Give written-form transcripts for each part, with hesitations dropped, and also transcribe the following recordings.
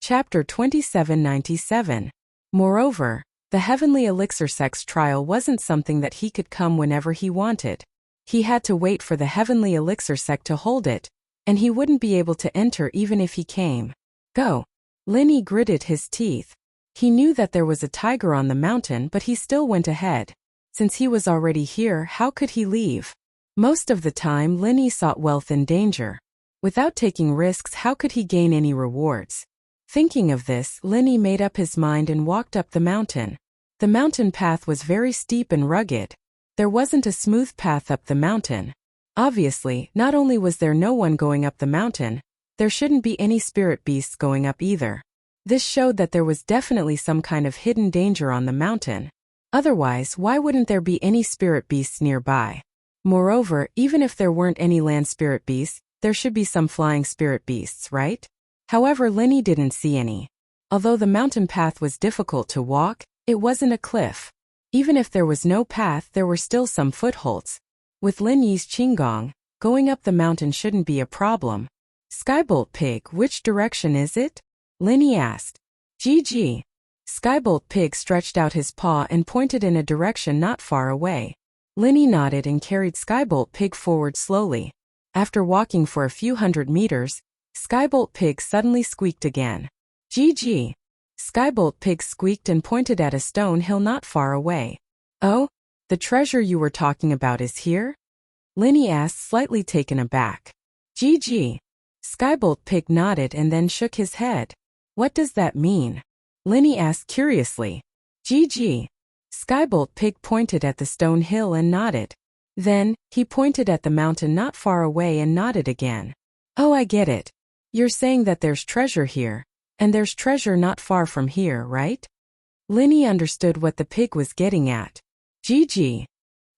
Chapter 2797. Moreover, the heavenly elixir sex trial wasn't something that he could come whenever he wanted. He had to wait for the heavenly elixir sect to hold it, and he wouldn't be able to enter even if he came. Go. Linny gritted his teeth. He knew that there was a tiger on the mountain, but he still went ahead. Since he was already here, how could he leave? Most of the time, Linny sought wealth in danger. Without taking risks, how could he gain any rewards? Thinking of this, Linny made up his mind and walked up the mountain. The mountain path was very steep and rugged. There wasn't a smooth path up the mountain. Obviously, not only was there no one going up the mountain, there shouldn't be any spirit beasts going up either. This showed that there was definitely some kind of hidden danger on the mountain. Otherwise, why wouldn't there be any spirit beasts nearby? Moreover, even if there weren't any land spirit beasts, there should be some flying spirit beasts, right? However, Linny didn't see any. Although the mountain path was difficult to walk, it wasn't a cliff. Even if there was no path, there were still some footholds. With Linny's Qinggong, going up the mountain shouldn't be a problem. Skybolt Pig, which direction is it? Linny asked. GG. Skybolt Pig stretched out his paw and pointed in a direction not far away. Linny nodded and carried Skybolt Pig forward slowly. After walking for a few hundred meters, Skybolt Pig suddenly squeaked again. GG. Skybolt Pig squeaked and pointed at a stone hill not far away. Oh? The treasure you were talking about is here? Linny asked, slightly taken aback. GG. Skybolt Pig nodded and then shook his head. What does that mean? Linny asked curiously. GG. Skybolt Pig pointed at the stone hill and nodded. Then, he pointed at the mountain not far away and nodded again. Oh, I get it. You're saying that there's treasure here, and there's treasure not far from here, right? Linny understood what the pig was getting at. GG.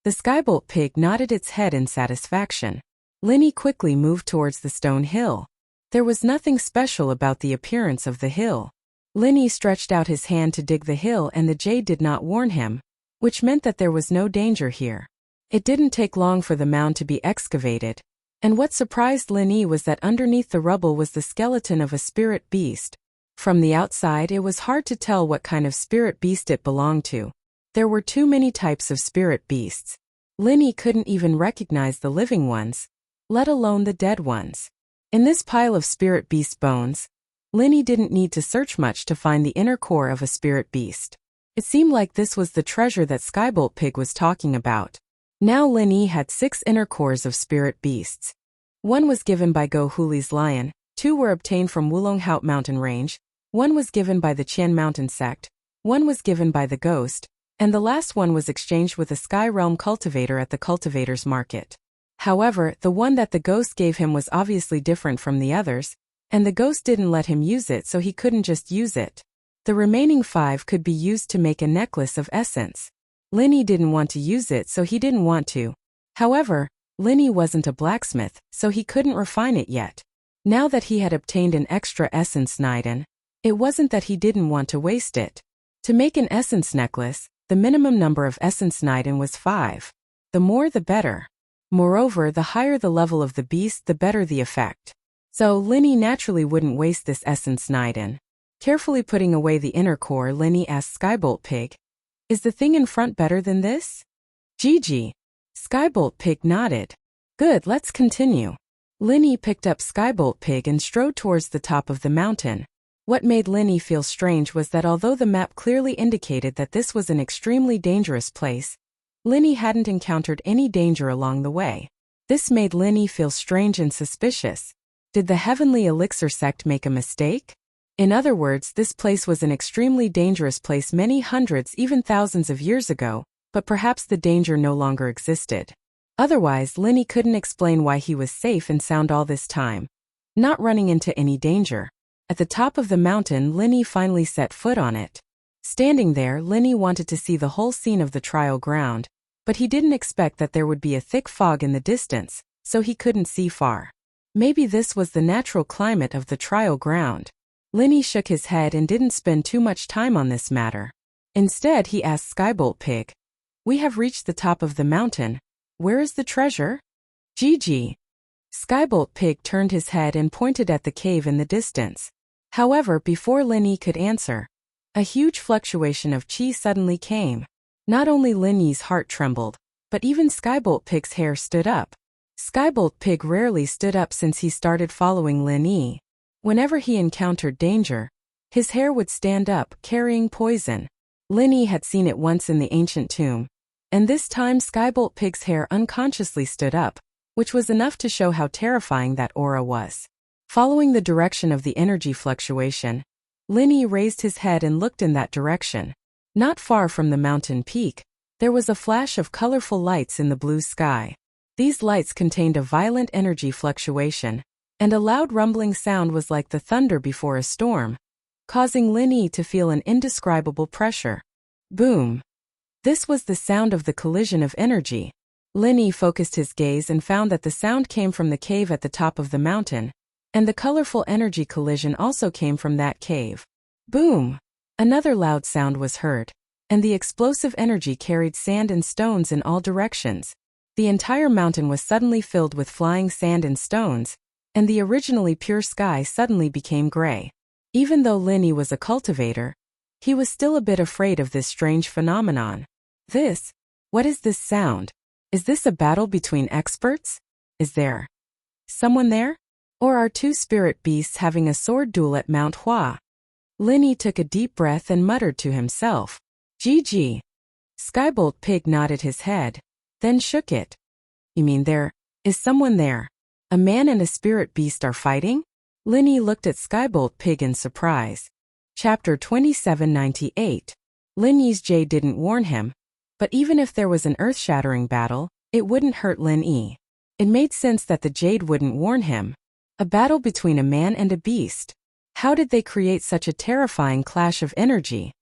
The Skybolt Pig nodded its head in satisfaction. Linny quickly moved towards the stone hill. There was nothing special about the appearance of the hill. Linny stretched out his hand to dig the hill and the jade did not warn him, which meant that there was no danger here. It didn't take long for the mound to be excavated, and what surprised Linny was that underneath the rubble was the skeleton of a spirit beast. From the outside, it was hard to tell what kind of spirit beast it belonged to. There were too many types of spirit beasts. Linny couldn't even recognize the living ones, let alone the dead ones. In this pile of spirit beast bones, Linny didn't need to search much to find the inner core of a spirit beast. It seemed like this was the treasure that Skybolt Pig was talking about. Now Linny had 6 inner cores of spirit beasts. 1 was given by Go Huli's lion, 2 were obtained from Wulonghout mountain range, 1 was given by the Qian mountain sect, 1 was given by the ghost, and the last one was exchanged with a Sky Realm cultivator at the cultivator's market. However, the one that the ghost gave him was obviously different from the others, and the ghost didn't let him use it, so he couldn't just use it. The remaining 5 could be used to make a necklace of essence. Linny didn't want to use it, so he didn't want to. However, Linny wasn't a blacksmith, so he couldn't refine it yet. Now that he had obtained an extra essence Niden, it wasn't that he didn't want to waste it. To make an essence necklace, the minimum number of essence Niden was 5. The more the better. Moreover, the higher the level of the beast, the better the effect. So Linny naturally wouldn't waste this essence Niden. Carefully putting away the inner core, Linny asked Skybolt Pig, "Is the thing in front better than this?" GG. Skybolt Pig nodded. Good, let's continue. Linny picked up Skybolt Pig and strode towards the top of the mountain. What made Linny feel strange was that although the map clearly indicated that this was an extremely dangerous place, Linny hadn't encountered any danger along the way. This made Linny feel strange and suspicious. Did the Heavenly Elixir sect make a mistake? In other words, this place was an extremely dangerous place many hundreds, even thousands of years ago, but perhaps the danger no longer existed. Otherwise, Linny couldn't explain why he was safe and sound all this time, not running into any danger. At the top of the mountain, Linny finally set foot on it. Standing there, Linny wanted to see the whole scene of the trial ground, but he didn't expect that there would be a thick fog in the distance, so he couldn't see far. Maybe this was the natural climate of the trial ground. Linny shook his head and didn't spend too much time on this matter. Instead, he asked Skybolt Pig, "We have reached the top of the mountain. Where is the treasure?" GG. Skybolt Pig turned his head and pointed at the cave in the distance. However, before Lin Yi could answer, a huge fluctuation of qi suddenly came. Not only Lin Yi's heart trembled, but even Skybolt Pig's hair stood up. Skybolt Pig rarely stood up since he started following Lin Yi. Whenever he encountered danger, his hair would stand up, carrying poison. Lin Yi had seen it once in the ancient tomb, and this time Skybolt Pig's hair unconsciously stood up, which was enough to show how terrifying that aura was. Following the direction of the energy fluctuation, Lin Yi raised his head and looked in that direction. Not far from the mountain peak, there was a flash of colorful lights in the blue sky. These lights contained a violent energy fluctuation, and a loud rumbling sound was like the thunder before a storm, causing Lin Yi to feel an indescribable pressure. Boom! This was the sound of the collision of energy. Lin Yi focused his gaze and found that the sound came from the cave at the top of the mountain, and the colorful energy collision also came from that cave. Boom! Another loud sound was heard, and the explosive energy carried sand and stones in all directions. The entire mountain was suddenly filled with flying sand and stones, and the originally pure sky suddenly became gray. Even though Lin Yi was a cultivator, he was still a bit afraid of this strange phenomenon. What is this sound? Is this a battle between experts? Is there someone there? Or are two spirit beasts having a sword duel at Mount Hua? Lin Yi took a deep breath and muttered to himself, "GG." Skybolt Pig nodded his head, then shook it. "You mean there is someone there? A man and a spirit beast are fighting?" Lin Yi looked at Skybolt Pig in surprise. Chapter 2798. Lin Yi's jade didn't warn him, but even if there was an earth-shattering battle, it wouldn't hurt Lin Yi. It made sense that the jade wouldn't warn him. A battle between a man and a beast. How did they create such a terrifying clash of energy?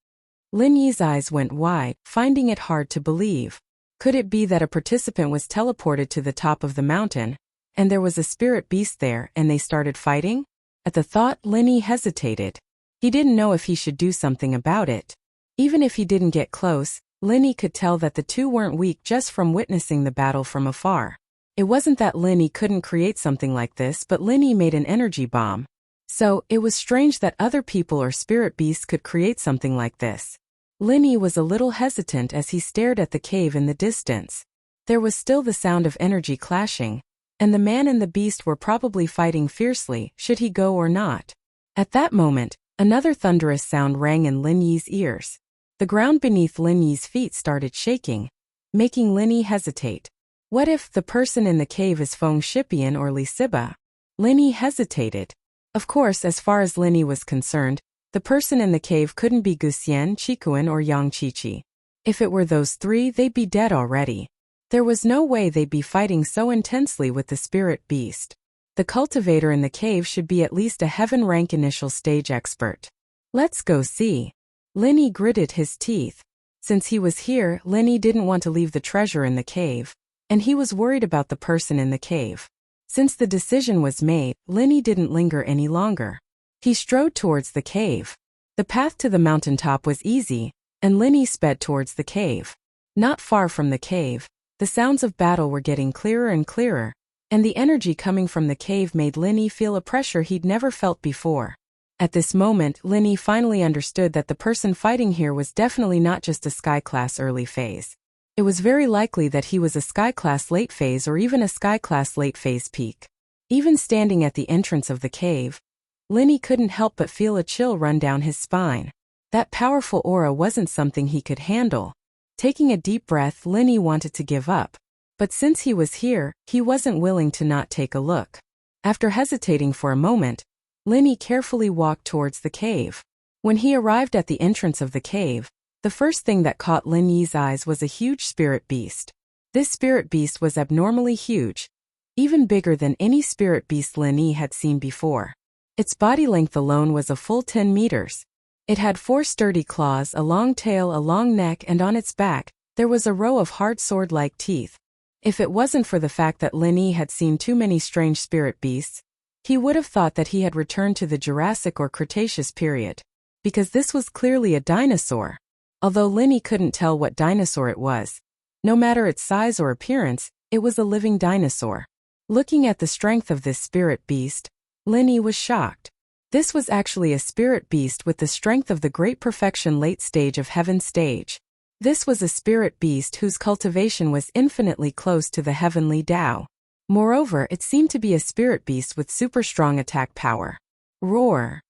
Lin Yi's eyes went wide, finding it hard to believe. Could it be that a participant was teleported to the top of the mountain, and there was a spirit beast there and they started fighting? At the thought, Lin Yi hesitated. He didn't know if he should do something about it. Even if he didn't get close, Lin Yi could tell that the two weren't weak just from witnessing the battle from afar. It wasn't that Lin Yi couldn't create something like this, but Lin Yi made an energy bomb. So, it was strange that other people or spirit beasts could create something like this. Lin Yi was a little hesitant as he stared at the cave in the distance. There was still the sound of energy clashing, and the man and the beast were probably fighting fiercely, should he go or not. At that moment, another thunderous sound rang in Lin Yi's ears. The ground beneath Lin Yi's feet started shaking, making Lin Yi hesitate. What if the person in the cave is Feng Shipian or Li Siba? Lin Yi hesitated. Of course, as far as Lin Yi was concerned, the person in the cave couldn't be Guxian, Qikuan or Yang Qiqi. If it were those three, they'd be dead already. There was no way they'd be fighting so intensely with the spirit beast. The cultivator in the cave should be at least a heaven-rank initial stage expert. Let's go see. Lin Yi gritted his teeth. Since he was here, Lin Yi didn't want to leave the treasure in the cave, and he was worried about the person in the cave. Since the decision was made, Lin Yi didn't linger any longer. He strode towards the cave. The path to the mountaintop was easy, and Lin Yi sped towards the cave. Not far from the cave, the sounds of battle were getting clearer and clearer, and the energy coming from the cave made Lin Yi feel a pressure he'd never felt before. At this moment, Lin Yi finally understood that the person fighting here was definitely not just a Sky-class early phase. It was very likely that he was a Sky-class late phase or even a Sky-class late phase peak. Even standing at the entrance of the cave, Lin Yi couldn't help but feel a chill run down his spine. That powerful aura wasn't something he could handle. Taking a deep breath, Lin Yi wanted to give up. But since he was here, he wasn't willing to not take a look. After hesitating for a moment, Lin Yi carefully walked towards the cave. When he arrived at the entrance of the cave, the first thing that caught Lin Yi's eyes was a huge spirit beast. This spirit beast was abnormally huge, even bigger than any spirit beast Lin Yi had seen before. Its body length alone was a full 10 meters. It had 4 sturdy claws, a long tail, a long neck, and on its back, there was a row of hard sword-like teeth. If it wasn't for the fact that Lin Yi had seen too many strange spirit beasts, he would have thought that he had returned to the Jurassic or Cretaceous period, because this was clearly a dinosaur. Although Lin Yi couldn't tell what dinosaur it was, no matter its size or appearance, it was a living dinosaur. Looking at the strength of this spirit beast, Lin Yi was shocked. This was actually a spirit beast with the strength of the great perfection late stage of heaven stage. This was a spirit beast whose cultivation was infinitely close to the heavenly Tao. Moreover, it seemed to be a spirit beast with super strong attack power. Roar!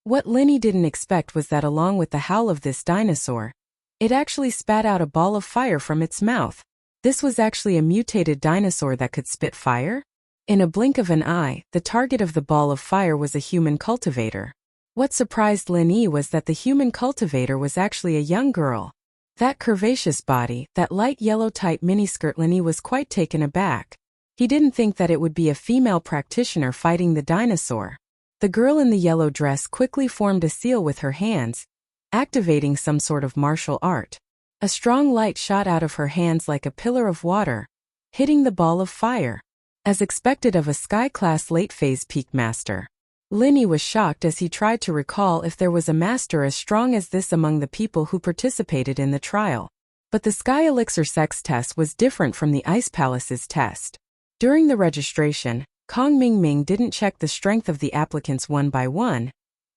What Linny didn't expect was that along with the howl of this dinosaur, it actually spat out a ball of fire from its mouth. This was actually a mutated dinosaur that could spit fire? In a blink of an eye, the target of the ball of fire was a human cultivator. What surprised Linny was that the human cultivator was actually a young girl. That curvaceous body, that light yellow tight miniskirt. Linny was quite taken aback. He didn't think that it would be a female practitioner fighting the dinosaur. The girl in the yellow dress quickly formed a seal with her hands, activating some sort of martial art. A strong light shot out of her hands like a pillar of water, hitting the ball of fire. As expected of a sky-class late-phase peak master, Linny was shocked as he tried to recall if there was a master as strong as this among the people who participated in the trial. But the Sky Elixir sex test was different from the Ice Palace's test. During the registration, Kong Mingming didn't check the strength of the applicants one by one,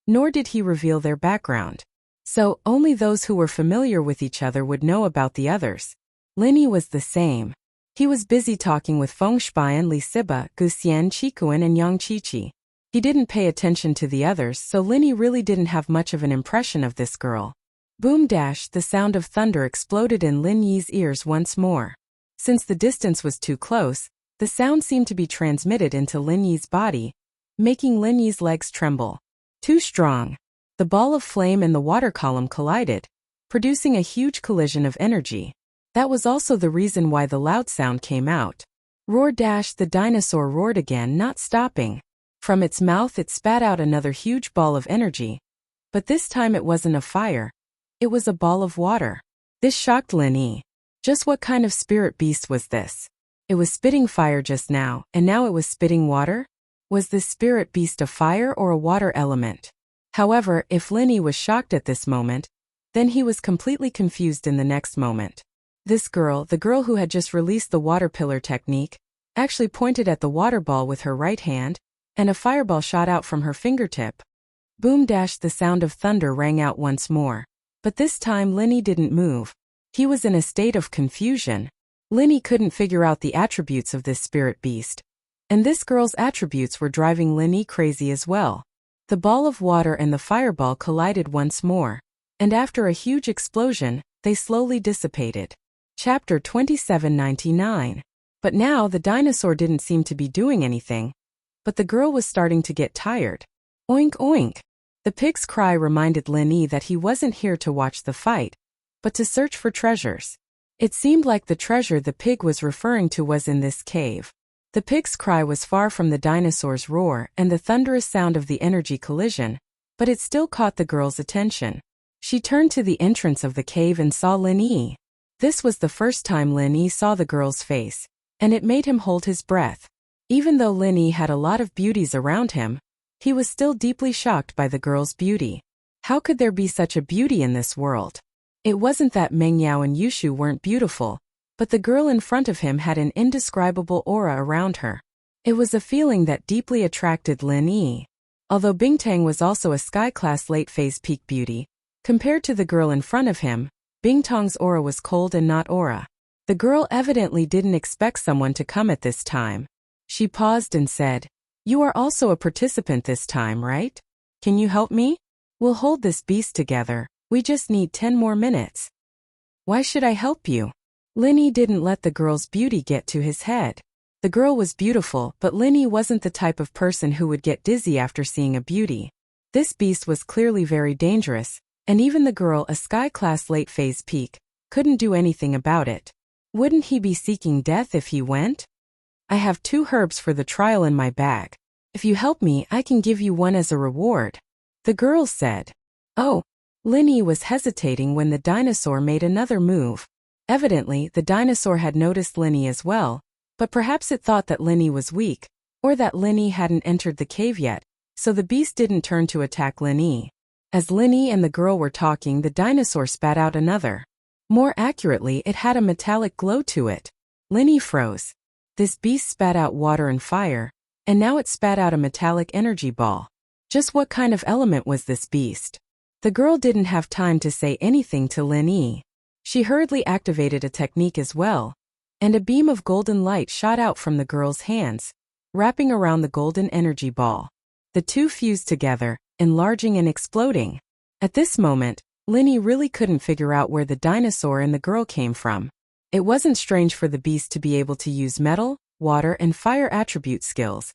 nor did he reveal their background. So, only those who were familiar with each other would know about the others. Linny was the same. He was busy talking with Feng Shuian, Li Siba, Gu Xian Qikuan and Yang Qiqi. He didn't pay attention to the others, so Linny really didn't have much of an impression of this girl. Boom dash! The sound of thunder exploded in Lin Yi's ears once more. Since the distance was too close, the sound seemed to be transmitted into Lin Yi's body, making Lin Yi's legs tremble. Too strong. The ball of flame and the water column collided, producing a huge collision of energy. That was also the reason why the loud sound came out. Roar dash! The dinosaur roared again, not stopping. From its mouth it spat out another huge ball of energy. But this time it wasn't a fire. It was a ball of water. This shocked Lin Yi. Just what kind of spirit beast was this? It was spitting fire just now, and now it was spitting water? Was this spirit beast a fire or a water element? However, if Lin Yi was shocked at this moment, then he was completely confused in the next moment. This girl, the girl who had just released the water pillar technique, actually pointed at the water ball with her right hand, and a fireball shot out from her fingertip. Boom dash! The sound of thunder rang out once more. But this time Lin Yi didn't move. He was in a state of confusion. Lin Yi couldn't figure out the attributes of this spirit beast. And this girl's attributes were driving Lin Yi crazy as well. The ball of water and the fireball collided once more, and after a huge explosion, they slowly dissipated. Chapter 2799. But now the dinosaur didn't seem to be doing anything. But the girl was starting to get tired. Oink oink. The pig's cry reminded Lin Yi that he wasn't here to watch the fight, but to search for treasures. It seemed like the treasure the pig was referring to was in this cave. The pig's cry was far from the dinosaur's roar and the thunderous sound of the energy collision, but it still caught the girl's attention. She turned to the entrance of the cave and saw Lin Yi. This was the first time Lin Yi saw the girl's face, and it made him hold his breath. Even though Lin Yi had a lot of beauties around him, he was still deeply shocked by the girl's beauty. How could there be such a beauty in this world? It wasn't that Meng Yao and Yushu weren't beautiful, but the girl in front of him had an indescribable aura around her. It was a feeling that deeply attracted Lin Yi. Although Bingtang was also a sky-class late-phase peak beauty, compared to the girl in front of him, Bingtang's aura was cold and not aura. The girl evidently didn't expect someone to come at this time. She paused and said, "You are also a participant this time, right? Can you help me? We'll hold this beast together. We just need 10 more minutes." "Why should I help you?" Lin Yi didn't let the girl's beauty get to his head. The girl was beautiful, but Lin Yi wasn't the type of person who would get dizzy after seeing a beauty. This beast was clearly very dangerous, and even the girl, a sky-class late-phase peak, couldn't do anything about it. Wouldn't he be seeking death if he went? "I have 2 herbs for the trial in my bag. If you help me, I can give you one as a reward," the girl said. "Oh." Lin Yi was hesitating when the dinosaur made another move. Evidently, the dinosaur had noticed Lin Yi as well, but perhaps it thought that Lin Yi was weak, or that Lin Yi hadn't entered the cave yet, so the beast didn't turn to attack Lin Yi. As Lin Yi and the girl were talking, the dinosaur spat out another. More accurately, it had a metallic glow to it. Lin Yi froze. This beast spat out water and fire, and now it spat out a metallic energy ball. Just what kind of element was this beast? The girl didn't have time to say anything to Lin Yi. She hurriedly activated a technique as well, and a beam of golden light shot out from the girl's hands, wrapping around the golden energy ball. The two fused together, enlarging and exploding. At this moment, Lin Yi really couldn't figure out where the dinosaur and the girl came from. It wasn't strange for the beast to be able to use metal, water, and fire attribute skills.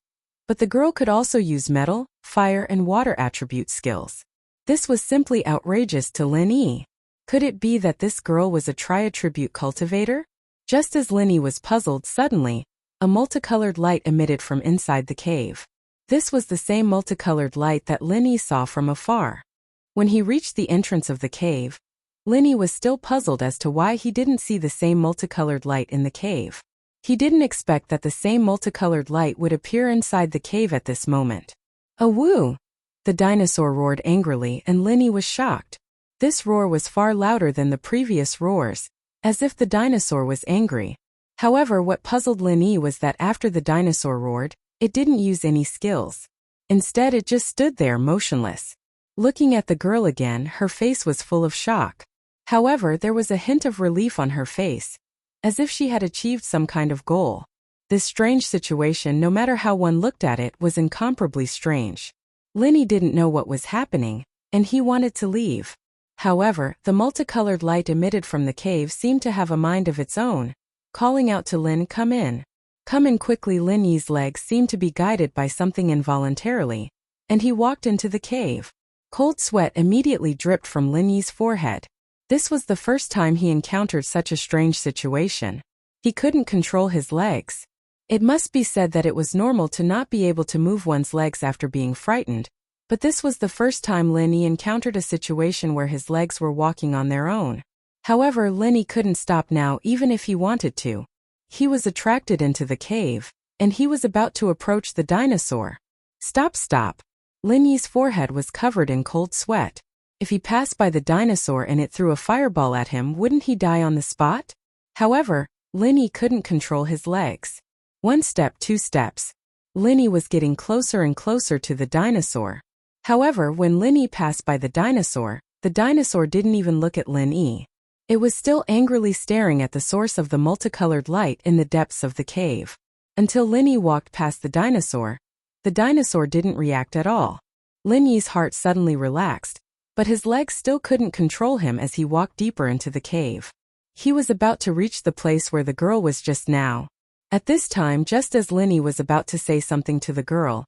But the girl could also use metal, fire, and water attribute skills. This was simply outrageous to Lin Yi. Could it be that this girl was a tri-attribute cultivator? Just as Lin Yi was puzzled, suddenly, a multicolored light emitted from inside the cave. This was the same multicolored light that Lin Yi saw from afar. When he reached the entrance of the cave, Lin Yi was still puzzled as to why he didn't see the same multicolored light in the cave. He didn't expect that the same multicolored light would appear inside the cave at this moment. "A woo!" The dinosaur roared angrily, and Lin Yi was shocked. This roar was far louder than the previous roars, as if the dinosaur was angry. However, what puzzled Lin Yi was that after the dinosaur roared, it didn't use any skills. Instead, it just stood there motionless. Looking at the girl again, her face was full of shock. However, there was a hint of relief on her face, as if she had achieved some kind of goal. This strange situation, no matter how one looked at it, was incomparably strange. Lin Yi didn't know what was happening, and he wanted to leave. However, the multicolored light emitted from the cave seemed to have a mind of its own, calling out to Lin, "Come in." "Come in quickly." Lin Yi's legs seemed to be guided by something involuntarily, and he walked into the cave. Cold sweat immediately dripped from Lin Yi's forehead. This was the first time he encountered such a strange situation. He couldn't control his legs. It must be said that it was normal to not be able to move one's legs after being frightened, but this was the first time Lin Yi encountered a situation where his legs were walking on their own. However, Lin Yi couldn't stop now even if he wanted to. He was attracted into the cave, and he was about to approach the dinosaur. "Stop, stop." Lin Yi's forehead was covered in cold sweat. If he passed by the dinosaur and it threw a fireball at him, wouldn't he die on the spot? However, Lin Yi couldn't control his legs. 1 step, 2 steps. Lin Yi was getting closer and closer to the dinosaur. However, when Lin Yi passed by the dinosaur didn't even look at Lin Yi. It was still angrily staring at the source of the multicolored light in the depths of the cave. Until Lin Yi walked past the dinosaur didn't react at all. Lin Yi's heart suddenly relaxed, but his legs still couldn't control him as he walked deeper into the cave. He was about to reach the place where the girl was just now. At this time, just as Lin Yi was about to say something to the girl,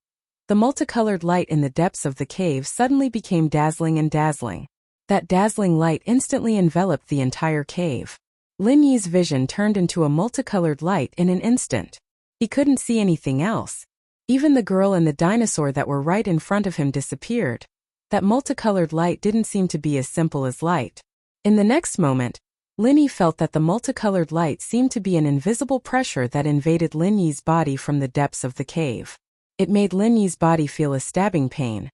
the multicolored light in the depths of the cave suddenly became dazzling and dazzling. That dazzling light instantly enveloped the entire cave. Lin Yi's vision turned into a multicolored light in an instant. He couldn't see anything else. Even the girl and the dinosaur that were right in front of him disappeared. That multicolored light didn't seem to be as simple as light. In the next moment, Lin Yi felt that the multicolored light seemed to be an invisible pressure that invaded Lin Yi's body from the depths of the cave. It made Lin Yi's body feel a stabbing pain.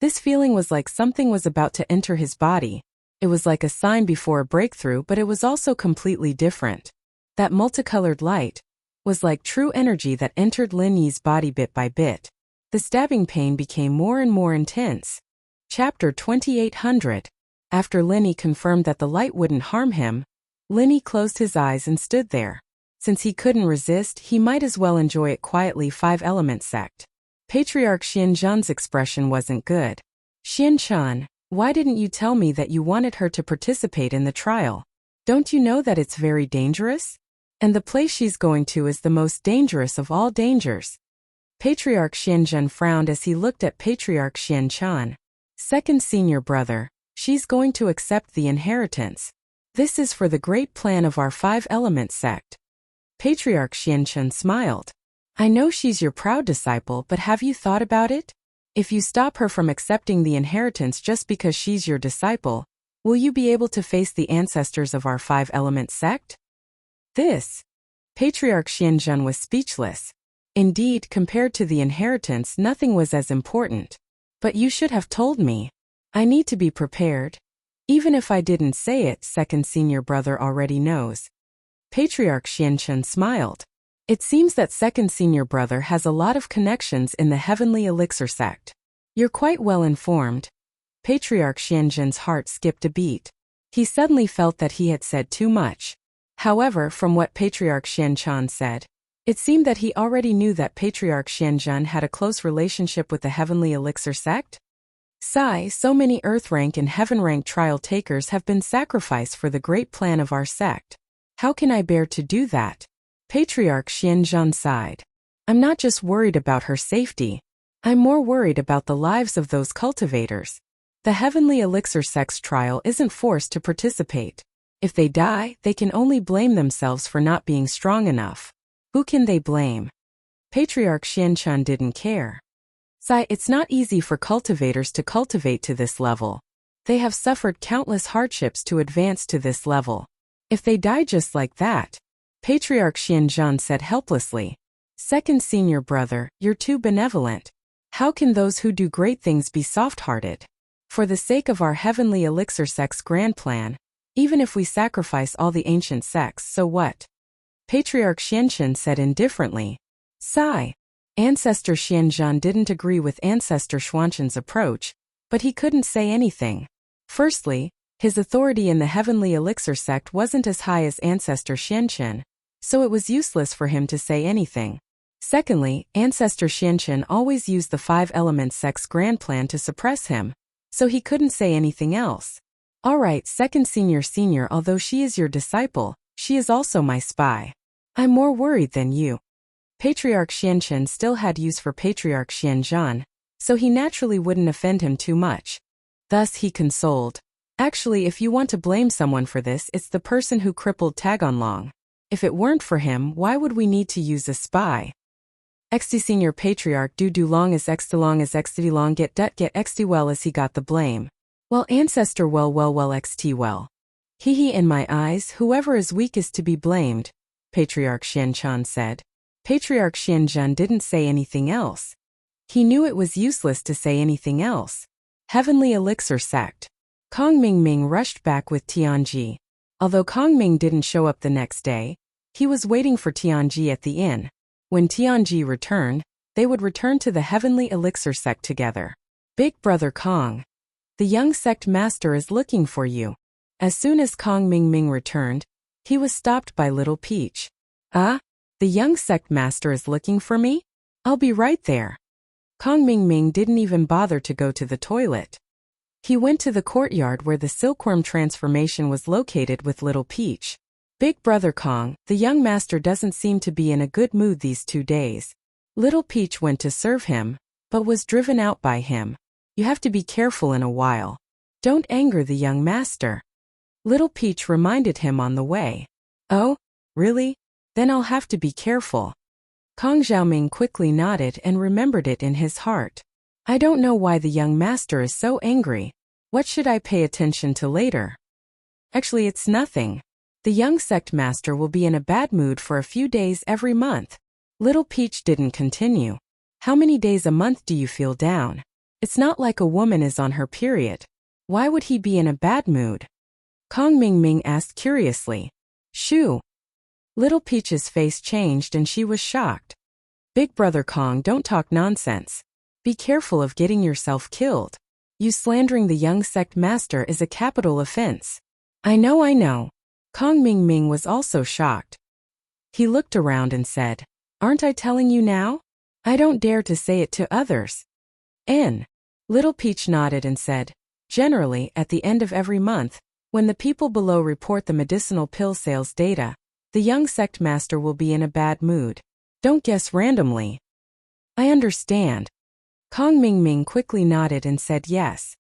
This feeling was like something was about to enter his body. It was like a sign before a breakthrough, but it was also completely different. That multicolored light was like true energy that entered Lin Yi's body bit by bit. The stabbing pain became more and more intense. Chapter 2800. After Lin Yi confirmed that the light wouldn't harm him, Lin Yi closed his eyes and stood there. Since he couldn't resist, he might as well enjoy it quietly. 5-element sect. Patriarch Xianzhan's expression wasn't good. "Xianzhan, why didn't you tell me that you wanted her to participate in the trial? Don't you know that it's very dangerous? And the place she's going to is the most dangerous of all dangers." Patriarch Xianzhan frowned as he looked at Patriarch Xianzhan. "Second senior brother, she's going to accept the inheritance. This is for the great plan of our 5-element sect." Patriarch Xianzhan smiled. "I know she's your proud disciple, but have you thought about it? If you stop her from accepting the inheritance just because she's your disciple, will you be able to face the ancestors of our 5-element sect?" This. Patriarch Xianzhan was speechless. Indeed, compared to the inheritance, nothing was as important. "But you should have told me. I need to be prepared." "Even if I didn't say it, second senior brother already knows." Patriarch Xianzhan smiled. It seems that second senior brother has a lot of connections in the heavenly elixir sect. You're quite well informed. Patriarch Xianzhen's heart skipped a beat. He suddenly felt that he had said too much. However, from what Patriarch Xianzhen said, it seemed that he already knew that Patriarch Xianzhen had a close relationship with the Heavenly Elixir sect. So many Earth rank and Heaven rank trial takers have been sacrificed for the great plan of our sect. How can I bear to do that? Patriarch Xianzhen sighed. I'm not just worried about her safety. I'm more worried about the lives of those cultivators. The Heavenly Elixir sect's trial isn't forced to participate. If they die, they can only blame themselves for not being strong enough. Who can they blame? Patriarch Xianzhen didn't care. It's not easy for cultivators to cultivate to this level. They have suffered countless hardships to advance to this level. If they die just like that, Patriarch Xianzhen said helplessly. Second senior brother, you're too benevolent. How can those who do great things be soft-hearted? For the sake of our Heavenly Elixir sect's grand plan, even if we sacrifice all the ancient sects, so what? Patriarch Xianzhen said indifferently. Ancestor Xianzhen didn't agree with Ancestor Xuanzhen's approach, but he couldn't say anything. Firstly, his authority in the Heavenly Elixir sect wasn't as high as Ancestor Xianzhen, so it was useless for him to say anything. Secondly, Ancestor Xianzhen always used the Five Elements sect's grand plan to suppress him, so he couldn't say anything else. Alright, second senior, although she is your disciple, she is also my spy. I'm more worried than you. Patriarch Xianzhen still had use for Patriarch Xianzhen, so he naturally wouldn't offend him too much. Thus he consoled. Actually, if you want to blame someone for this, it's the person who crippled Tagonlong. If it weren't for him, why would we need to use a spy? XD Senior Patriarch do long as XD long get XD well as he got the blame. Well Ancestor well XT well. In my eyes, whoever is weak is to be blamed, Patriarch Xianzhen said. Patriarch Xianzhen didn't say anything else. He knew it was useless to say anything else. Heavenly Elixir sect. Kong Ming rushed back with Tianji. Although Kong Ming didn't show up the next day, he was waiting for Tianji at the inn. When Tianji returned, they would return to the Heavenly Elixir sect together. Big brother Kong. The young sect master is looking for you. As soon as Kong Ming returned, he was stopped by Little Peach. The young sect master is looking for me? I'll be right there. Kong Ming didn't even bother to go to the toilet. He went to the courtyard where the silkworm transformation was located with Little Peach. Big brother Kong, the young master doesn't seem to be in a good mood these 2 days. Little Peach went to serve him, but was driven out by him. You have to be careful in a while. Don't anger the young master. Little Peach reminded him on the way. Oh, really? Then I'll have to be careful. Kong Xiaoming quickly nodded and remembered it in his heart. I don't know why the young master is so angry. What should I pay attention to later? Actually, it's nothing. The young sect master will be in a bad mood for a few days every month. Little Peach didn't continue. How many days a month do you feel down? It's not like a woman is on her period. Why would he be in a bad mood? Kong Ming asked curiously. Shoo. Little Peach's face changed and she was shocked. Big brother Kong, don't talk nonsense. Be careful of getting yourself killed. You slandering the young sect master is a capital offense. I know. Kong Ming was also shocked. He looked around and said, Aren't I telling you now? I don't dare to say it to others. Little Peach nodded and said, Generally, at the end of every month, when the people below report the medicinal pill sales data, the young sect master will be in a bad mood. Don't guess randomly. I understand. Kong Ming quickly nodded and said yes.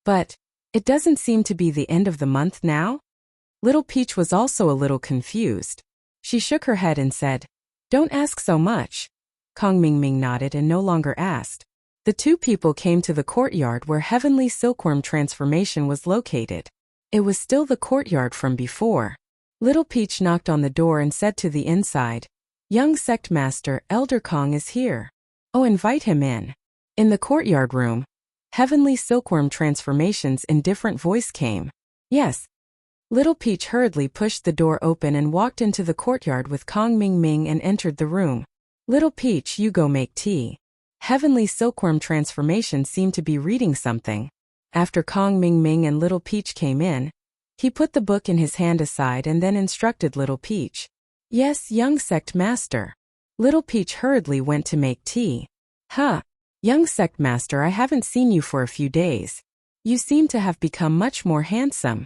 But it doesn't seem to be the end of the month now? Little Peach was also a little confused. She shook her head and said, Don't ask so much. Kong Ming nodded and no longer asked. The two people came to the courtyard where Heavenly Silkworm transformation was located. It was still the courtyard from before. Little Peach knocked on the door and said to the inside, Young sect master, Elder Kong is here. Oh, invite him in. In the courtyard room, Heavenly Silkworm transformations in different voice came. Yes. Little Peach hurriedly pushed the door open and walked into the courtyard with Kong Ming and entered the room. Little Peach, you go make tea. Heavenly Silkworm Transformation seemed to be reading something. After Kong Ming Ming and Little Peach came in, he put the book in his hand aside and then instructed Little Peach. Yes, young sect master. Little Peach hurriedly went to make tea. Young sect master, I haven't seen you for a few days. You seem to have become much more handsome.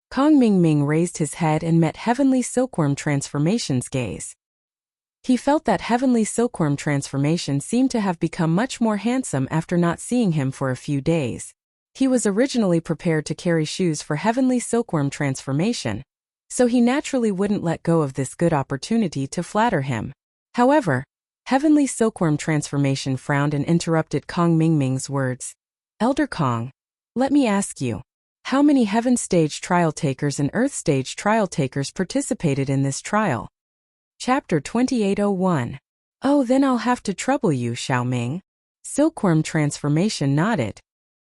Kong Ming Ming raised his head and met Heavenly Silkworm Transformation's gaze. He felt that Heavenly Silkworm Transformation seemed to have become much more handsome after not seeing him for a few days. He was originally prepared to carry shoes for Heavenly Silkworm Transformation, so he naturally wouldn't let go of this good opportunity to flatter him. However, Heavenly Silkworm Transformation frowned and interrupted Kong Ming Ming's words. Elder Kong, let me ask you, how many Heaven Stage Trial Takers and Earth Stage Trial Takers participated in this trial? Chapter 2801. Oh, then I'll have to trouble you, Xiaoming. Silkworm Transformation nodded.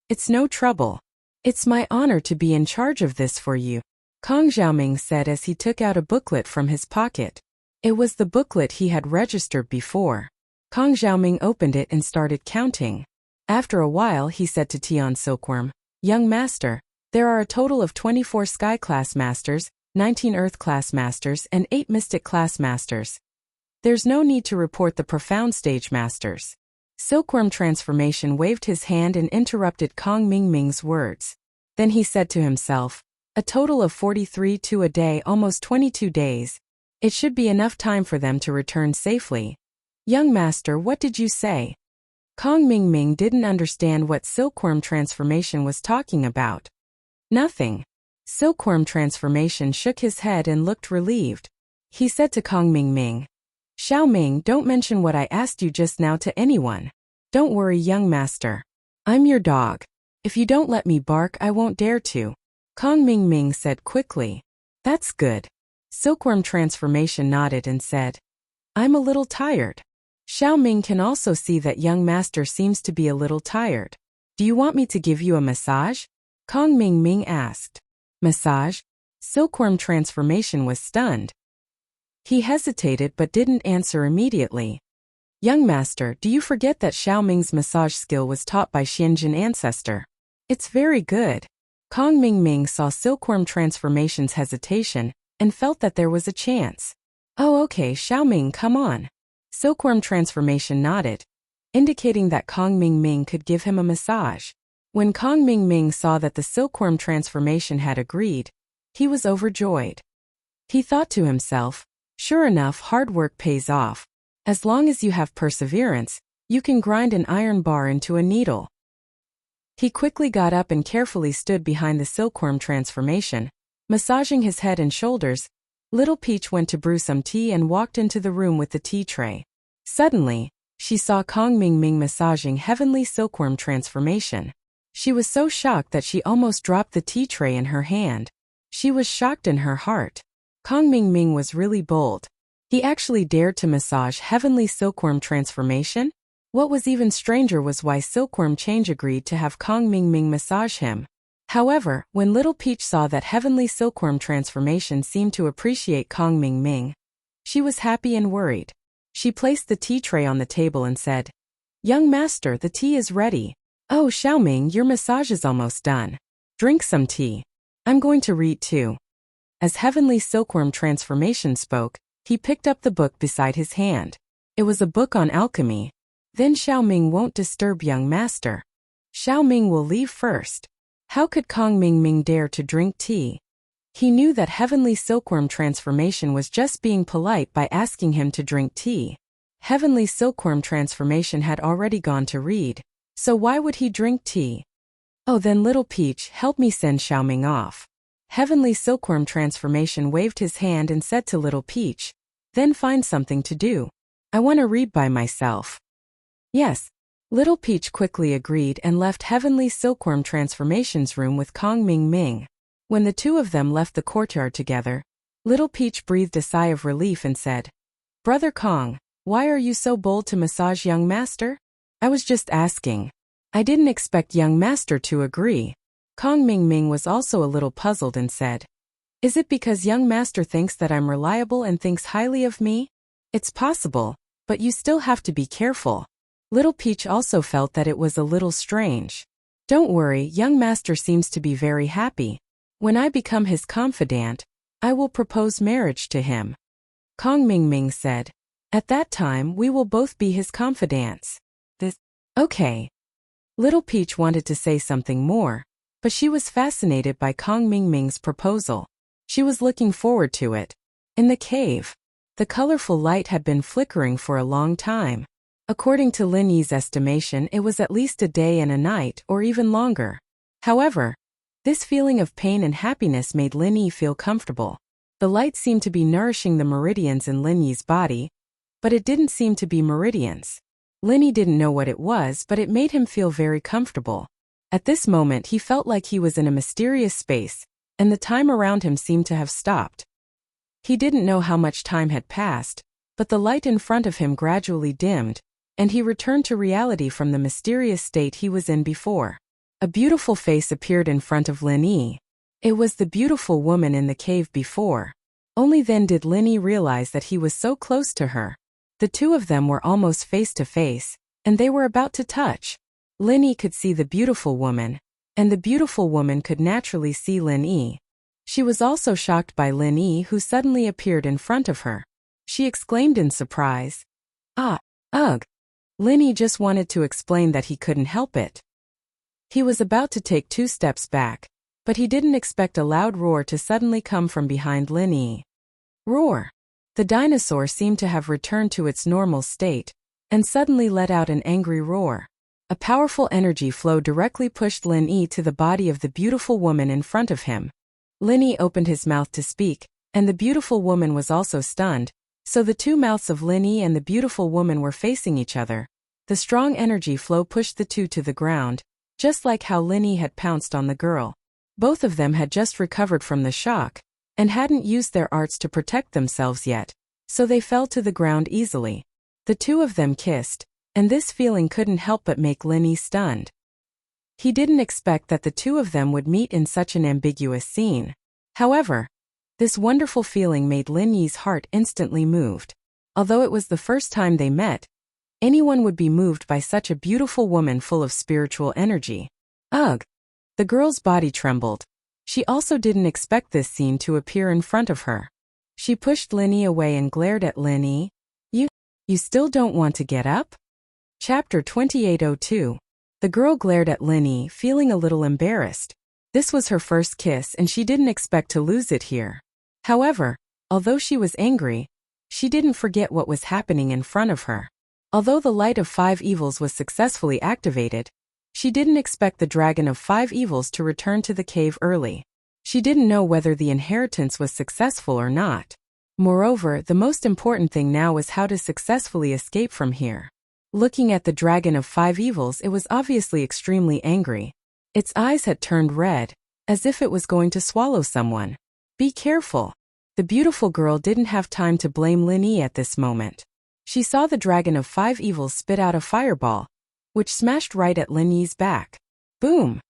It's no trouble. It's my honor to be in charge of this for you, Kong Xiaoming said as he took out a booklet from his pocket. It was the booklet he had registered before. Kong Xiaoming opened it and started counting. After a while he said to Tian Silkworm, Young Master, there are a total of 24 Sky Class Masters, 19 Earth Class Masters, and 8 Mystic Class Masters. There's no need to report the Profound Stage Masters. Silkworm Transformation waved his hand and interrupted Kong Ming Ming's words. Then he said to himself, a total of 43 to a day, almost 22 days. It should be enough time for them to return safely. Young Master, what did you say? Kong Ming Ming didn't understand what Silkworm Transformation was talking about. Nothing. Silkworm Transformation shook his head and looked relieved. He said to Kong Ming Ming, Xiaoming, don't mention what I asked you just now to anyone. Don't worry, young master. I'm your dog. If you don't let me bark, I won't dare to. Kong Ming Ming said quickly. That's good. Silkworm Transformation nodded and said, I'm a little tired. Xiaoming can also see that young master seems to be a little tired. Do you want me to give you a massage? Kong Ming Ming asked. Massage? Silkworm Transformation was stunned. He hesitated but didn't answer immediately. Young master, do you forget that Xiaoming's massage skill was taught by Xianjin ancestor? It's very good. Kong Ming Ming saw Silkworm Transformation's hesitation and felt that there was a chance. Oh, okay, Xiaoming, come on. Silkworm Transformation nodded, indicating that Kong Ming Ming could give him a massage. When Kong Ming Ming saw that the Silkworm Transformation had agreed, he was overjoyed. He thought to himself, sure enough, hard work pays off. As long as you have perseverance, you can grind an iron bar into a needle. He quickly got up and carefully stood behind the Silkworm Transformation, massaging his head and shoulders. Little Peach went to brew some tea and walked into the room with the tea tray. Suddenly, she saw Kong Ming Ming massaging Heavenly Silkworm Transformation. She was so shocked that she almost dropped the tea tray in her hand. She was shocked in her heart. Kong Ming Ming was really bold. He actually dared to massage Heavenly Silkworm Transformation? What was even stranger was why Silkworm Change agreed to have Kong Ming Ming massage him. However, when Little Peach saw that Heavenly Silkworm Transformation seemed to appreciate Kong Ming Ming, she was happy and worried. She placed the tea tray on the table and said, Young master, the tea is ready. Oh, Xiaoming, your massage is almost done. Drink some tea. I'm going to read too. As Heavenly Silkworm Transformation spoke, he picked up the book beside his hand. It was a book on alchemy. Then Xiaoming won't disturb young master. Xiaoming will leave first. How could Kong Ming Ming dare to drink tea? He knew that Heavenly Silkworm Transformation was just being polite by asking him to drink tea. Heavenly Silkworm Transformation had already gone to read, so why would he drink tea? Oh, then Little Peach, help me send Xiaoming off. Heavenly Silkworm Transformation waved his hand and said to Little Peach, then find something to do. I want to read by myself. Yes. Little Peach quickly agreed and left Heavenly Silkworm Transformation's room with Kong Ming Ming. When the two of them left the courtyard together, Little Peach breathed a sigh of relief and said, Brother Kong, why are you so bold to massage young master? I was just asking. I didn't expect young master to agree. Kong Ming Ming was also a little puzzled and said, Is it because young master thinks that I'm reliable and thinks highly of me? It's possible, but you still have to be careful. Little Peach also felt that it was a little strange. Don't worry, young master seems to be very happy. When I become his confidant, I will propose marriage to him. Kong Mingming said. At that time we will both be his confidants. Okay. Little Peach wanted to say something more, but she was fascinated by Kong Mingming's proposal. She was looking forward to it. In the cave, the colorful light had been flickering for a long time. According to Lin Yi's estimation, it was at least a day and a night, or even longer. However, this feeling of pain and happiness made Lin Yi feel comfortable. The light seemed to be nourishing the meridians in Lin Yi's body, but it didn't seem to be meridians. Lin Yi didn't know what it was, but it made him feel very comfortable. At this moment he felt like he was in a mysterious space, and the time around him seemed to have stopped. He didn't know how much time had passed, but the light in front of him gradually dimmed, and he returned to reality from the mysterious state he was in before. A beautiful face appeared in front of Lin Yi. It was the beautiful woman in the cave before. Only then did Lin Yi realize that he was so close to her. The two of them were almost face to face, and they were about to touch. Lin Yi could see the beautiful woman, and the beautiful woman could naturally see Lin Yi. She was also shocked by Lin Yi, who suddenly appeared in front of her. She exclaimed in surprise, "Ah, ugh." Lin Yi just wanted to explain that he couldn't help it. He was about to take 2 steps back, but he didn't expect a loud roar to suddenly come from behind Lin Yi. Roar! The dinosaur seemed to have returned to its normal state, and suddenly let out an angry roar. A powerful energy flow directly pushed Lin Yi to the body of the beautiful woman in front of him. Lin Yi opened his mouth to speak, and the beautiful woman was also stunned, so the two mouths of Lin Yi and the beautiful woman were facing each other. The strong energy flow pushed the two to the ground, just like how Lin Yi had pounced on the girl. Both of them had just recovered from the shock, and hadn't used their arts to protect themselves yet, so they fell to the ground easily. The two of them kissed, and this feeling couldn't help but make Lin Yi stunned. He didn't expect that the two of them would meet in such an ambiguous scene. However, this wonderful feeling made Lin Yi's heart instantly moved. Although it was the first time they met, anyone would be moved by such a beautiful woman full of spiritual energy. Ugh! The girl's body trembled. She also didn't expect this scene to appear in front of her. She pushed Lin Yi away and glared at Lin Yi. You still don't want to get up? Chapter 2802. The girl glared at Lin Yi, feeling a little embarrassed. This was her first kiss and she didn't expect to lose it here. However, although she was angry, she didn't forget what was happening in front of her. Although the light of 5 evils was successfully activated, she didn't expect the dragon of 5 evils to return to the cave early. She didn't know whether the inheritance was successful or not. Moreover, the most important thing now was how to successfully escape from here. Looking at the dragon of 5 evils, it was obviously extremely angry. Its eyes had turned red, as if it was going to swallow someone. Be careful. The beautiful girl didn't have time to blame Lin Yi at this moment. She saw the dragon of 5 evils spit out a fireball, which smashed right at Lin Yi's back. Boom!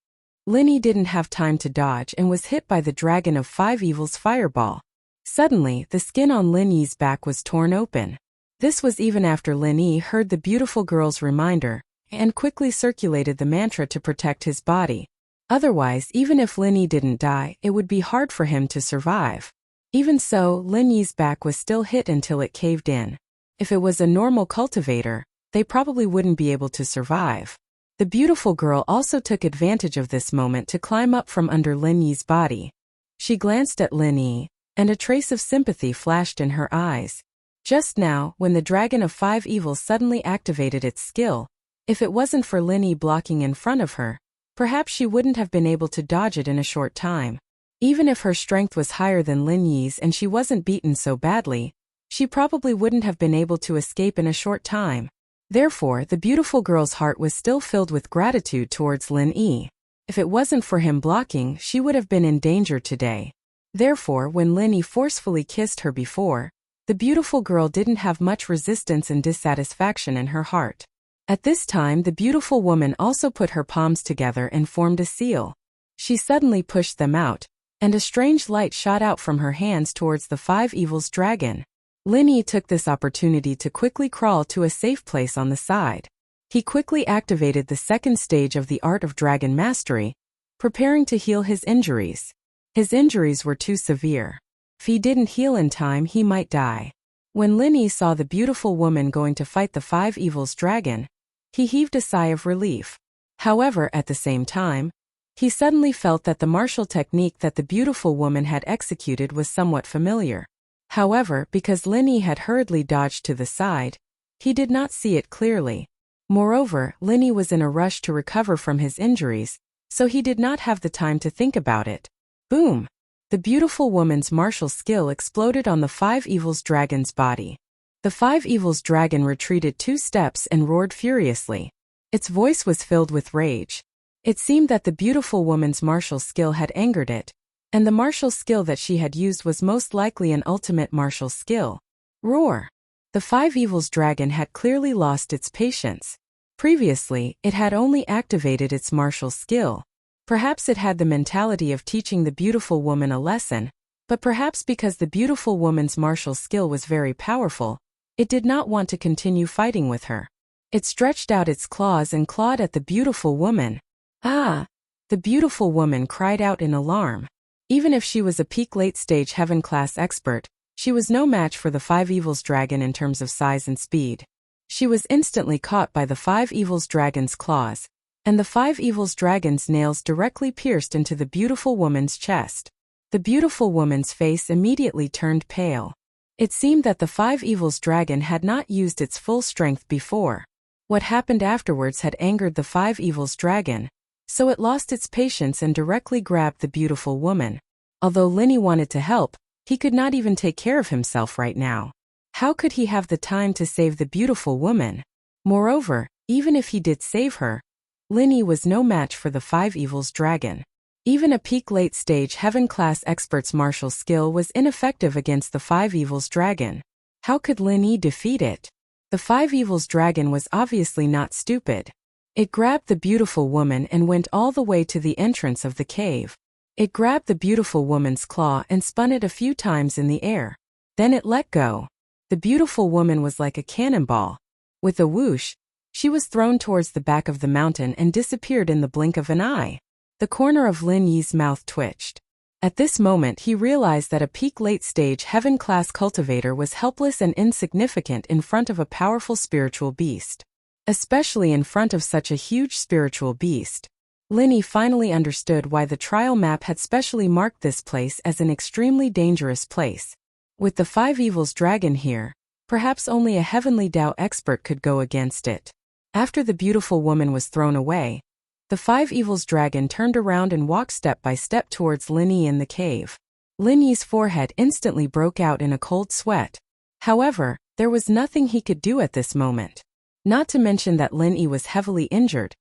Lin Yi didn't have time to dodge and was hit by the dragon of 5 evils fireball. Suddenly, the skin on Lin Yi's back was torn open. This was even after Lin Yi heard the beautiful girl's reminder and quickly circulated the mantra to protect his body. Otherwise, even if Lin Yi didn't die, it would be hard for him to survive. Even so, Lin Yi's back was still hit until it caved in. If it was a normal cultivator, they probably wouldn't be able to survive. The beautiful girl also took advantage of this moment to climb up from under Lin Yi's body. She glanced at Lin Yi, and a trace of sympathy flashed in her eyes. Just now, when the dragon of 5 evils suddenly activated its skill, if it wasn't for Lin Yi blocking in front of her, perhaps she wouldn't have been able to dodge it in a short time. Even if her strength was higher than Lin Yi's and she wasn't beaten so badly, she probably wouldn't have been able to escape in a short time. Therefore, the beautiful girl's heart was still filled with gratitude towards Lin Yi. If it wasn't for him blocking, she would have been in danger today. Therefore, when Lin Yi forcefully kissed her before, the beautiful girl didn't have much resistance and dissatisfaction in her heart. At this time, the beautiful woman also put her palms together and formed a seal. She suddenly pushed them out, and a strange light shot out from her hands towards the 5 evils dragon. Lin Yi took this opportunity to quickly crawl to a safe place on the side. He quickly activated the second stage of the art of dragon mastery, preparing to heal his injuries. His injuries were too severe. If he didn't heal in time, he might die. When Lin Yi saw the beautiful woman going to fight the five evils dragon, he heaved a sigh of relief. However, at the same time, he suddenly felt that the martial technique that the beautiful woman had executed was somewhat familiar. However, because Lin Yi had hurriedly dodged to the side, he did not see it clearly. Moreover, Lin Yi was in a rush to recover from his injuries, so he did not have the time to think about it. Boom! The beautiful woman's martial skill exploded on the five evils dragon's body. The five evils dragon retreated 2 steps and roared furiously. Its voice was filled with rage. It seemed that the beautiful woman's martial skill had angered it, and the martial skill that she had used was most likely an ultimate martial skill. Roar! The five evils dragon had clearly lost its patience. Previously, it had only activated its martial skill. Perhaps it had the mentality of teaching the beautiful woman a lesson, but perhaps because the beautiful woman's martial skill was very powerful, it did not want to continue fighting with her. It stretched out its claws and clawed at the beautiful woman. Ah! The beautiful woman cried out in alarm. Even if she was a peak late-stage heaven-class expert, she was no match for the five evils dragon in terms of size and speed. She was instantly caught by the five evils dragon's claws, and the five evils dragon's nails directly pierced into the beautiful woman's chest. The beautiful woman's face immediately turned pale. It seemed that the five evils dragon had not used its full strength before. What happened afterwards had angered the five evils dragon, so it lost its patience and directly grabbed the beautiful woman. Although Lin Yi wanted to help, he could not even take care of himself right now. How could he have the time to save the beautiful woman? Moreover, even if he did save her, Lin Yi was no match for the five evils dragon. Even a peak late-stage heaven-class expert's martial skill was ineffective against the five evils dragon. How could Lin Yi defeat it? The five evils dragon was obviously not stupid. It grabbed the beautiful woman and went all the way to the entrance of the cave. It grabbed the beautiful woman's claw and spun it a few times in the air. Then it let go. The beautiful woman was like a cannonball. With a whoosh, she was thrown towards the back of the mountain and disappeared in the blink of an eye. The corner of Lin Yi's mouth twitched. At this moment he realized that a peak late-stage heaven-class cultivator was helpless and insignificant in front of a powerful spiritual beast. Especially in front of such a huge spiritual beast. Lin Yi finally understood why the trial map had specially marked this place as an extremely dangerous place. With the five evils dragon here, perhaps only a heavenly Dao expert could go against it. After the beautiful woman was thrown away, the five evils dragon turned around and walked step by step towards Lin Yi in the cave. Lin Yi's forehead instantly broke out in a cold sweat. However, there was nothing he could do at this moment. Not to mention that Lin Yi was heavily injured.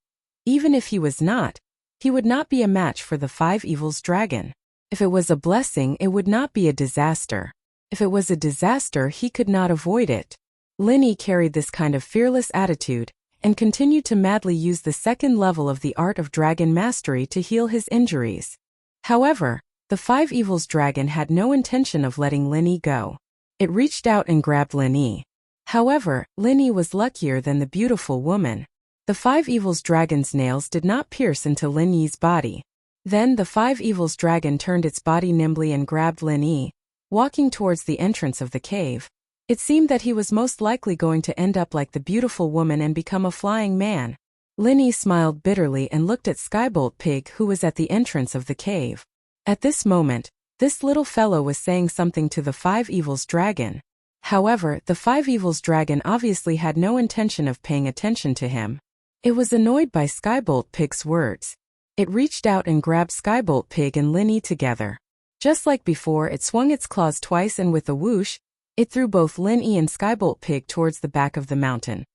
Even if he was not, he would not be a match for the five evils dragon. If it was a blessing, it would not be a disaster. If it was a disaster, he could not avoid it. Lin Yi carried this kind of fearless attitude, and continued to madly use the second level of the art of dragon mastery to heal his injuries. However, the five evils dragon had no intention of letting Lin Yi go. It reached out and grabbed Lin Yi. However, Lin Yi was luckier than the beautiful woman. The five evils dragon's nails did not pierce into Lin Yi's body. Then the five evils dragon turned its body nimbly and grabbed Lin Yi, walking towards the entrance of the cave. It seemed that he was most likely going to end up like the beautiful woman and become a flying man. Lin Yi smiled bitterly and looked at Skybolt Pig, who was at the entrance of the cave. At this moment, this little fellow was saying something to the five evils dragon. However, the five evils dragon obviously had no intention of paying attention to him. It was annoyed by Skybolt Pig's words. It reached out and grabbed Skybolt Pig and Lin Yi together. Just like before, it swung its claws twice and with a whoosh, it threw both Lin Yi and Skybolt Pig towards the back of the mountain.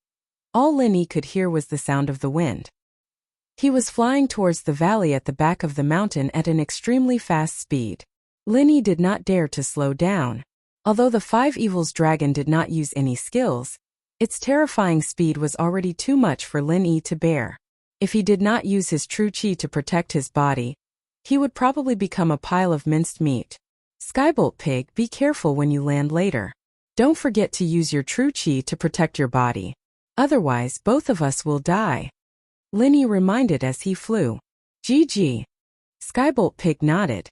All Lin Yi could hear was the sound of the wind. He was flying towards the valley at the back of the mountain at an extremely fast speed. Lin Yi did not dare to slow down. Although the five evils dragon did not use any skills, its terrifying speed was already too much for Lin Yi to bear. If he did not use his true chi to protect his body, he would probably become a pile of minced meat. Skybolt Pig, be careful when you land later. Don't forget to use your true chi to protect your body. Otherwise, both of us will die. Linny reminded as he flew. GG. Skybolt Pig nodded.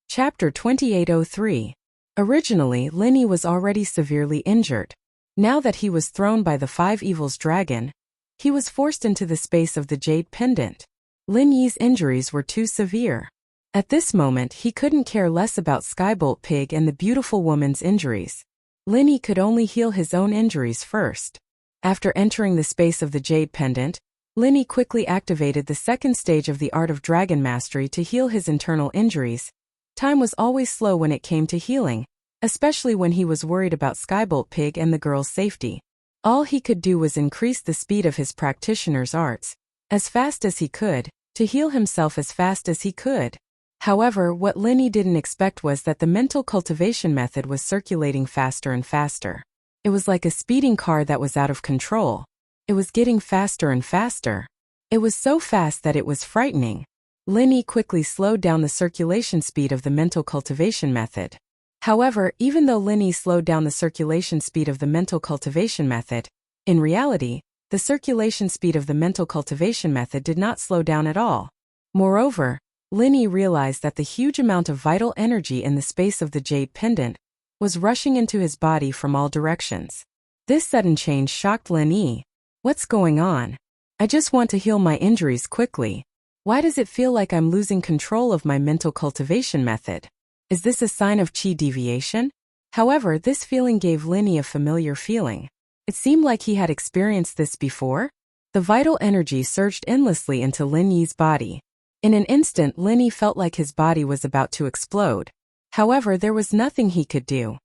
Chapter 2803. Originally, Linny was already severely injured. Now that he was thrown by the Five Evils dragon, he was forced into the space of the Jade Pendant. Lin Yi's injuries were too severe. At this moment, he couldn't care less about Skybolt Pig and the beautiful woman's injuries. Lin Yi could only heal his own injuries first. After entering the space of the Jade Pendant, Lin Yi quickly activated the second stage of the Art of Dragon Mastery to heal his internal injuries. Time was always slow when it came to healing, especially when he was worried about Skybolt Pig and the girl's safety. All he could do was increase the speed of his practitioner's arts, as fast as he could, to heal himself as fast as he could. However, what Lin Yi didn't expect was that the mental cultivation method was circulating faster and faster. It was like a speeding car that was out of control. It was getting faster and faster. It was so fast that it was frightening. Lin Yi quickly slowed down the circulation speed of the mental cultivation method. However, even though Lin Yi slowed down the circulation speed of the mental cultivation method, in reality, the circulation speed of the mental cultivation method did not slow down at all. Moreover, Lin Yi realized that the huge amount of vital energy in the space of the Jade Pendant was rushing into his body from all directions. This sudden change shocked Lin Yi. What's going on? I just want to heal my injuries quickly. Why does it feel like I'm losing control of my mental cultivation method? Is this a sign of qi deviation? However, this feeling gave Lin Yi a familiar feeling. It seemed like he had experienced this before. The vital energy surged endlessly into Lin Yi's body. In an instant, Lin Yi felt like his body was about to explode. However, there was nothing he could do.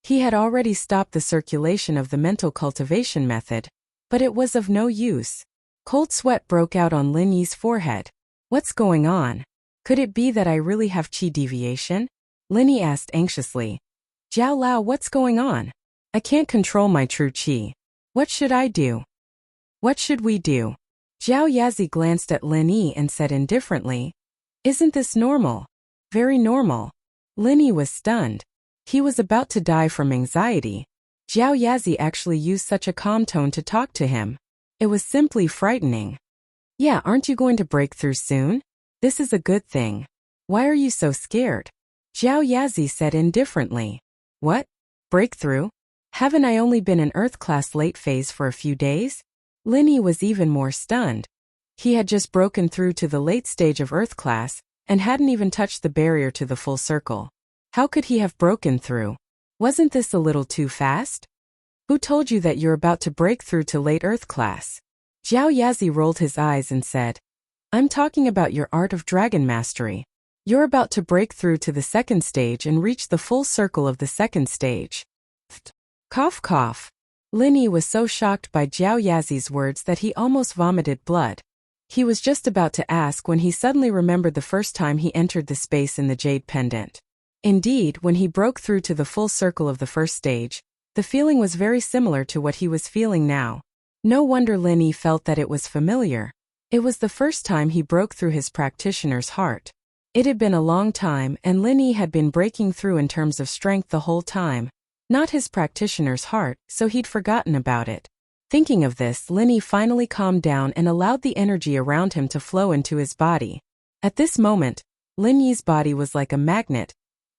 He had already stopped the circulation of the mental cultivation method, but it was of no use. Cold sweat broke out on Lin Yi's forehead. What's going on? Could it be that I really have qi deviation? Lin Yi asked anxiously. Jiao Lao, what's going on? I can't control my true qi. What should I do? What should we do? Zhao Yazi glanced at Lin Yi and said indifferently, Isn't this normal? Very normal. Lin Yi was stunned. He was about to die from anxiety. Zhao Yazi actually used such a calm tone to talk to him. It was simply frightening. Yeah, aren't you going to break through soon? This is a good thing. Why are you so scared? Zhao Yazi said indifferently. What? Breakthrough? Haven't I only been in Earth class late phase for a few days? Lin Yi was even more stunned. He had just broken through to the late stage of Earth class, and hadn't even touched the barrier to the full circle. How could he have broken through? Wasn't this a little too fast? Who told you that you're about to break through to late Earth class? Zhao Yazi rolled his eyes and said, I'm talking about your Art of Dragon Mastery. You're about to break through to the second stage and reach the full circle of the second stage. Cough cough. Lin Yi was so shocked by Zhao Yazi's words that he almost vomited blood. He was just about to ask when he suddenly remembered the first time he entered the space in the Jade Pendant. Indeed, when he broke through to the full circle of the first stage, the feeling was very similar to what he was feeling now. No wonder Lin Yi felt that it was familiar. It was the first time he broke through his practitioner's heart. It had been a long time, and Lin Yi had been breaking through in terms of strength the whole time. Not his practitioner's heart, so he'd forgotten about it. Thinking of this, Lin Yi finally calmed down and allowed the energy around him to flow into his body. At this moment, Lin Yi's body was like a magnet,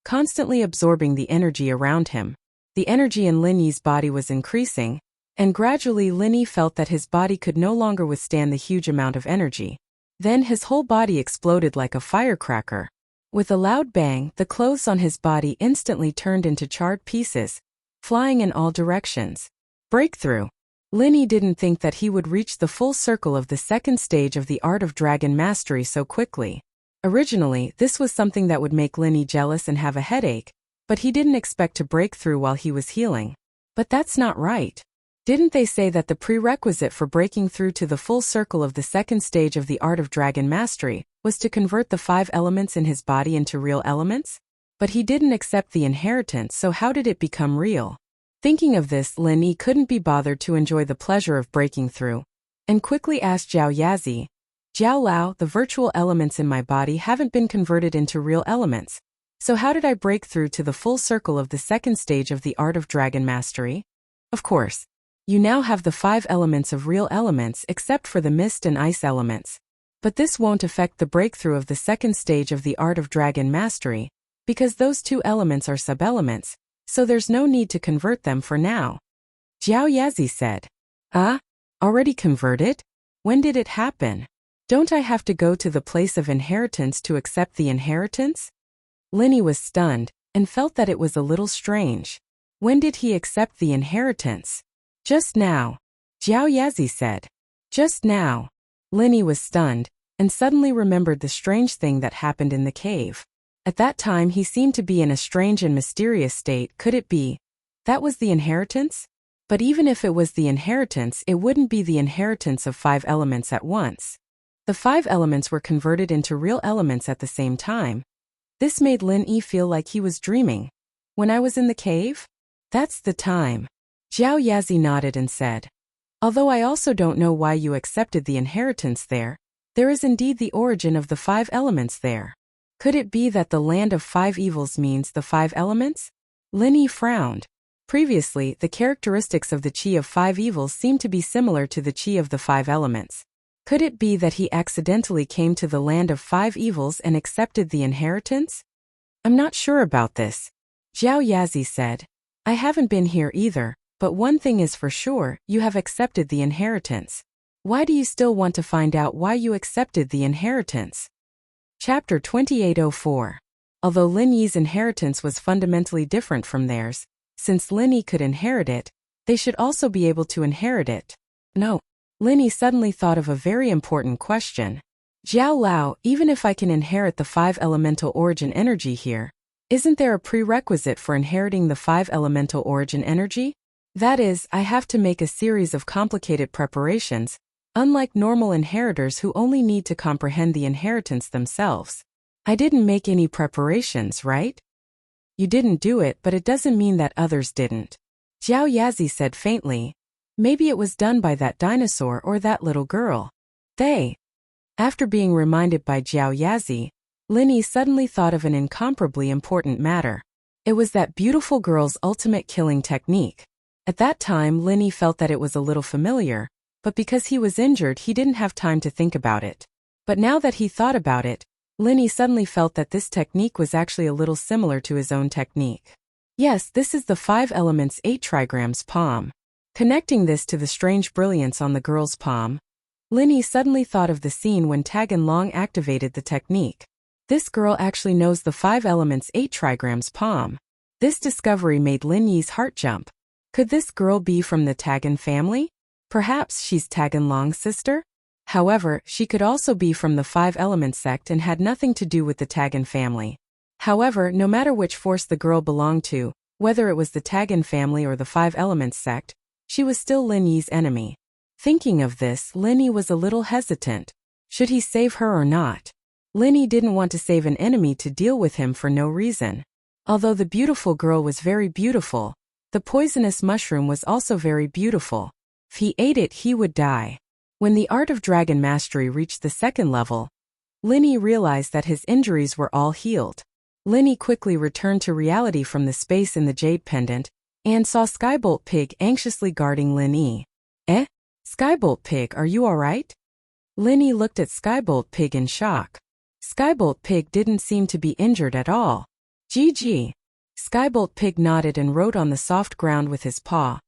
constantly absorbing the energy around him. The energy in Lin Yi's body was increasing, and gradually Lin Yi felt that his body could no longer withstand the huge amount of energy. Then his whole body exploded like a firecracker. With a loud bang, the clothes on his body instantly turned into charred pieces, flying in all directions. Breakthrough. Lin Yi didn't think that he would reach the full circle of the second stage of the Art of Dragon Mastery so quickly. Originally, this was something that would make Lin Yi jealous and have a headache, but he didn't expect to break through while he was healing. But that's not right. Didn't they say that the prerequisite for breaking through to the full circle of the second stage of the Art of Dragon Mastery was to convert the 5 elements in his body into real elements? But he didn't accept the inheritance, so how did it become real? Thinking of this, Lin Yi couldn't be bothered to enjoy the pleasure of breaking through, and quickly asked Zhao Yazi, Jiao Lao, the virtual elements in my body haven't been converted into real elements. So how did I break through to the full circle of the second stage of the Art of Dragon Mastery? Of course. You now have the 5 elements of real elements except for the mist and ice elements. But this won't affect the breakthrough of the second stage of the art of dragon mastery, because those 2 elements are sub-elements, so there's no need to convert them for now. Jiao Yazi said. Already converted? When did it happen? Don't I have to go to the place of inheritance to accept the inheritance? Linny was stunned, and felt that it was a little strange. When did he accept the inheritance? Just now. Jiao Yazi said. Just now. Linny was stunned, and suddenly remembered the strange thing that happened in the cave. At that time he seemed to be in a strange and mysterious state. Could it be that was the inheritance? But even if it was the inheritance, it wouldn't be the inheritance of 5 elements at once. The 5 elements were converted into real elements at the same time. This made Lin Yi feel like he was dreaming. When I was in the cave? That's the time. Jiao Yazi nodded and said. Although I also don't know why you accepted the inheritance there is indeed the origin of the 5 elements there. Could it be that the land of 5 evils means the 5 elements? Lin Yi frowned. Previously, the characteristics of the qi of 5 evils seemed to be similar to the qi of the 5 elements. Could it be that he accidentally came to the land of 5 evils and accepted the inheritance? I'm not sure about this. Jiao Yazi said. I haven't been here either, but one thing is for sure, you have accepted the inheritance. Why do you still want to find out why you accepted the inheritance? Chapter 2804. Although Lin Yi's inheritance was fundamentally different from theirs, since Lin Yi could inherit it, they should also be able to inherit it. No. Lin Yi suddenly thought of a very important question. Jiao Lao, even if I can inherit the 5 elemental origin energy here, isn't there a prerequisite for inheriting the 5 elemental origin energy? That is, I have to make a series of complicated preparations, unlike normal inheritors who only need to comprehend the inheritance themselves. I didn't make any preparations, right? You didn't do it, but it doesn't mean that others didn't. Jiao Yazi said faintly. Maybe it was done by that dinosaur or that little girl. After being reminded by Jiao Yazi, Lin Yi suddenly thought of an incomparably important matter. It was that beautiful girl's ultimate killing technique. At that time Lin Yi felt that it was a little familiar, but because he was injured he didn't have time to think about it. But now that he thought about it, Lin Yi suddenly felt that this technique was actually a little similar to his own technique. Yes, this is the 5 elements 8 trigrams palm. Connecting this to the strange brilliance on the girl's palm, Lin Yi suddenly thought of the scene when Tagan Long activated the technique. This girl actually knows the 5 elements 8 trigrams palm. This discovery made Lin Yi's heart jump. Could this girl be from the Tagan family? Perhaps she's Tagan Long's sister? However, she could also be from the 5 elements sect and had nothing to do with the Tagan family. However, no matter which force the girl belonged to, whether it was the Tagan family or the 5 elements sect, she was still Lin Yi's enemy. Thinking of this, Lin Yi was a little hesitant. Should he save her or not? Lin Yi didn't want to save an enemy to deal with him for no reason. Although the beautiful girl was very beautiful, the poisonous mushroom was also very beautiful. If he ate it, he would die. When the art of dragon mastery reached the 2nd level, Lin Yi realized that his injuries were all healed. Lin Yi quickly returned to reality from the space in the jade pendant, and saw Skybolt Pig anxiously guarding Lin Yi. Skybolt Pig, are you alright? Lin Yi looked at Skybolt Pig in shock. Skybolt Pig didn't seem to be injured at all. GG. Skybolt Pig nodded and wrote on the soft ground with his paw.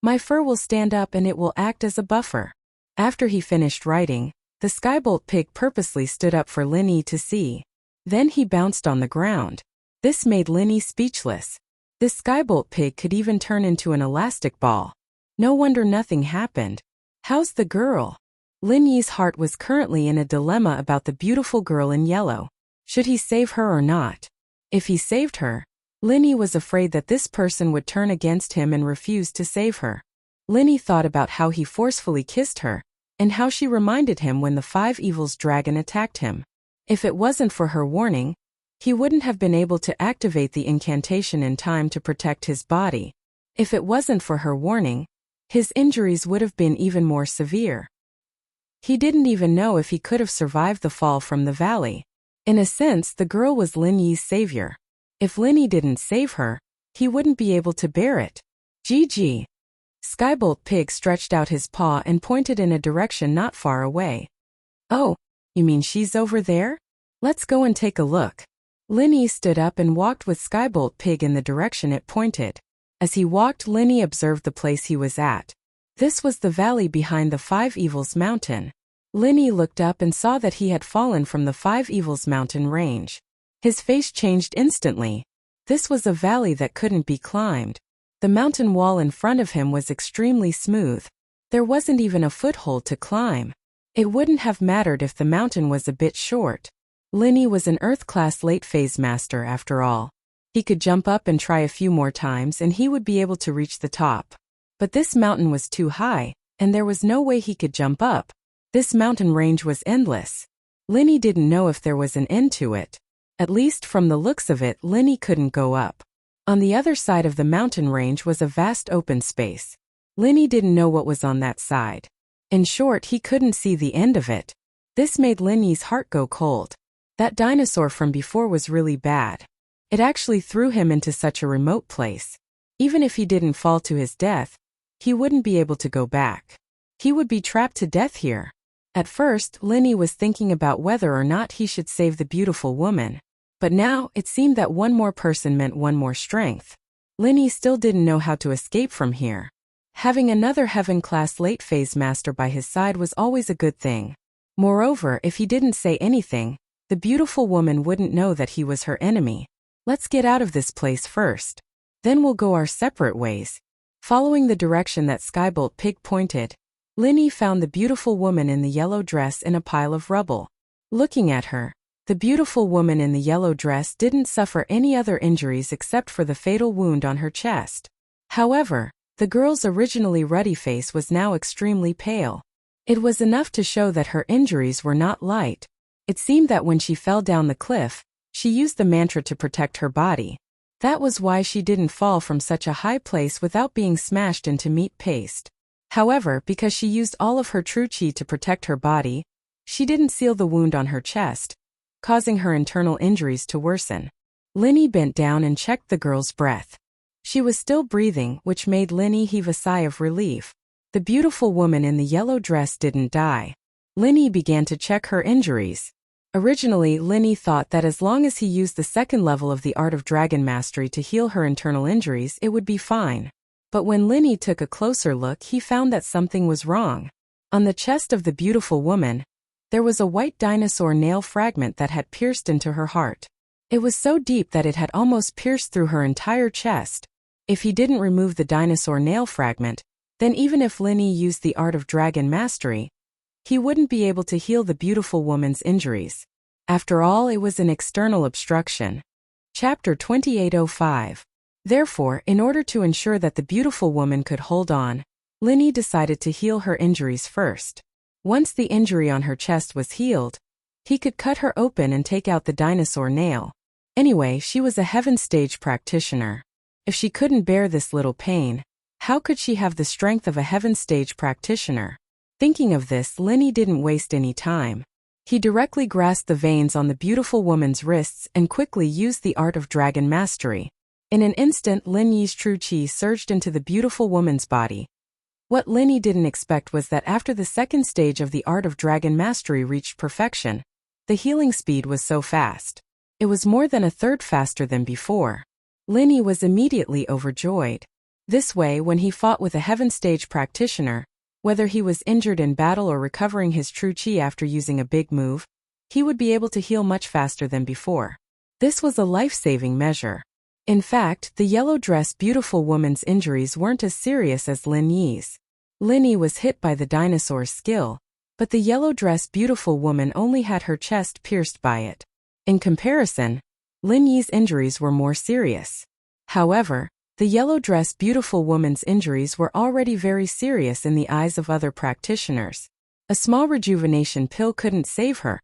My fur will stand up and it will act as a buffer. After he finished writing, the Skybolt Pig purposely stood up for Lin Yi to see. Then he bounced on the ground. This made Lin Yi speechless. This Skybolt Pig could even turn into an elastic ball. No wonder nothing happened. How's the girl? Lin Yi's heart was currently in a dilemma about the beautiful girl in yellow. Should he save her or not? If he saved her, Lin Yi was afraid that this person would turn against him and refuse to save her. Lin Yi thought about how he forcefully kissed her, and how she reminded him when the 5 evils dragon attacked him. If it wasn't for her warning, he wouldn't have been able to activate the incantation in time to protect his body. If it wasn't for her warning, his injuries would have been even more severe. He didn't even know if he could have survived the fall from the valley. In a sense, the girl was Lin Yi's savior. If Lin Yi didn't save her, he wouldn't be able to bear it. GG. Skybolt Pig stretched out his paw and pointed in a direction not far away. Oh, you mean she's over there? Let's go and take a look. Linny stood up and walked with Skybolt Pig in the direction it pointed. As he walked, Linny observed the place he was at. This was the valley behind the Five Evils Mountain. Linny looked up and saw that he had fallen from the Five Evils Mountain range. His face changed instantly. This was a valley that couldn't be climbed. The mountain wall in front of him was extremely smooth. There wasn't even a foothold to climb. It wouldn't have mattered if the mountain was a bit short. Linny was an Earth-class late-phase master after all. He could jump up and try a few more times and he would be able to reach the top. But this mountain was too high, and there was no way he could jump up. This mountain range was endless. Linny didn't know if there was an end to it. At least from the looks of it, Linny couldn't go up. On the other side of the mountain range was a vast open space. Linny didn't know what was on that side. In short, he couldn't see the end of it. This made Linny's heart go cold. That dinosaur from before was really bad. It actually threw him into such a remote place. Even if he didn't fall to his death, he wouldn't be able to go back. He would be trapped to death here. At first, Linny was thinking about whether or not he should save the beautiful woman. But now, it seemed that one more person meant one more strength. Linny still didn't know how to escape from here. Having another heaven-class late-phase master by his side was always a good thing. Moreover, if he didn't say anything, the beautiful woman wouldn't know that he was her enemy. Let's get out of this place first. Then we'll go our separate ways. Following the direction that Skybolt Pig pointed, Linny found the beautiful woman in the yellow dress in a pile of rubble. Looking at her, the beautiful woman in the yellow dress didn't suffer any other injuries except for the fatal wound on her chest. However, the girl's originally ruddy face was now extremely pale. It was enough to show that her injuries were not light. It seemed that when she fell down the cliff, she used the mantra to protect her body. That was why she didn't fall from such a high place without being smashed into meat paste. However, because she used all of her true chi to protect her body, she didn't seal the wound on her chest, causing her internal injuries to worsen. Linny bent down and checked the girl's breath. She was still breathing, which made Linny heave a sigh of relief. The beautiful woman in the yellow dress didn't die. Linny began to check her injuries. Originally, Linny thought that as long as he used the second level of the Art of Dragon Mastery to heal her internal injuries, it would be fine. But when Linny took a closer look, he found that something was wrong. On the chest of the beautiful woman, there was a white dinosaur nail fragment that had pierced into her heart. It was so deep that it had almost pierced through her entire chest. If he didn't remove the dinosaur nail fragment, then even if Linny used the Art of Dragon Mastery, he wouldn't be able to heal the beautiful woman's injuries. After all, it was an external obstruction. Chapter 2805. Therefore, in order to ensure that the beautiful woman could hold on, Linny decided to heal her injuries first. Once the injury on her chest was healed, he could cut her open and take out the dinosaur nail. Anyway, she was a heaven stage practitioner. If she couldn't bear this little pain, how could she have the strength of a heaven stage practitioner? Thinking of this, Linny didn't waste any time. He directly grasped the veins on the beautiful woman's wrists and quickly used the Art of Dragon Mastery. In an instant, Linny's true chi surged into the beautiful woman's body. What Linny didn't expect was that after the second stage of the Art of Dragon Mastery reached perfection, the healing speed was so fast. It was more than a third faster than before. Linny was immediately overjoyed. This way, when he fought with a heaven stage practitioner, whether he was injured in battle or recovering his true chi after using a big move, he would be able to heal much faster than before. This was a life-saving measure. In fact, the yellow dress beautiful woman's injuries weren't as serious as Linny's. Linny was hit by the dinosaur's skill, but the yellow dress beautiful woman only had her chest pierced by it. In comparison, Linny's injuries were more serious. However, the yellow dress beautiful woman's injuries were already very serious in the eyes of other practitioners. A small rejuvenation pill couldn't save her,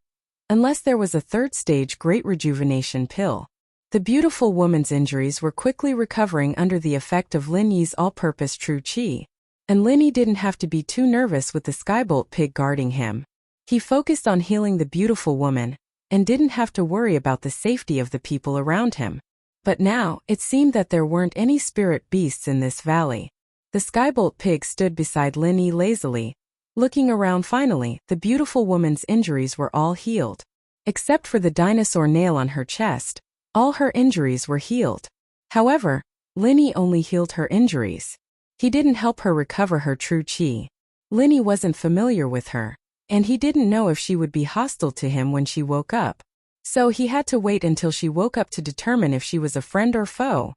unless there was a third stage great rejuvenation pill. The beautiful woman's injuries were quickly recovering under the effect of Linny's all-purpose true chi, and Linny didn't have to be too nervous with the Skybolt Pig guarding him. He focused on healing the beautiful woman, and didn't have to worry about the safety of the people around him. But now, it seemed that there weren't any spirit beasts in this valley. The The skybolt pig stood beside Linny lazily. Looking around finally, the beautiful woman's injuries were all healed. Except for the dinosaur nail on her chest, all her injuries were healed. However, Linny only healed her injuries. He didn't help her recover her true chi. Linny wasn't familiar with her, and he didn't know if she would be hostile to him when she woke up. So he had to wait until she woke up to determine if she was a friend or foe.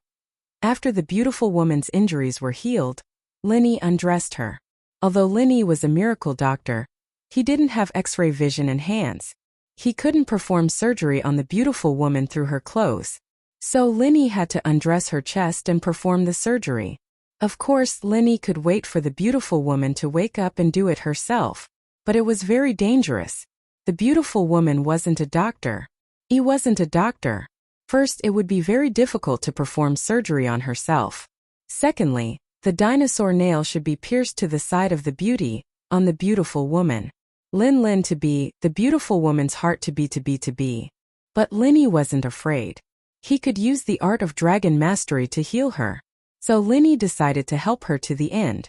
After the beautiful woman's injuries were healed, Linny undressed her. Although Linny was a miracle doctor, he didn't have X-ray vision and hands. He couldn't perform surgery on the beautiful woman through her clothes. So Linny had to undress her chest and perform the surgery. Of course, Linny could wait for the beautiful woman to wake up and do it herself. But it was very dangerous. The beautiful woman wasn't a doctor. He wasn't a doctor. First, it would be very difficult to perform surgery on herself. Secondly, the dinosaur nail should be pierced to the side of the beauty, on the beautiful woman. Lin to be, the beautiful woman's heart to be. But Linny wasn't afraid. He could use the art of dragon mastery to heal her. So Linny decided to help her to the end.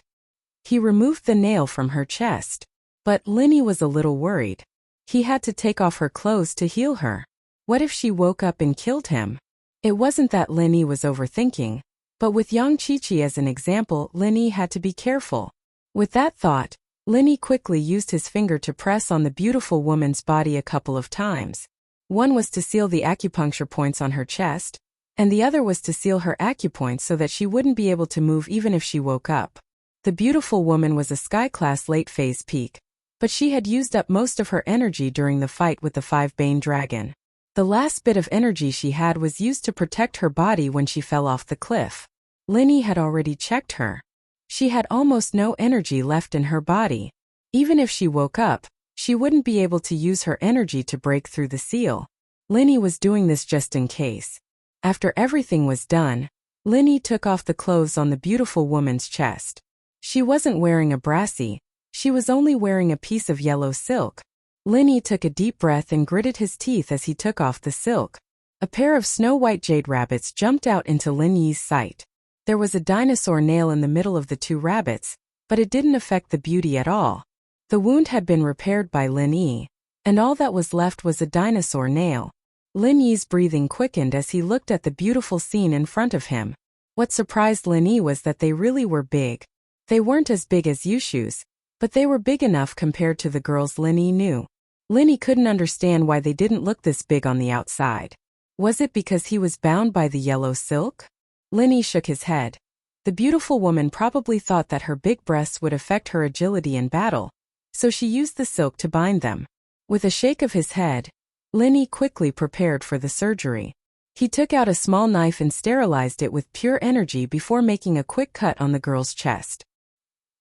He removed the nail from her chest. But Linny was a little worried. He had to take off her clothes to heal her. What if she woke up and killed him? It wasn't that Linny was overthinking, but with Yang Chi-Chi as an example, Linny had to be careful. With that thought, Linny quickly used his finger to press on the beautiful woman's body a couple of times. One was to seal the acupuncture points on her chest, and the other was to seal her acupoints so that she wouldn't be able to move even if she woke up. The beautiful woman was a sky-class late-phase peak, but she had used up most of her energy during the fight with the 5-Bane dragon. The last bit of energy she had was used to protect her body when she fell off the cliff. Linny had already checked her. She had almost no energy left in her body. Even if she woke up, she wouldn't be able to use her energy to break through the seal. Linny was doing this just in case. After everything was done, Linny took off the clothes on the beautiful woman's chest. She wasn't wearing a brassy, she was only wearing a piece of yellow silk. Linny took a deep breath and gritted his teeth as he took off the silk. A pair of snow-white jade rabbits jumped out into Linny's sight. There was a dinosaur nail in the middle of the two rabbits, but it didn't affect the beauty at all. The wound had been repaired by Linny, and all that was left was a dinosaur nail. Linny's breathing quickened as he looked at the beautiful scene in front of him. What surprised Linny was that they really were big. They weren't as big as Yushu's, but they were big enough compared to the girls Linny knew. Linny couldn't understand why they didn't look this big on the outside. Was it because he was bound by the yellow silk? Linny shook his head. The beautiful woman probably thought that her big breasts would affect her agility in battle, so she used the silk to bind them. With a shake of his head, Linny quickly prepared for the surgery. He took out a small knife and sterilized it with pure energy before making a quick cut on the girl's chest.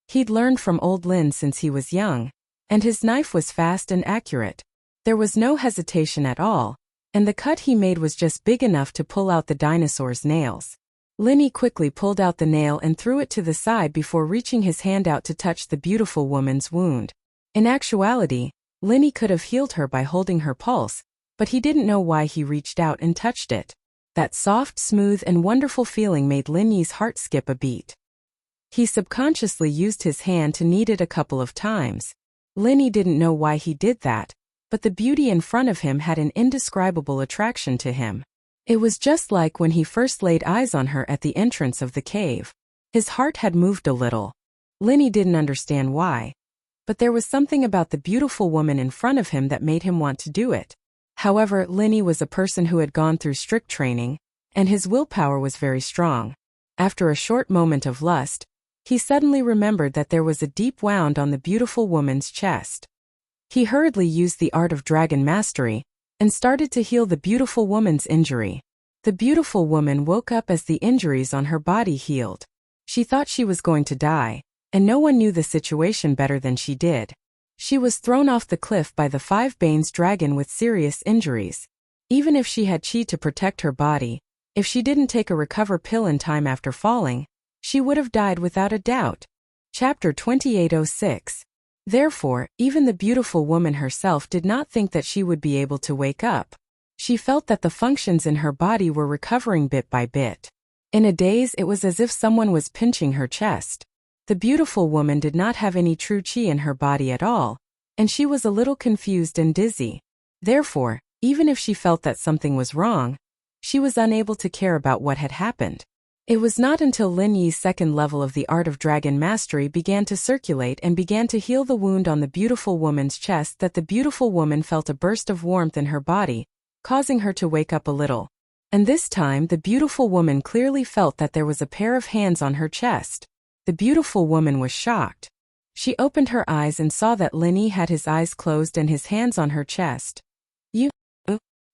He'd learned from old Lin since he was young, and his knife was fast and accurate. There was no hesitation at all, and the cut he made was just big enough to pull out the dinosaur's nails. Linny quickly pulled out the nail and threw it to the side before reaching his hand out to touch the beautiful woman's wound. In actuality, Linny could have healed her by holding her pulse, but he didn't know why he reached out and touched it. That soft, smooth, and wonderful feeling made Linny's heart skip a beat. He subconsciously used his hand to knead it a couple of times. Linny didn't know why he did that, but the beauty in front of him had an indescribable attraction to him. It was just like when he first laid eyes on her at the entrance of the cave. His heart had moved a little. Linny didn't understand why, but there was something about the beautiful woman in front of him that made him want to do it. However, Linny was a person who had gone through strict training, and his willpower was very strong. After a short moment of lust, he suddenly remembered that there was a deep wound on the beautiful woman's chest. He hurriedly used the art of dragon mastery, and started to heal the beautiful woman's injury. The beautiful woman woke up as the injuries on her body healed. She thought she was going to die, and no one knew the situation better than she did. She was thrown off the cliff by the 5-Bane's dragon with serious injuries. Even if she had chi to protect her body, if she didn't take a recover pill in time after falling, she would have died without a doubt. Chapter 2806. Therefore, even the beautiful woman herself did not think that she would be able to wake up. She felt that the functions in her body were recovering bit by bit. In a daze, it was as if someone was pinching her chest. The beautiful woman did not have any true qi in her body at all, and she was a little confused and dizzy. Therefore, even if she felt that something was wrong, she was unable to care about what had happened. It was not until Lin Yi's second level of the art of dragon mastery began to circulate and began to heal the wound on the beautiful woman's chest that the beautiful woman felt a burst of warmth in her body, causing her to wake up a little. And this time the beautiful woman clearly felt that there was a pair of hands on her chest. The beautiful woman was shocked. She opened her eyes and saw that Lin Yi had his eyes closed and his hands on her chest.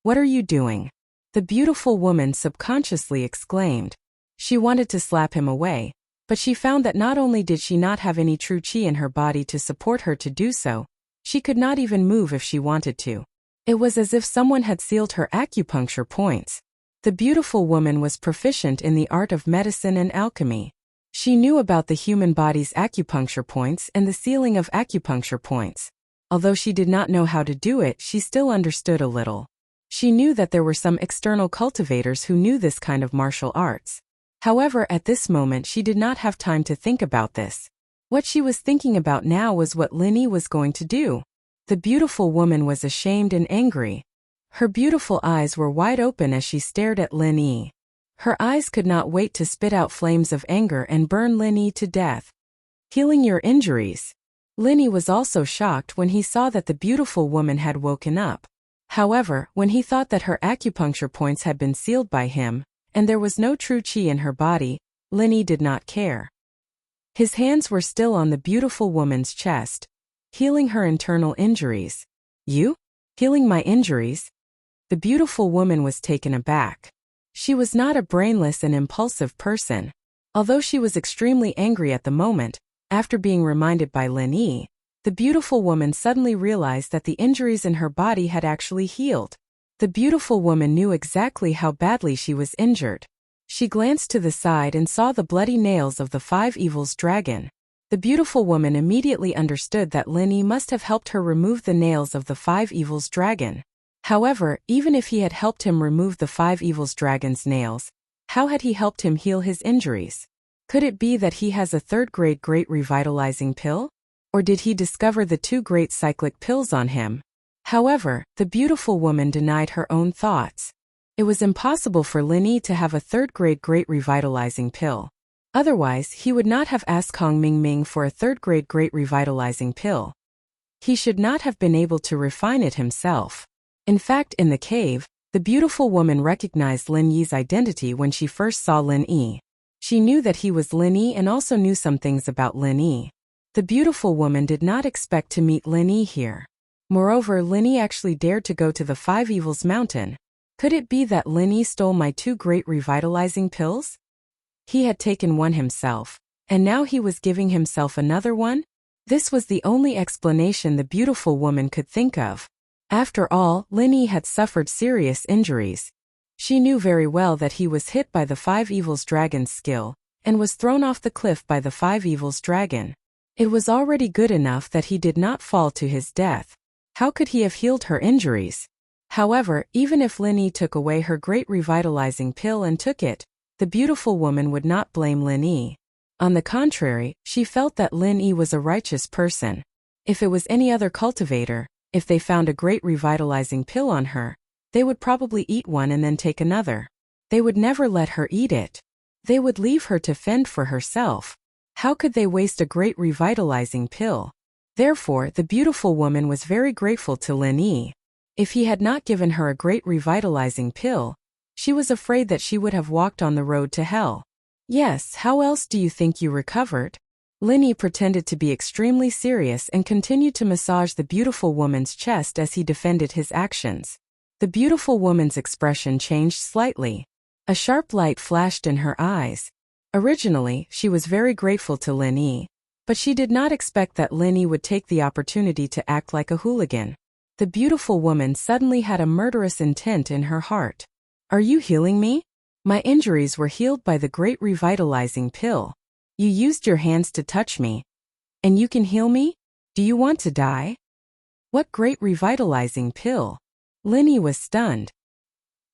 What are you doing? The beautiful woman subconsciously exclaimed. She wanted to slap him away, but she found that not only did she not have any true qi in her body to support her to do so, she could not even move if she wanted to. It was as if someone had sealed her acupuncture points. The beautiful woman was proficient in the art of medicine and alchemy. She knew about the human body's acupuncture points and the sealing of acupuncture points. Although she did not know how to do it, she still understood a little. She knew that there were some external cultivators who knew this kind of martial arts. However, at this moment she did not have time to think about this. What she was thinking about now was what Lin Yi was going to do. The beautiful woman was ashamed and angry. Her beautiful eyes were wide open as she stared at Lin Yi. Her eyes could not wait to spit out flames of anger and burn Lin Yi to death. Healing your injuries. Lin Yi was also shocked when he saw that the beautiful woman had woken up. However, when he thought that her acupuncture points had been sealed by him, and there was no true qi in her body, Lin Yi did not care. His hands were still on the beautiful woman's chest, healing her internal injuries. You? Healing my injuries? The beautiful woman was taken aback. She was not a brainless and impulsive person. Although she was extremely angry at the moment, after being reminded by Lin Yi, the beautiful woman suddenly realized that the injuries in her body had actually healed. The beautiful woman knew exactly how badly she was injured. She glanced to the side and saw the bloody nails of the Five Evils dragon. The beautiful woman immediately understood that Lin Yi must have helped her remove the nails of the Five Evils dragon. However, even if he had helped him remove the Five Evils dragon's nails, how had he helped him heal his injuries? Could it be that he has a third-grade great revitalizing pill? Or did he discover the two great cyclic pills on him? However, the beautiful woman denied her own thoughts. It was impossible for Lin Yi to have a third-grade great revitalizing pill. Otherwise, he would not have asked Kong Mingming for a third-grade great revitalizing pill. He should not have been able to refine it himself. In fact, in the cave, the beautiful woman recognized Lin Yi's identity when she first saw Lin Yi. She knew that he was Lin Yi and also knew some things about Lin Yi. The beautiful woman did not expect to meet Lin Yi here. Moreover, Lin Yi actually dared to go to the Five Evils mountain. Could it be that Lin Yi stole my two great revitalizing pills? He had taken one himself, and now he was giving himself another one? This was the only explanation the beautiful woman could think of. After all, Lin Yi had suffered serious injuries. She knew very well that he was hit by the Five Evils dragon's skill, and was thrown off the cliff by the Five Evils dragon. It was already good enough that he did not fall to his death. How could he have healed her injuries? However, even if Lin Yi took away her great revitalizing pill and took it, the beautiful woman would not blame Lin Yi. On the contrary, she felt that Lin Yi was a righteous person. If it was any other cultivator, if they found a great revitalizing pill on her, they would probably eat one and then take another. They would never let her eat it. They would leave her to fend for herself. How could they waste a great revitalizing pill? Therefore, the beautiful woman was very grateful to Lin Yi. If he had not given her a great revitalizing pill, she was afraid that she would have walked on the road to hell. Yes, how else do you think you recovered? Lin Yi pretended to be extremely serious and continued to massage the beautiful woman's chest as he defended his actions. The beautiful woman's expression changed slightly. A sharp light flashed in her eyes. Originally, she was very grateful to Lin Yi, but she did not expect that Lin Yi would take the opportunity to act like a hooligan. The beautiful woman suddenly had a murderous intent in her heart. Are you healing me? My injuries were healed by the great revitalizing pill. You used your hands to touch me. And you can heal me? Do you want to die? What great revitalizing pill? Lin Yi was stunned.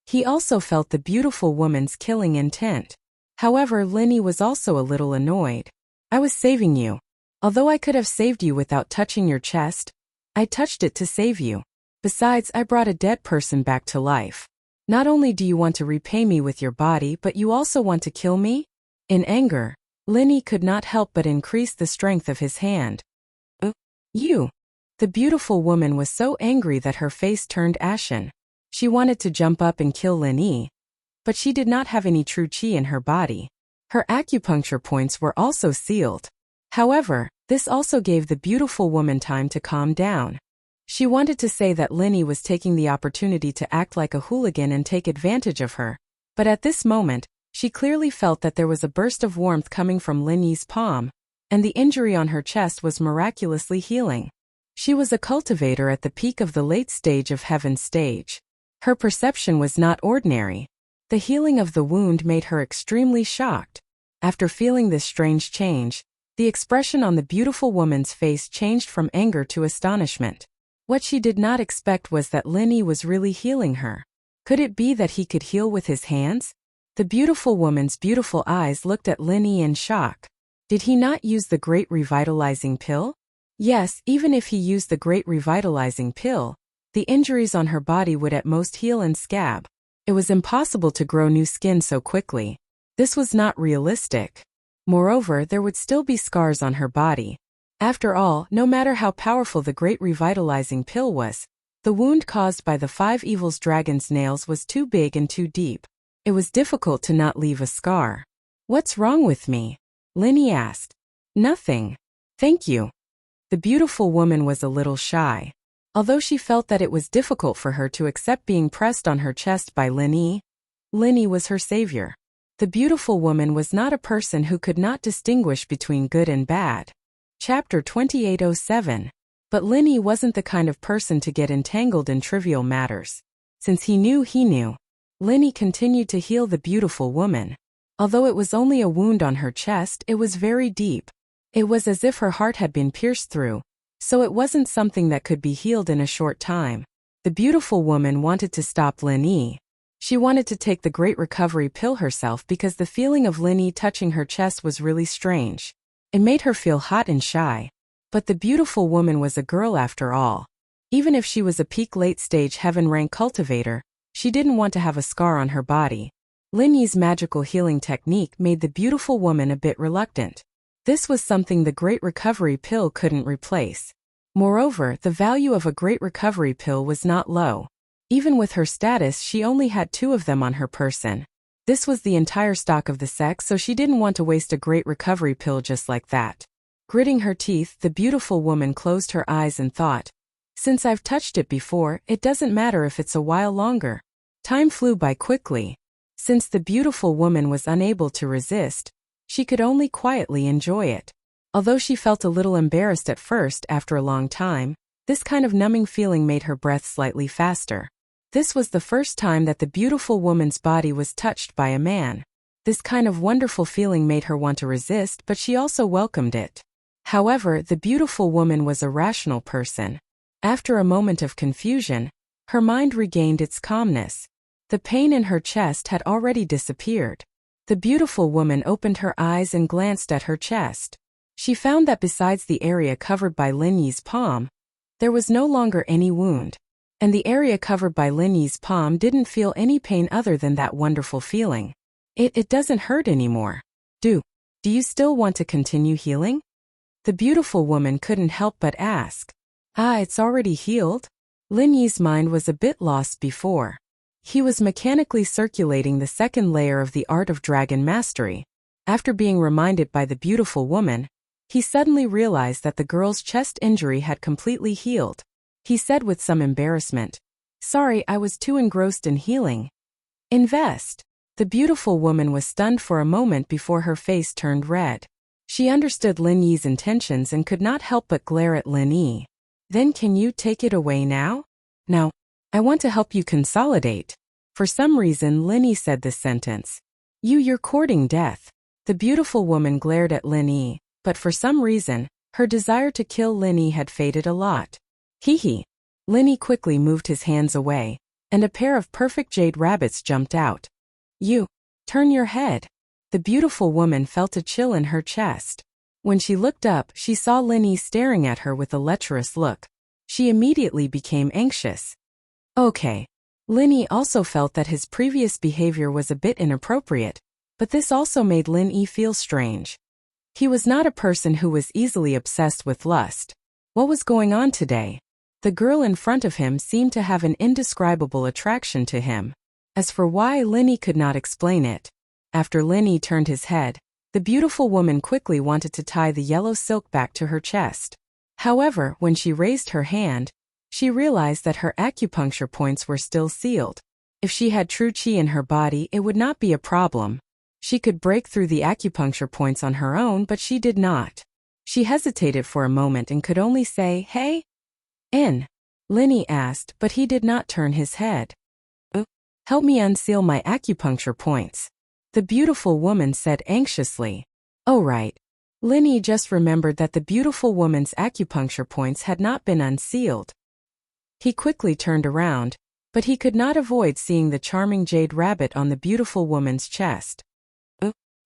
He also felt the beautiful woman's killing intent. However, Lin Yi was also a little annoyed. I was saving you. Although I could have saved you without touching your chest, I touched it to save you. Besides, I brought a dead person back to life. Not only do you want to repay me with your body, but you also want to kill me? In anger, Linny could not help but increase the strength of his hand. You. The beautiful woman was so angry that her face turned ashen. She wanted to jump up and kill Linny, but she did not have any true qi in her body. Her acupuncture points were also sealed. However, this also gave the beautiful woman time to calm down. She wanted to say that Linny was taking the opportunity to act like a hooligan and take advantage of her, but at this moment, she clearly felt that there was a burst of warmth coming from Linny's palm, and the injury on her chest was miraculously healing. She was a cultivator at the peak of the late stage of heaven stage. Her perception was not ordinary. The healing of the wound made her extremely shocked. After feeling this strange change, the expression on the beautiful woman's face changed from anger to astonishment. What she did not expect was that Linny was really healing her. Could it be that he could heal with his hands? The beautiful woman's beautiful eyes looked at Linny in shock. Did he not use the Great Revitalizing Pill? Yes, even if he used the Great Revitalizing Pill, the injuries on her body would at most heal and scab. It was impossible to grow new skin so quickly. This was not realistic. Moreover, there would still be scars on her body. After all, no matter how powerful the Great Revitalizing Pill was, the wound caused by the 5 Evils Dragon's nails was too big and too deep. It was difficult to not leave a scar. What's wrong with me? Linny asked. Nothing. Thank you. The beautiful woman was a little shy. Although she felt that it was difficult for her to accept being pressed on her chest by Linny was her savior. The beautiful woman was not a person who could not distinguish between good and bad. Chapter 2807. But Linny wasn't the kind of person to get entangled in trivial matters. Since he knew, Linny continued to heal the beautiful woman. Although it was only a wound on her chest, it was very deep. It was as if her heart had been pierced through, so it wasn't something that could be healed in a short time. The beautiful woman wanted to stop Linny. She wanted to take the Great Recovery Pill herself because the feeling of Linny touching her chest was really strange. It made her feel hot and shy. But the beautiful woman was a girl after all. Even if she was a peak late-stage heaven-rank cultivator, she didn't want to have a scar on her body. Linny's magical healing technique made the beautiful woman a bit reluctant. This was something the Great Recovery Pill couldn't replace. Moreover, the value of a Great Recovery Pill was not low. Even with her status, she only had 2 of them on her person. This was the entire stock of the sex, so she didn't want to waste a Great Recovery Pill just like that. Gritting her teeth, the beautiful woman closed her eyes and thought, since I've touched it before, it doesn't matter if it's a while longer. Time flew by quickly. Since the beautiful woman was unable to resist, she could only quietly enjoy it. Although she felt a little embarrassed at first, after a long time, this kind of numbing feeling made her breath slightly faster. This was the first time that the beautiful woman's body was touched by a man. This kind of wonderful feeling made her want to resist, but she also welcomed it. However, the beautiful woman was a rational person. After a moment of confusion, her mind regained its calmness. The pain in her chest had already disappeared. The beautiful woman opened her eyes and glanced at her chest. She found that besides the area covered by Linny's palm, there was no longer any wound. And the area covered by Linny's palm didn't feel any pain other than that wonderful feeling. It doesn't hurt anymore. Do you still want to continue healing? The beautiful woman couldn't help but ask. It's already healed? Linny's mind was a bit lost before. He was mechanically circulating the second layer of the art of dragon mastery. After being reminded by the beautiful woman, he suddenly realized that the girl's chest injury had completely healed. He said with some embarrassment, "Sorry, I was too engrossed in healing." Invest. The beautiful woman was stunned for a moment before her face turned red. She understood Lin Yi's intentions and could not help but glare at Lin Yi. Then can you take it away now? Now, I want to help you consolidate. For some reason Lin Yi said this sentence. You're courting death. The beautiful woman glared at Lin Yi, but for some reason, her desire to kill Lin Yi had faded a lot. Hee. Lin Yi quickly moved his hands away, and a pair of perfect jade rabbits jumped out. You, turn your head. The beautiful woman felt a chill in her chest. When she looked up, she saw Lin Yi staring at her with a lecherous look. She immediately became anxious. Okay. Lin Yi also felt that his previous behavior was a bit inappropriate, but this also made Lin Yi feel strange. He was not a person who was easily obsessed with lust. What was going on today? The girl in front of him seemed to have an indescribable attraction to him. As for why, Lin Yi could not explain it. After Lin Yi turned his head, the beautiful woman quickly wanted to tie the yellow silk back to her chest. However, when she raised her hand, she realized that her acupuncture points were still sealed. If she had true qi in her body, it would not be a problem. She could break through the acupuncture points on her own, but she did not. She hesitated for a moment and could only say, "Hey?" Lin Yi asked, but he did not turn his head. Help me unseal my acupuncture points," the beautiful woman said anxiously. Oh right. Lin Yi just remembered that the beautiful woman's acupuncture points had not been unsealed. He quickly turned around, but he could not avoid seeing the charming jade rabbit on the beautiful woman's chest.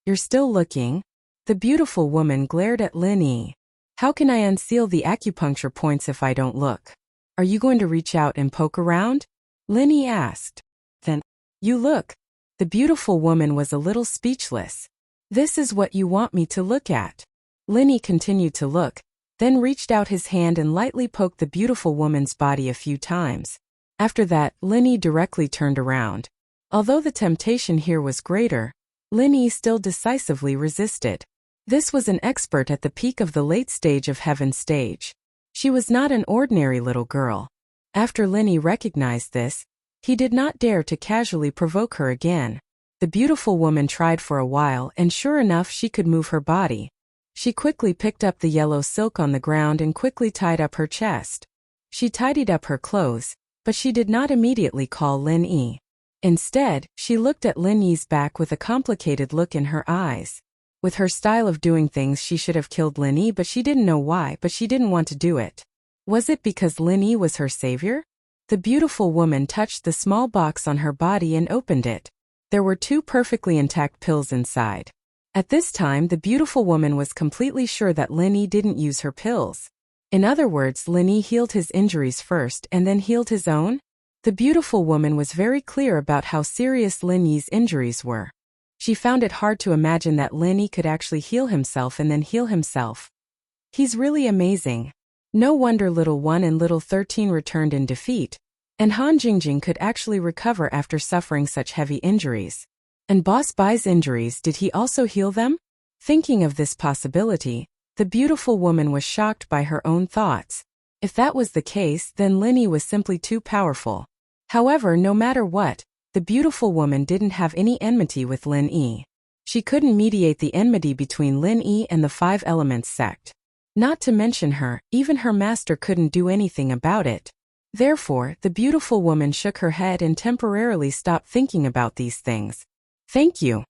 You're still looking?" The beautiful woman glared at Lin Yi. "How can I unseal the acupuncture points if I don't look? Are you going to reach out and poke around?" Lin Yi asked. "Then, you look." The beautiful woman was a little speechless. "This is what you want me to look at?" Lin Yi continued to look, then reached out his hand and lightly poked the beautiful woman's body a few times. After that, Lin Yi directly turned around. Although the temptation here was greater, Lin Yi still decisively resisted. This was an expert at the peak of the late stage of heaven stage. She was not an ordinary little girl. After Lin Yi recognized this, he did not dare to casually provoke her again. The beautiful woman tried for a while, and sure enough, she could move her body. She quickly picked up the yellow silk on the ground and quickly tied up her chest. She tidied up her clothes, but she did not immediately call Lin Yi. Instead, she looked at Lin Yi's back with a complicated look in her eyes. With her style of doing things, she should have killed Lin Yi, but she didn't know why, but she didn't want to do it. Was it because Lin Yi was her savior? The beautiful woman touched the small box on her body and opened it. There were 2 perfectly intact pills inside. At this time, the beautiful woman was completely sure that Lin Yi didn't use her pills. In other words, Lin Yi healed his injuries first and then healed his own? The beautiful woman was very clear about how serious Lin Yi's injuries were. She found it hard to imagine that Lin Yi could actually heal himself and then heal himself. He's really amazing. No wonder little 1 and little 13 returned in defeat, and Han Jingjing could actually recover after suffering such heavy injuries. And Boss Bai's injuries, did he also heal them? Thinking of this possibility, the beautiful woman was shocked by her own thoughts. If that was the case, then Lin Yi was simply too powerful. However, no matter what, the beautiful woman didn't have any enmity with Lin Yi. She couldn't mediate the enmity between Lin Yi and the 5 Elements sect. Not to mention her, even her master couldn't do anything about it. Therefore, the beautiful woman shook her head and temporarily stopped thinking about these things. "Thank you,"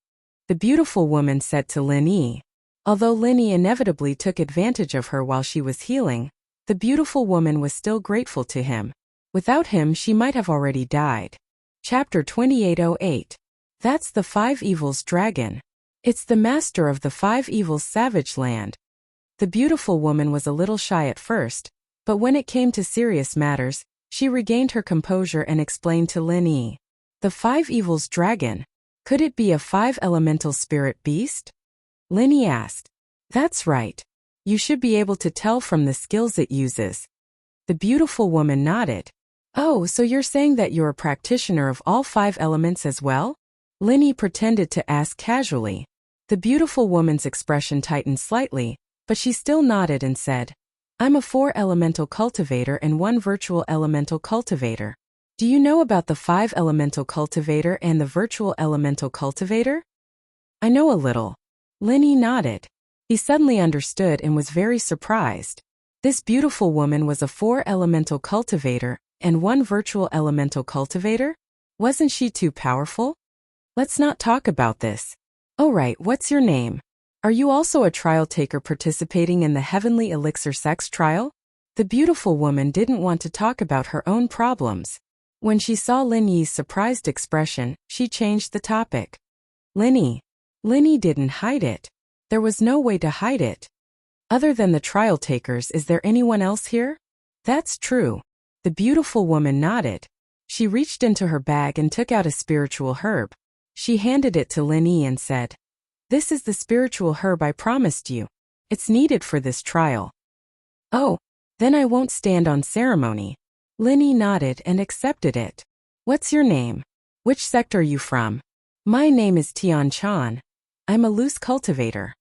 the beautiful woman said to Lin Yi. Although Lin Yi inevitably took advantage of her while she was healing, the beautiful woman was still grateful to him. Without him, she might have already died. Chapter 2808. That's the 5 Evils Dragon. It's the master of the 5 Evils Savage Land. The beautiful woman was a little shy at first, but when it came to serious matters, she regained her composure and explained to Lin Yi. The 5 Evils Dragon. Could it be a 5 elemental spirit beast? Lin Yi asked. That's right. You should be able to tell from the skills it uses. The beautiful woman nodded. Oh, so you're saying that you're a practitioner of all 5 elements as well? Lin Yi pretended to ask casually. The beautiful woman's expression tightened slightly, but she still nodded and said, I'm a 4 elemental cultivator and 1 virtual elemental cultivator. Do you know about the 5 elemental cultivator and the virtual elemental cultivator? I know a little. Lin Yi nodded. He suddenly understood and was very surprised. This beautiful woman was a 4 elemental cultivator and 1 virtual elemental cultivator? Wasn't she too powerful? Let's not talk about this. Oh right, what's your name? Are you also a trial taker participating in the Heavenly Elixir Sex Trial? The beautiful woman didn't want to talk about her own problems. When she saw Lin Yi's surprised expression, she changed the topic. Lin Yi. Lin Yi didn't hide it. There was no way to hide it. Other than the trial takers, is there anyone else here? That's true. The beautiful woman nodded. She reached into her bag and took out a spiritual herb. She handed it to Lin Yi and said, "This is the spiritual herb I promised you. It's needed for this trial." "Oh, then I won't stand on ceremony." Lin Yi nodded and accepted it. "What's your name? Which sect are you from?" "My name is Tian Chan. I'm a loose cultivator."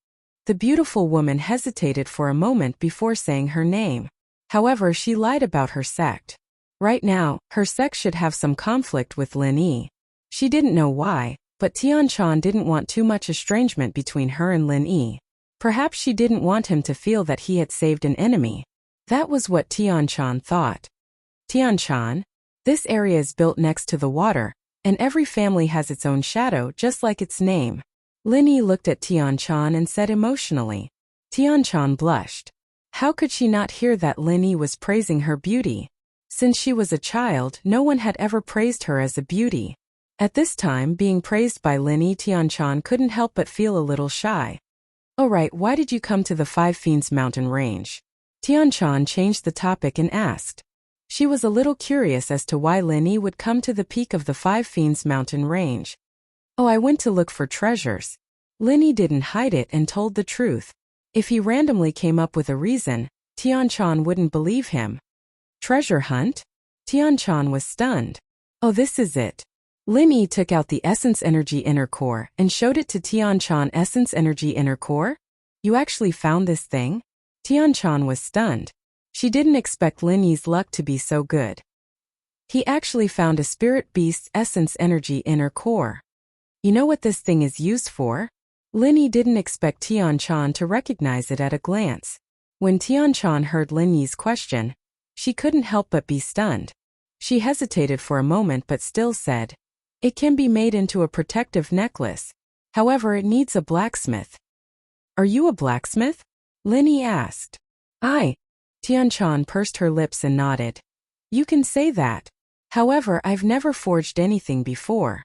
The beautiful woman hesitated for a moment before saying her name. However, she lied about her sect. Right now, her sect should have some conflict with Lin Yi. She didn't know why, but Tian Chan didn't want too much estrangement between her and Lin Yi. Perhaps she didn't want him to feel that he had saved an enemy. That was what Tian Chan thought. "Tian Chan? This area is built next to the water, and every family has its own shadow just like its name." Lin Yi looked at Tian Chan and said emotionally. Tian Chan blushed. How could she not hear that Lin Yi was praising her beauty? Since she was a child, no one had ever praised her as a beauty. At this time, being praised by Lin Yi, Tian Chan couldn't help but feel a little shy. "Oh right, why did you come to the Five Fiends mountain range?" Tian Chan changed the topic and asked. She was a little curious as to why Lin Yi would come to the peak of the Five Fiends mountain range. "Oh, I went to look for treasures." Lin Yi didn't hide it and told the truth. If he randomly came up with a reason, Tian Chan wouldn't believe him. "Treasure hunt?" Tian Chan was stunned. "Oh, this is it." Lin Yi took out the Essence Energy Inner Core and showed it to Tian Chan. "Essence Energy Inner Core? You actually found this thing?" Tian Chan was stunned. She didn't expect Lin Yi's luck to be so good. He actually found a Spirit Beast's Essence Energy Inner Core. "You know what this thing is used for?" Lin Yi didn't expect Tian Chan to recognize it at a glance. When Tian Chan heard Lin Yi's question, she couldn't help but be stunned. She hesitated for a moment but still said, "It can be made into a protective necklace. However, it needs a blacksmith." "Are you a blacksmith?" Lin Yi asked. "I." Tian Chan pursed her lips and nodded. "You can say that. However, I've never forged anything before."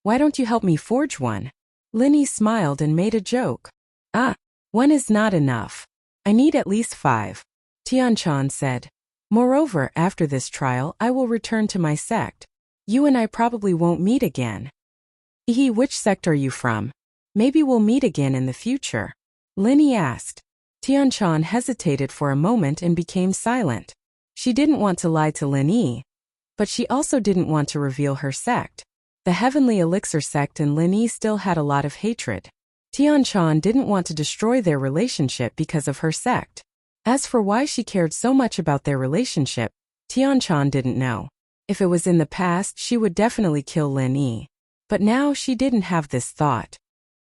"Why don't you help me forge one?" Lin Yi smiled and made a joke. "Ah, one is not enough. I need at least 5. Tian Chan said. "Moreover, after this trial, I will return to my sect. You and I probably won't meet again." Which sect are you from? Maybe we'll meet again in the future." Lin Yi asked. Tian Chan hesitated for a moment and became silent. She didn't want to lie to Lin Yi, but she also didn't want to reveal her sect. The Heavenly Elixir sect and Lin Yi still had a lot of hatred. Tian Chan didn't want to destroy their relationship because of her sect. As for why she cared so much about their relationship, Tian Chan didn't know. If it was in the past, she would definitely kill Lin Yi. But now she didn't have this thought.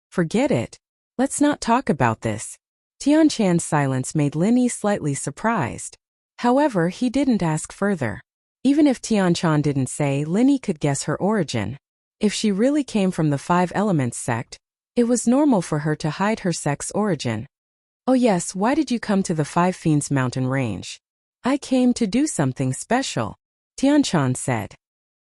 "Forget it. Let's not talk about this." Tian Chan's silence made Lin Yi slightly surprised. However, he didn't ask further. Even if Tian Chan didn't say, Lin Yi could guess her origin. If she really came from the Five Elements sect, it was normal for her to hide her sect's origin. "Oh yes, why did you come to the Five Fiends mountain range?" "I came to do something special," Tian Chan said.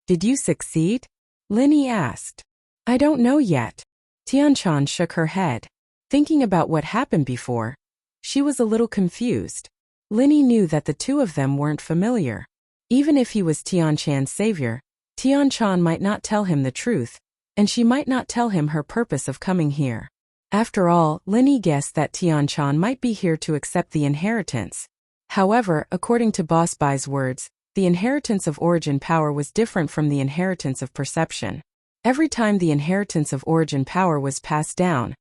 "Did you succeed?" Lin Yi asked. "I don't know yet." Tian Chan shook her head. Thinking about what happened before, she was a little confused. Lin Yi knew that the two of them weren't familiar. Even if he was Tian Chan's savior, Tian Chan might not tell him the truth, and she might not tell him her purpose of coming here. After all, Lin Yi guessed that Tian Chan might be here to accept the inheritance. However, according to Boss Bai's words, the inheritance of origin power was different from the inheritance of perception. Every time the inheritance of origin power was passed down,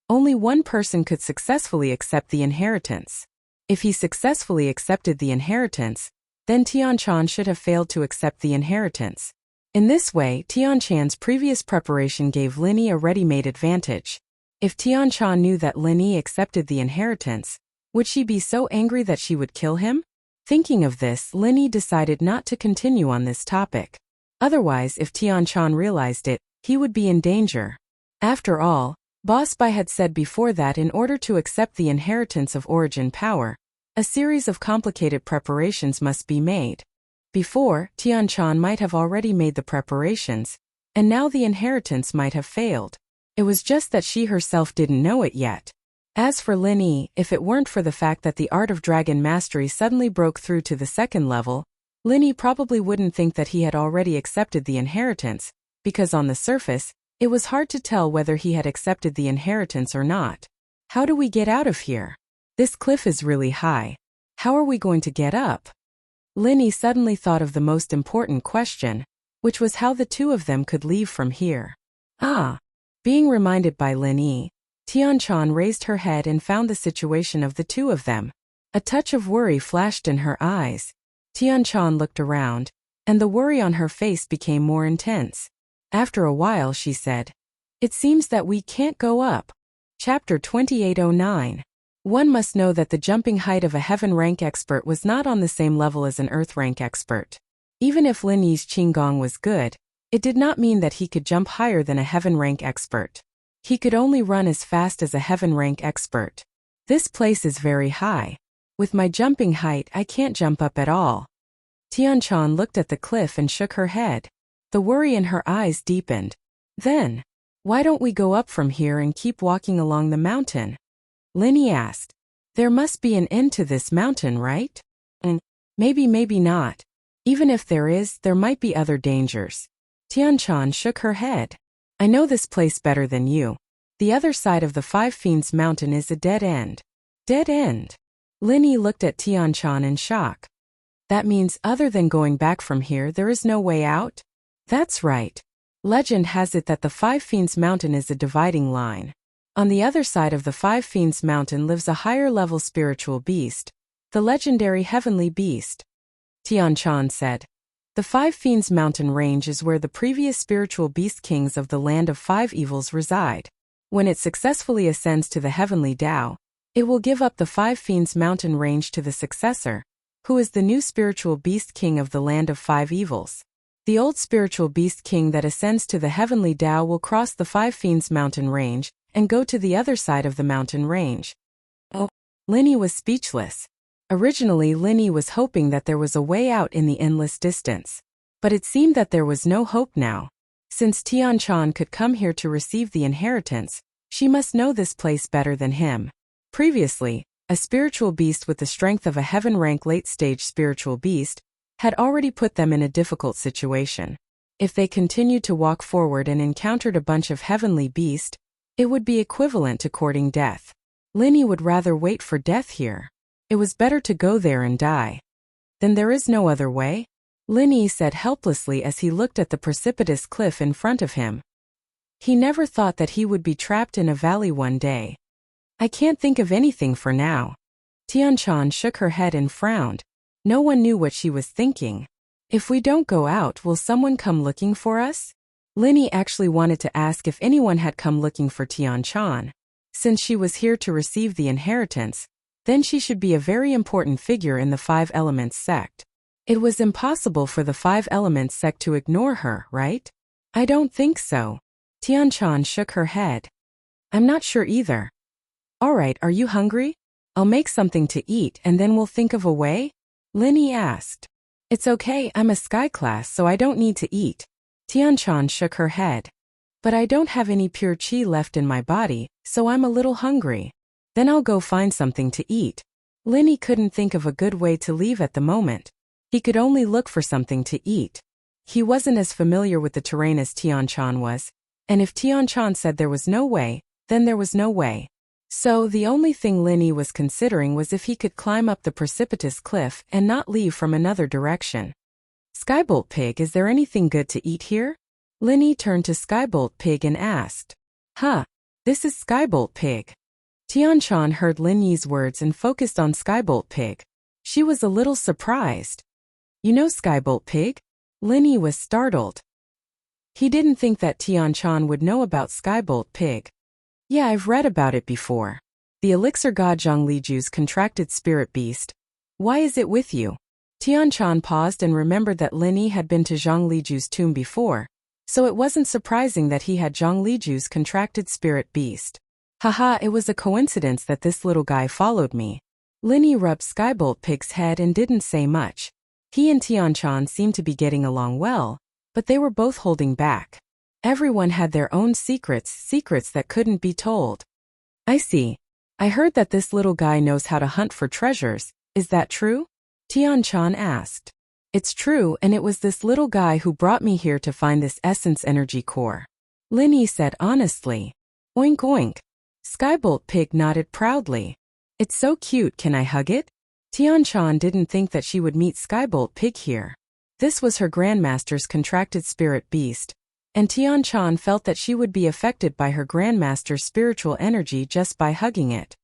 only one person could successfully accept the inheritance. If he successfully accepted the inheritance, then Tian Chan should have failed to accept the inheritance. In this way, Tian Chan's previous preparation gave Lin Yi a ready-made advantage. If Tian Chan knew that Lin Yi accepted the inheritance, would she be so angry that she would kill him? Thinking of this, Lin Yi decided not to continue on this topic. Otherwise, if Tian Chan realized it, he would be in danger. After all, Boss Bai had said before that in order to accept the inheritance of origin power, a series of complicated preparations must be made. Before, Tian Chan might have already made the preparations, and now the inheritance might have failed. It was just that she herself didn't know it yet. As for Lin Yi, if it weren't for the fact that the art of dragon mastery suddenly broke through to the second level, Lin Yi probably wouldn't think that he had already accepted the inheritance, because on the surface, it was hard to tell whether he had accepted the inheritance or not. How do we get out of here? This cliff is really high. How are we going to get up? Lin Yi suddenly thought of the most important question, which was how the two of them could leave from here. Being reminded by Lin Yi, Tianchan raised her head and found the situation of the two of them. A touch of worry flashed in her eyes. Tianchan looked around, and the worry on her face became more intense. After a while she said, "It seems that we can't go up." Chapter 2809. One must know that the jumping height of a heaven rank expert was not on the same level as an earth rank expert. Even if Lin Yi's qigong was good, it did not mean that he could jump higher than a heaven rank expert. He could only run as fast as a heaven rank expert. This place is very high. With my jumping height, I can't jump up at all. Tianchan looked at the cliff and shook her head. The worry in her eyes deepened. Then, why don't we go up from here and keep walking along the mountain? Lin Yi asked. There must be an end to this mountain, right? And maybe not. Even if there is, there might be other dangers. Tianchan shook her head. I know this place better than you. The other side of the Five Fiends Mountain is a dead end. Dead end? Lin Yi looked at Tianchan in shock. That means other than going back from here, there is no way out? That's right. Legend has it that the Five Fiends Mountain is a dividing line. On the other side of the Five Fiends Mountain lives a higher-level spiritual beast, the legendary Heavenly Beast. Tianchan said. The Five Fiends Mountain range is where the previous spiritual beast kings of the Land of Five Evils reside. When it successfully ascends to the Heavenly Tao, it will give up the Five Fiends Mountain range to the successor, who is the new spiritual beast king of the Land of Five Evils. The old spiritual beast king that ascends to the Heavenly Tao will cross the Five Fiends Mountain range and go to the other side of the mountain range. Lin Yi was speechless. Originally, Lin Yi was hoping that there was a way out in the endless distance. But it seemed that there was no hope now. Since Tianchan could come here to receive the inheritance, she must know this place better than him. Previously, a spiritual beast with the strength of a heaven-rank late-stage spiritual beast had already put them in a difficult situation. If they continued to walk forward and encountered a bunch of heavenly beasts, it would be equivalent to courting death. Lin Yi would rather wait for death here. It was better to go there and die. Then there is no other way? Lin Yi said helplessly as he looked at the precipitous cliff in front of him. He never thought that he would be trapped in a valley one day. I can't think of anything for now. Tianchan shook her head and frowned. No one knew what she was thinking. If we don't go out, will someone come looking for us? Lin Yi actually wanted to ask if anyone had come looking for Tianchan. Since she was here to receive the inheritance, then she should be a very important figure in the Five Elements sect. It was impossible for the Five Elements sect to ignore her, right? I don't think so. Tianchan shook her head. I'm not sure either. Alright, are you hungry? I'll make something to eat and then we'll think of a way? Lin Yi asked. It's okay, I'm a sky class so I don't need to eat. Tianchan shook her head. But I don't have any pure qi left in my body, so I'm a little hungry. Then I'll go find something to eat. Lin Yi couldn't think of a good way to leave at the moment. He could only look for something to eat. He wasn't as familiar with the terrain as Tianchan was, and if Tianchan said there was no way, then there was no way. So the only thing Lin Yi was considering was if he could climb up the precipitous cliff and not leave from another direction. Skybolt Pig, is there anything good to eat here? Lin Yi turned to Skybolt Pig and asked. This is Skybolt Pig. Tianchan heard Lin Yi's words and focused on Skybolt Pig. She was a little surprised. You know Skybolt Pig? Lin Yi was startled. He didn't think that Tianchan would know about Skybolt Pig. Yeah, I've read about it before. The elixir god Zhongliju's contracted spirit beast. Why is it with you? Tianchan paused and remembered that Lin Yi had been to Zhongliju's tomb before, so it wasn't surprising that he had Zhongliju's contracted spirit beast. Haha, it was a coincidence that this little guy followed me. Lin Yi rubbed Skybolt Pig's head and didn't say much. He and Tianchan seemed to be getting along well, but they were both holding back. Everyone had their own secrets that couldn't be told. I see. I heard that this little guy knows how to hunt for treasures. Is that true? Tian-chan asked. It's true, and it was this little guy who brought me here to find this essence energy core. Lin Yi said honestly. Oink oink. Skybolt Pig nodded proudly. It's so cute, can I hug it? Tian-chan didn't think that she would meet Skybolt Pig here. This was her grandmaster's contracted spirit beast, and Tian-chan felt that she would be affected by her grandmaster's spiritual energy just by hugging it.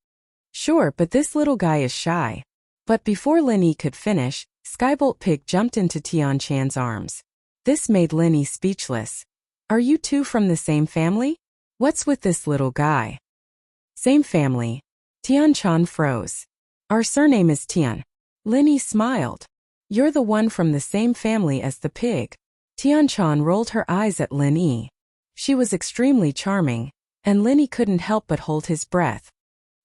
Sure, but this little guy is shy. But before Lin Yi could finish, Skybolt Pig jumped into Tian-chan's arms. This made Lin Yi speechless. Are you two from the same family? What's with this little guy? Same family. Tian-chan froze. Our surname is Tian. Lin Yi smiled. You're the one from the same family as the pig. Tian-chan rolled her eyes at Lin Yi. She was extremely charming, and Lin Yi couldn't help but hold his breath.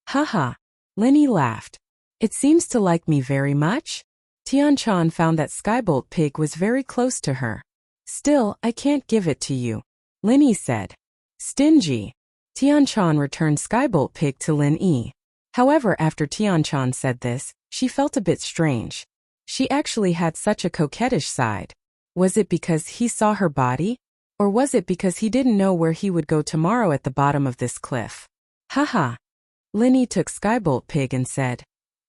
Haha. Lin Yi laughed. It seems to like me very much? Tian-chan found that Skybolt Pig was very close to her. Still, I can't give it to you, Lin Yi said. Stingy. Tian-chan returned Skybolt Pig to Lin Yi. However, after Tian-chan said this, she felt a bit strange. She actually had such a coquettish side. Was it because he saw her body? Or was it because he didn't know where he would go tomorrow at the bottom of this cliff? Haha. Lin Yi took Skybolt Pig and said,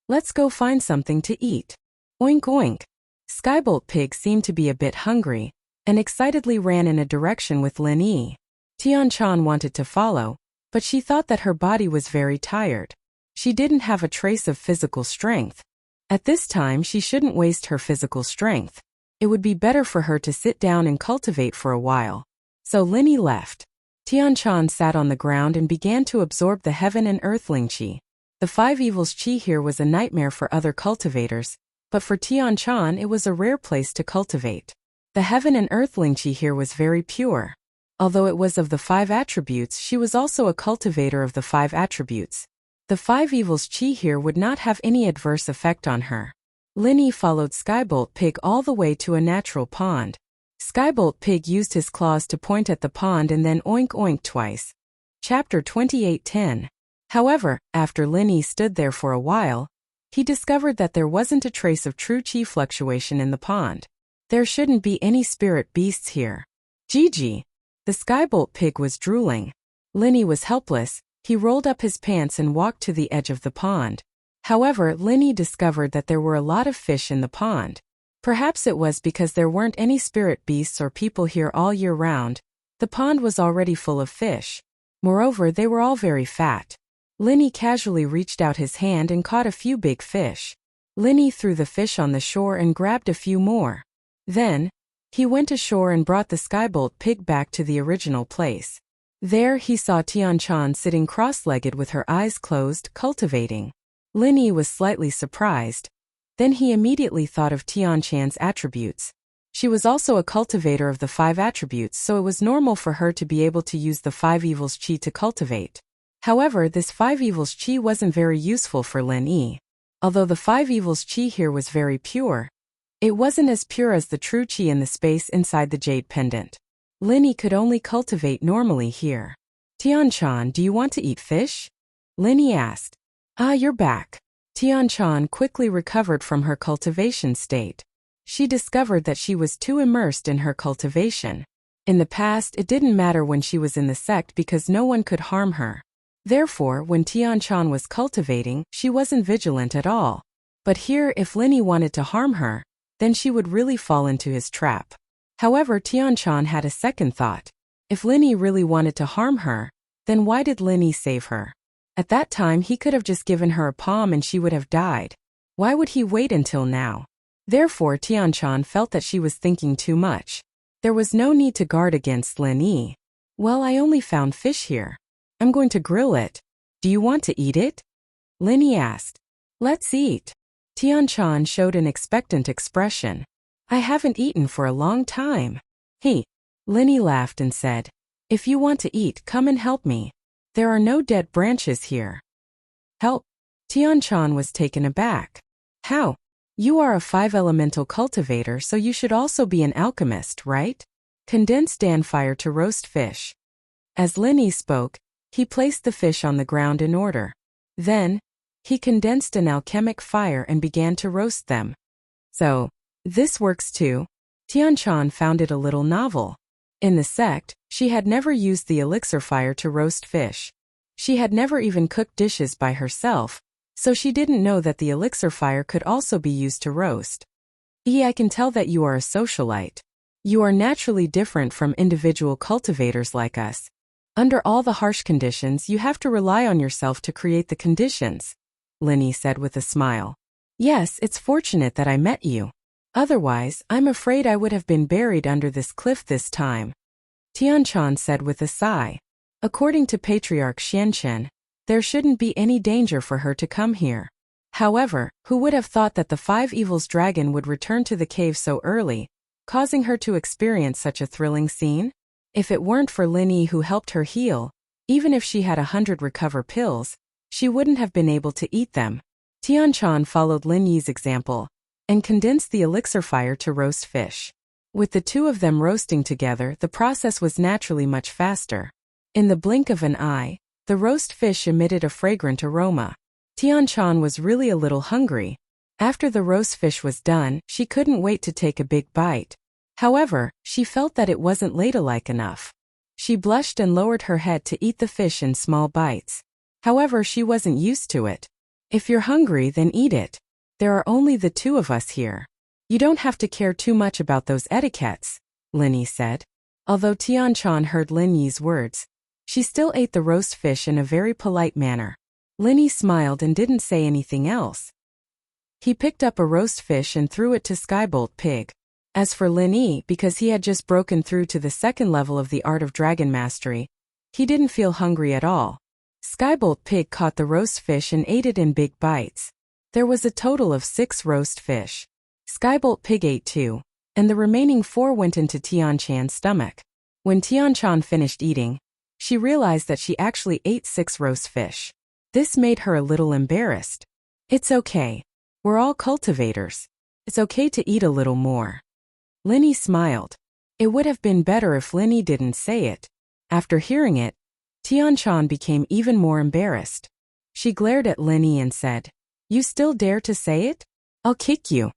Let's go find something to eat. Oink oink. Skybolt Pig seemed to be a bit hungry, and excitedly ran in a direction with Lin Yi. Tian-chan wanted to follow, but she thought that her body was very tired. She didn't have a trace of physical strength. At this time she shouldn't waste her physical strength. It would be better for her to sit down and cultivate for a while. So Lin Yi left. Tian-chan sat on the ground and began to absorb the heaven and earthling qi. The five evils qi here was a nightmare for other cultivators, but for Tian-chan it was a rare place to cultivate. The heaven and earthling qi here was very pure. Although it was of the five attributes, she was also a cultivator of the five attributes. The five evils qi here would not have any adverse effect on her. Lin Yi followed Skybolt Pig all the way to a natural pond. Skybolt Pig used his claws to point at the pond and then oink oink twice. Chapter 28:10. However, after Lin Yi stood there for a while, he discovered that there wasn't a trace of true qi fluctuation in the pond. There shouldn't be any spirit beasts here. Gigi. The Skybolt Pig was drooling. Lin Yi was helpless. He rolled up his pants and walked to the edge of the pond. However, Lin Yi discovered that there were a lot of fish in the pond. Perhaps it was because there weren't any spirit beasts or people here all year round. The pond was already full of fish. Moreover, they were all very fat. Lin Yi casually reached out his hand and caught a few big fish. Lin Yi threw the fish on the shore and grabbed a few more. Then, he went ashore and brought the Skybolt Pig back to the original place. There he saw Tian-chan sitting cross-legged with her eyes closed, cultivating. Lin Yi was slightly surprised. Then he immediately thought of Tian-chan's attributes. She was also a cultivator of the five attributes, so it was normal for her to be able to use the five evils qi to cultivate. However, this five evils qi wasn't very useful for Lin Yi. Although the five evils qi here was very pure, it wasn't as pure as the true qi in the space inside the jade pendant. Lin Yi could only cultivate normally here. Tian-chan, do you want to eat fish? Lin Yi asked. Ah, you're back. Tian-chan quickly recovered from her cultivation state. She discovered that she was too immersed in her cultivation. In the past, it didn't matter when she was in the sect because no one could harm her. Therefore, when Tian-chan was cultivating, she wasn't vigilant at all. But here, if Lin Yi wanted to harm her, then she would really fall into his trap. However, Tian-chan had a second thought. If Lin Yi really wanted to harm her, then why did Lin Yi save her? At that time he could have just given her a palm and she would have died. Why would he wait until now? Therefore Tian-chan felt that she was thinking too much. There was no need to guard against Lin Yi. Well, I only found fish here. I'm going to grill it. Do you want to eat it? Lin Yi asked. Let's eat. Tian-chan showed an expectant expression. I haven't eaten for a long time. Hey. Lin Yi laughed and said, if you want to eat, come and help me. There are no dead branches here. Help? Tian-chan was taken aback. How? You are a five-elemental cultivator, so you should also be an alchemist, right? Condense dan fire to roast fish. As Lin Yi spoke, he placed the fish on the ground in order. Then, he condensed an alchemic fire and began to roast them. So, this works too. Tianchan found it a little novel. In the sect, she had never used the elixir fire to roast fish. She had never even cooked dishes by herself, so she didn't know that the elixir fire could also be used to roast. I can tell that you are a socialite. You are naturally different from individual cultivators like us. Under all the harsh conditions, you have to rely on yourself to create the conditions, Linny said with a smile. Yes, it's fortunate that I met you. Otherwise, I'm afraid I would have been buried under this cliff this time, Tianchan said with a sigh. According to Patriarch Xianchen, there shouldn't be any danger for her to come here. However, who would have thought that the Five Evils dragon would return to the cave so early, causing her to experience such a thrilling scene? If it weren't for Linny who helped her heal, even if she had 100 recover pills, she wouldn't have been able to eat them. Tianchan followed Linny's example and condensed the elixir fire to roast fish. With the two of them roasting together, the process was naturally much faster. In the blink of an eye, the roast fish emitted a fragrant aroma. Tianchan was really a little hungry. After the roast fish was done, she couldn't wait to take a big bite. However, she felt that it wasn't ladylike enough. She blushed and lowered her head to eat the fish in small bites. However, she wasn't used to it. If you're hungry, then eat it. There are only the two of us here. You don't have to care too much about those etiquettes, Linny said. Although Tianchan heard Linny's words, she still ate the roast fish in a very polite manner. Linny smiled and didn't say anything else. He picked up a roast fish and threw it to Skybolt Pig. As for Linny, because he had just broken through to the second level of the art of dragon mastery, he didn't feel hungry at all. Skybolt Pig caught the roast fish and ate it in big bites. There was a total of 6 roast fish. Skybolt Pig ate 2, and the remaining 4 went into Tianchan's stomach. When Tianchan finished eating, she realized that she actually ate 6 roast fish. This made her a little embarrassed. It's okay. We're all cultivators. It's okay to eat a little more. Linny smiled. It would have been better if Linny didn't say it. After hearing it, Tianchan became even more embarrassed. She glared at Linny and said, "You still dare to say it? I'll kick you."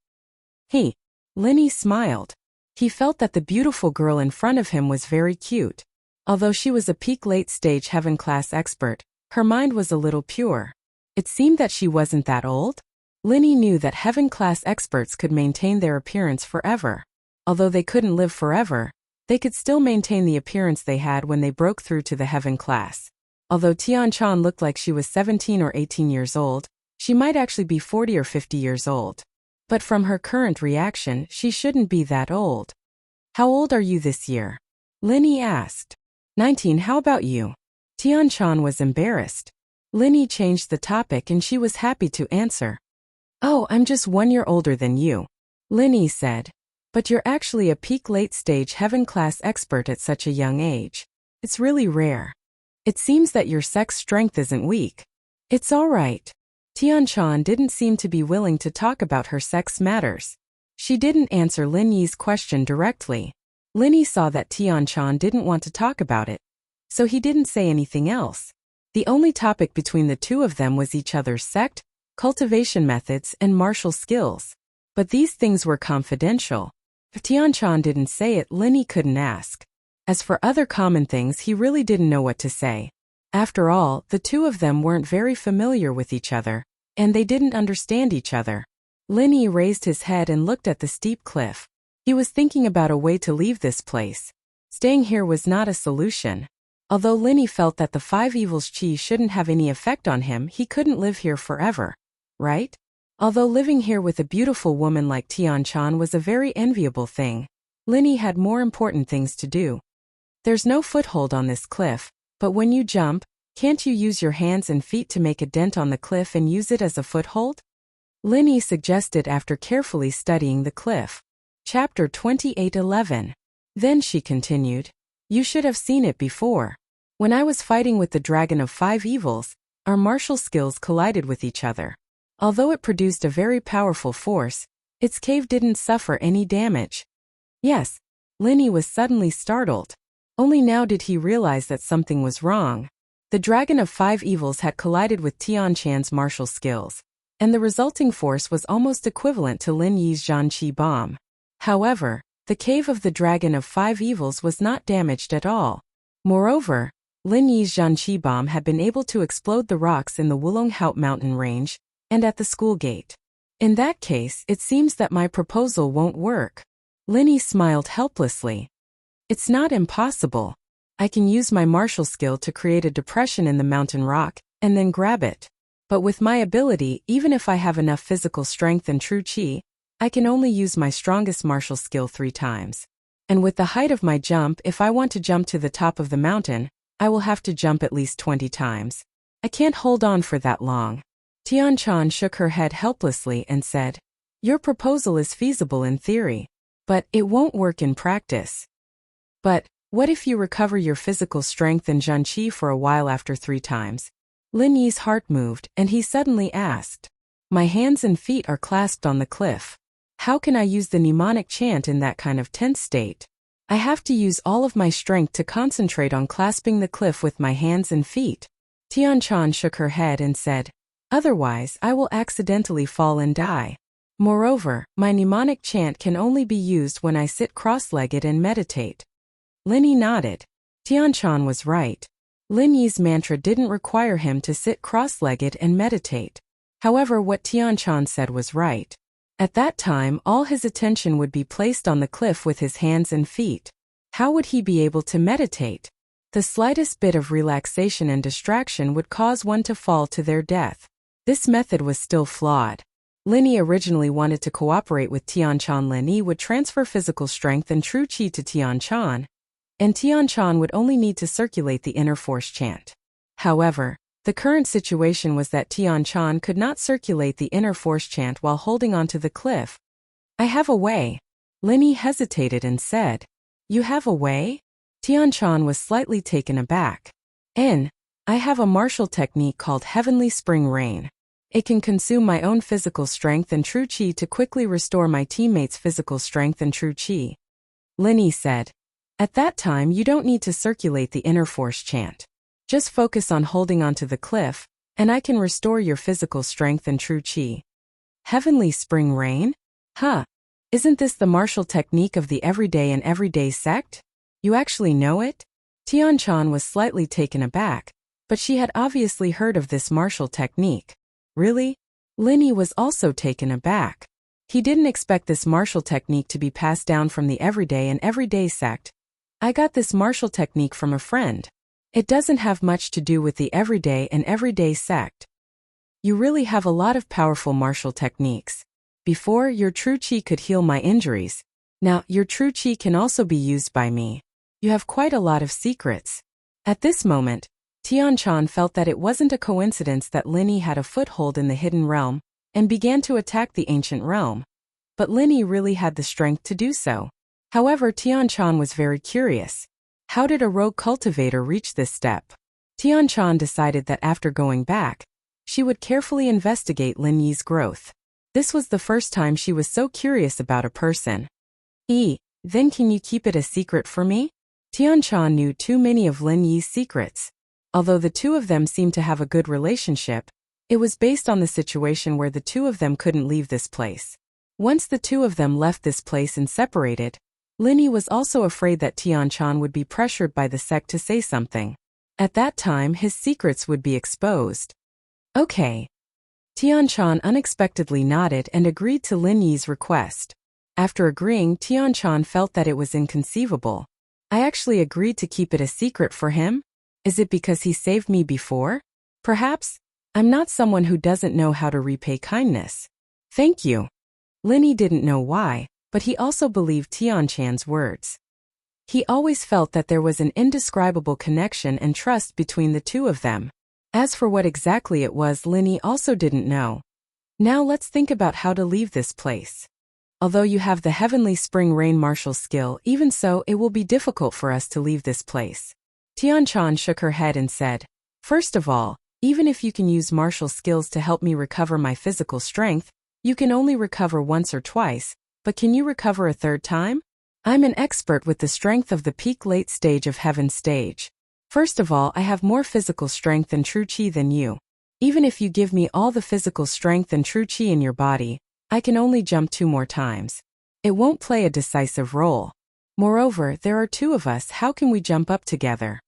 Linny smiled. He felt that the beautiful girl in front of him was very cute. Although she was a peak late-stage heaven class expert, her mind was a little pure. It seemed that she wasn't that old. Linny knew that heaven class experts could maintain their appearance forever. Although they couldn't live forever, they could still maintain the appearance they had when they broke through to the heaven class. Although Tianchan looked like she was 17 or 18 years old, she might actually be 40 or 50 years old. But from her current reaction, she shouldn't be that old. "How old are you this year?" Linny asked. 19. How about you? Tianchan was embarrassed. Linny changed the topic and she was happy to answer. "Oh, I'm just 1 year older than you," Linny said. "But you're actually a peak late-stage heaven class expert at such a young age. It's really rare. It seems that your sex strength isn't weak." "It's all right." Tianchan didn't seem to be willing to talk about her sex matters. She didn't answer Linny's question directly. Linny saw that Tianchan didn't want to talk about it, so he didn't say anything else. The only topic between the two of them was each other's sect, cultivation methods, and martial skills. But these things were confidential. If Tianchan didn't say it, Linny couldn't ask. As for other common things, he really didn't know what to say. After all, the two of them weren't very familiar with each other, and they didn't understand each other. Linny raised his head and looked at the steep cliff. He was thinking about a way to leave this place. Staying here was not a solution. Although Linny felt that the 5 evils chi shouldn't have any effect on him, he couldn't live here forever. Right? Although living here with a beautiful woman like Tianchan was a very enviable thing, Linny had more important things to do. There's no foothold on this cliff, but when you jump, can't you use your hands and feet to make a dent on the cliff and use it as a foothold? Linny suggested after carefully studying the cliff. Chapter 28:11. Then she continued, "You should have seen it before. When I was fighting with the dragon of 5 evils, our martial skills collided with each other. Although it produced a very powerful force, its cave didn't suffer any damage." Yes, Linny was suddenly startled. Only now did he realize that something was wrong. The Dragon of Five Evils had collided with Tian Chan's martial skills, and the resulting force was almost equivalent to Lin Yi's Zhanqi bomb. However, the cave of the Dragon of Five Evils was not damaged at all. Moreover, Lin Yi's Zhanqi bomb had been able to explode the rocks in the Wulonghout mountain range and at the school gate. In that case, it seems that my proposal won't work. Lin Yi smiled helplessly. It's not impossible. I can use my martial skill to create a depression in the mountain rock and then grab it. But with my ability, even if I have enough physical strength and true qi, I can only use my strongest martial skill 3 times. And with the height of my jump, if I want to jump to the top of the mountain, I will have to jump at least 20 times. I can't hold on for that long. Tian Chan shook her head helplessly and said, "Your proposal is feasible in theory, but it won't work in practice." "But what if you recover your physical strength and Zhanqi for a while after 3 times? Lin Yi's heart moved, and he suddenly asked, "My hands and feet are clasped on the cliff. How can I use the mnemonic chant in that kind of tense state? I have to use all of my strength to concentrate on clasping the cliff with my hands and feet." Tian Chan shook her head and said, "Otherwise, I will accidentally fall and die. Moreover, my mnemonic chant can only be used when I sit cross-legged and meditate." Lin Yi nodded. Tian Chan was right. Lin Yi's mantra didn't require him to sit cross-legged and meditate. However, what Tian Chan said was right. At that time, all his attention would be placed on the cliff with his hands and feet. How would he be able to meditate? The slightest bit of relaxation and distraction would cause one to fall to their death. This method was still flawed. Lin Yi originally wanted to cooperate with Tian Chan. Lin Yi would transfer physical strength and true qi to Tian Chan, and Tian Chan would only need to circulate the inner force chant. However, the current situation was that Tian Chan could not circulate the inner force chant while holding onto the cliff. "I have a way." Lin Yi hesitated and said, "You have a way?" Tian Chan was slightly taken aback. I have a martial technique called Heavenly Spring Rain. It can consume my own physical strength and true qi to quickly restore my teammates' physical strength and true qi." Lin Yi said, "At that time, you don't need to circulate the inner force chant. Just focus on holding onto the cliff, and I can restore your physical strength and true qi." Heavenly Spring Rain? Huh. Isn't this the martial technique of the Everyday and Everyday sect? You actually know it? Tian Chan was slightly taken aback, but she had obviously heard of this martial technique. Really? Lin Yi was also taken aback. He didn't expect this martial technique to be passed down from the Everyday and Everyday sect. "I got this martial technique from a friend. It doesn't have much to do with the Everyday and Everyday sect." "You really have a lot of powerful martial techniques. Before, your true qi could heal my injuries. Now, your true qi can also be used by me. You have quite a lot of secrets." At this moment, Tian Chan felt that it wasn't a coincidence that Lin Yi had a foothold in the hidden realm and began to attack the ancient realm. But Lin Yi really had the strength to do so. However, Tian Chan was very curious. How did a rogue cultivator reach this step? Tian Chan decided that after going back, she would carefully investigate Lin Yi's growth. This was the first time she was so curious about a person. Then can you keep it a secret for me? Tian Chan knew too many of Lin Yi's secrets. Although the two of them seemed to have a good relationship, it was based on the situation where the two of them couldn't leave this place. Once the two of them left this place and separated, Lin Yi was also afraid that Tian Chan would be pressured by the sect to say something. At that time, his secrets would be exposed. Okay. Tian Chan unexpectedly nodded and agreed to Lin Yi's request. After agreeing, Tian Chan felt that it was inconceivable. I actually agreed to keep it a secret for him? Is it because he saved me before? Perhaps. I'm not someone who doesn't know how to repay kindness. Thank you. Lin Yi didn't know why, but he also believed Tian Chan's words. He always felt that there was an indescribable connection and trust between the two of them. As for what exactly it was, Lin Yi also didn't know. Now let's think about how to leave this place. Although you have the Heavenly Spring Rain martial skill, even so, it will be difficult for us to leave this place. Tian Chan shook her head and said, "First of all, even if you can use martial skills to help me recover my physical strength, you can only recover once or twice, but can you recover a third time? I'm an expert with the strength of the peak late stage of heaven stage. First of all, I have more physical strength and true chi than you. Even if you give me all the physical strength and true chi in your body, I can only jump 2 more times. It won't play a decisive role. Moreover, there are 2 of us, how can we jump up together?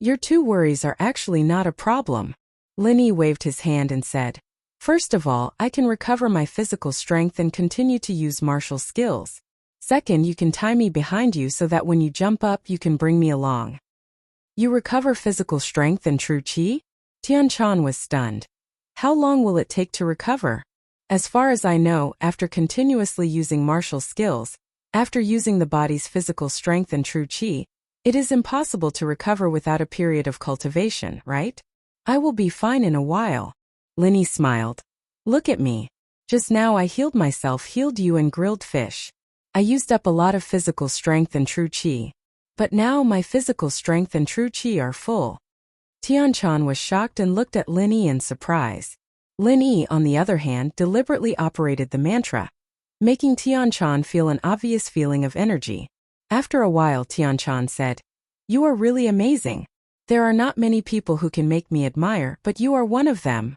Your 2 worries are actually not a problem. Lin Yi waved his hand and said, first of all, I can recover my physical strength and continue to use martial skills. Second, you can tie me behind you so that when you jump up you can bring me along. You recover physical strength and true chi? Tianchan was stunned. How long will it take to recover? As far as I know, after continuously using martial skills, after using the body's physical strength and true chi, it is impossible to recover without a period of cultivation, right? I will be fine in a while. Lin Yi smiled. Look at me. Just now I healed myself, healed you and grilled fish. I used up a lot of physical strength and true chi. But now my physical strength and true chi are full. Tianchan was shocked and looked at Lin Yi in surprise. Lin Yi, on the other hand, deliberately operated the mantra, making Tianchan feel an obvious feeling of energy. After a while, Tianchan said, you are really amazing. There are not many people who can make me admire, but you are one of them.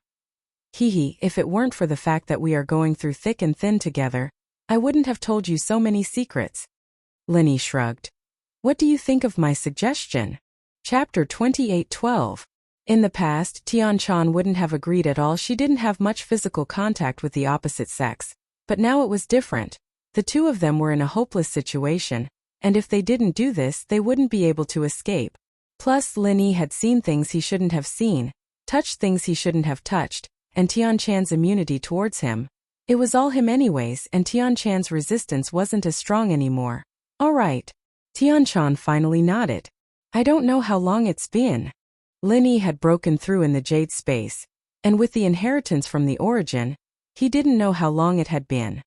Hehe, if it weren't for the fact that we are going through thick and thin together, I wouldn't have told you so many secrets. Lin Yi shrugged. What do you think of my suggestion? Chapter 28:12. In the past, Tianchan wouldn't have agreed at all. She didn't have much physical contact with the opposite sex. But now it was different. The 2 of them were in a hopeless situation, and if they didn't do this, they wouldn't be able to escape. Plus, Lin Yi had seen things he shouldn't have seen, touched things he shouldn't have touched, and Tianchan's immunity towards him. It was all him anyways, and Tianchan's resistance wasn't as strong anymore. All right. Tianchan finally nodded. I don't know how long it's been. Lin Yi had broken through in the jade space, and with the inheritance from the origin, he didn't know how long it had been.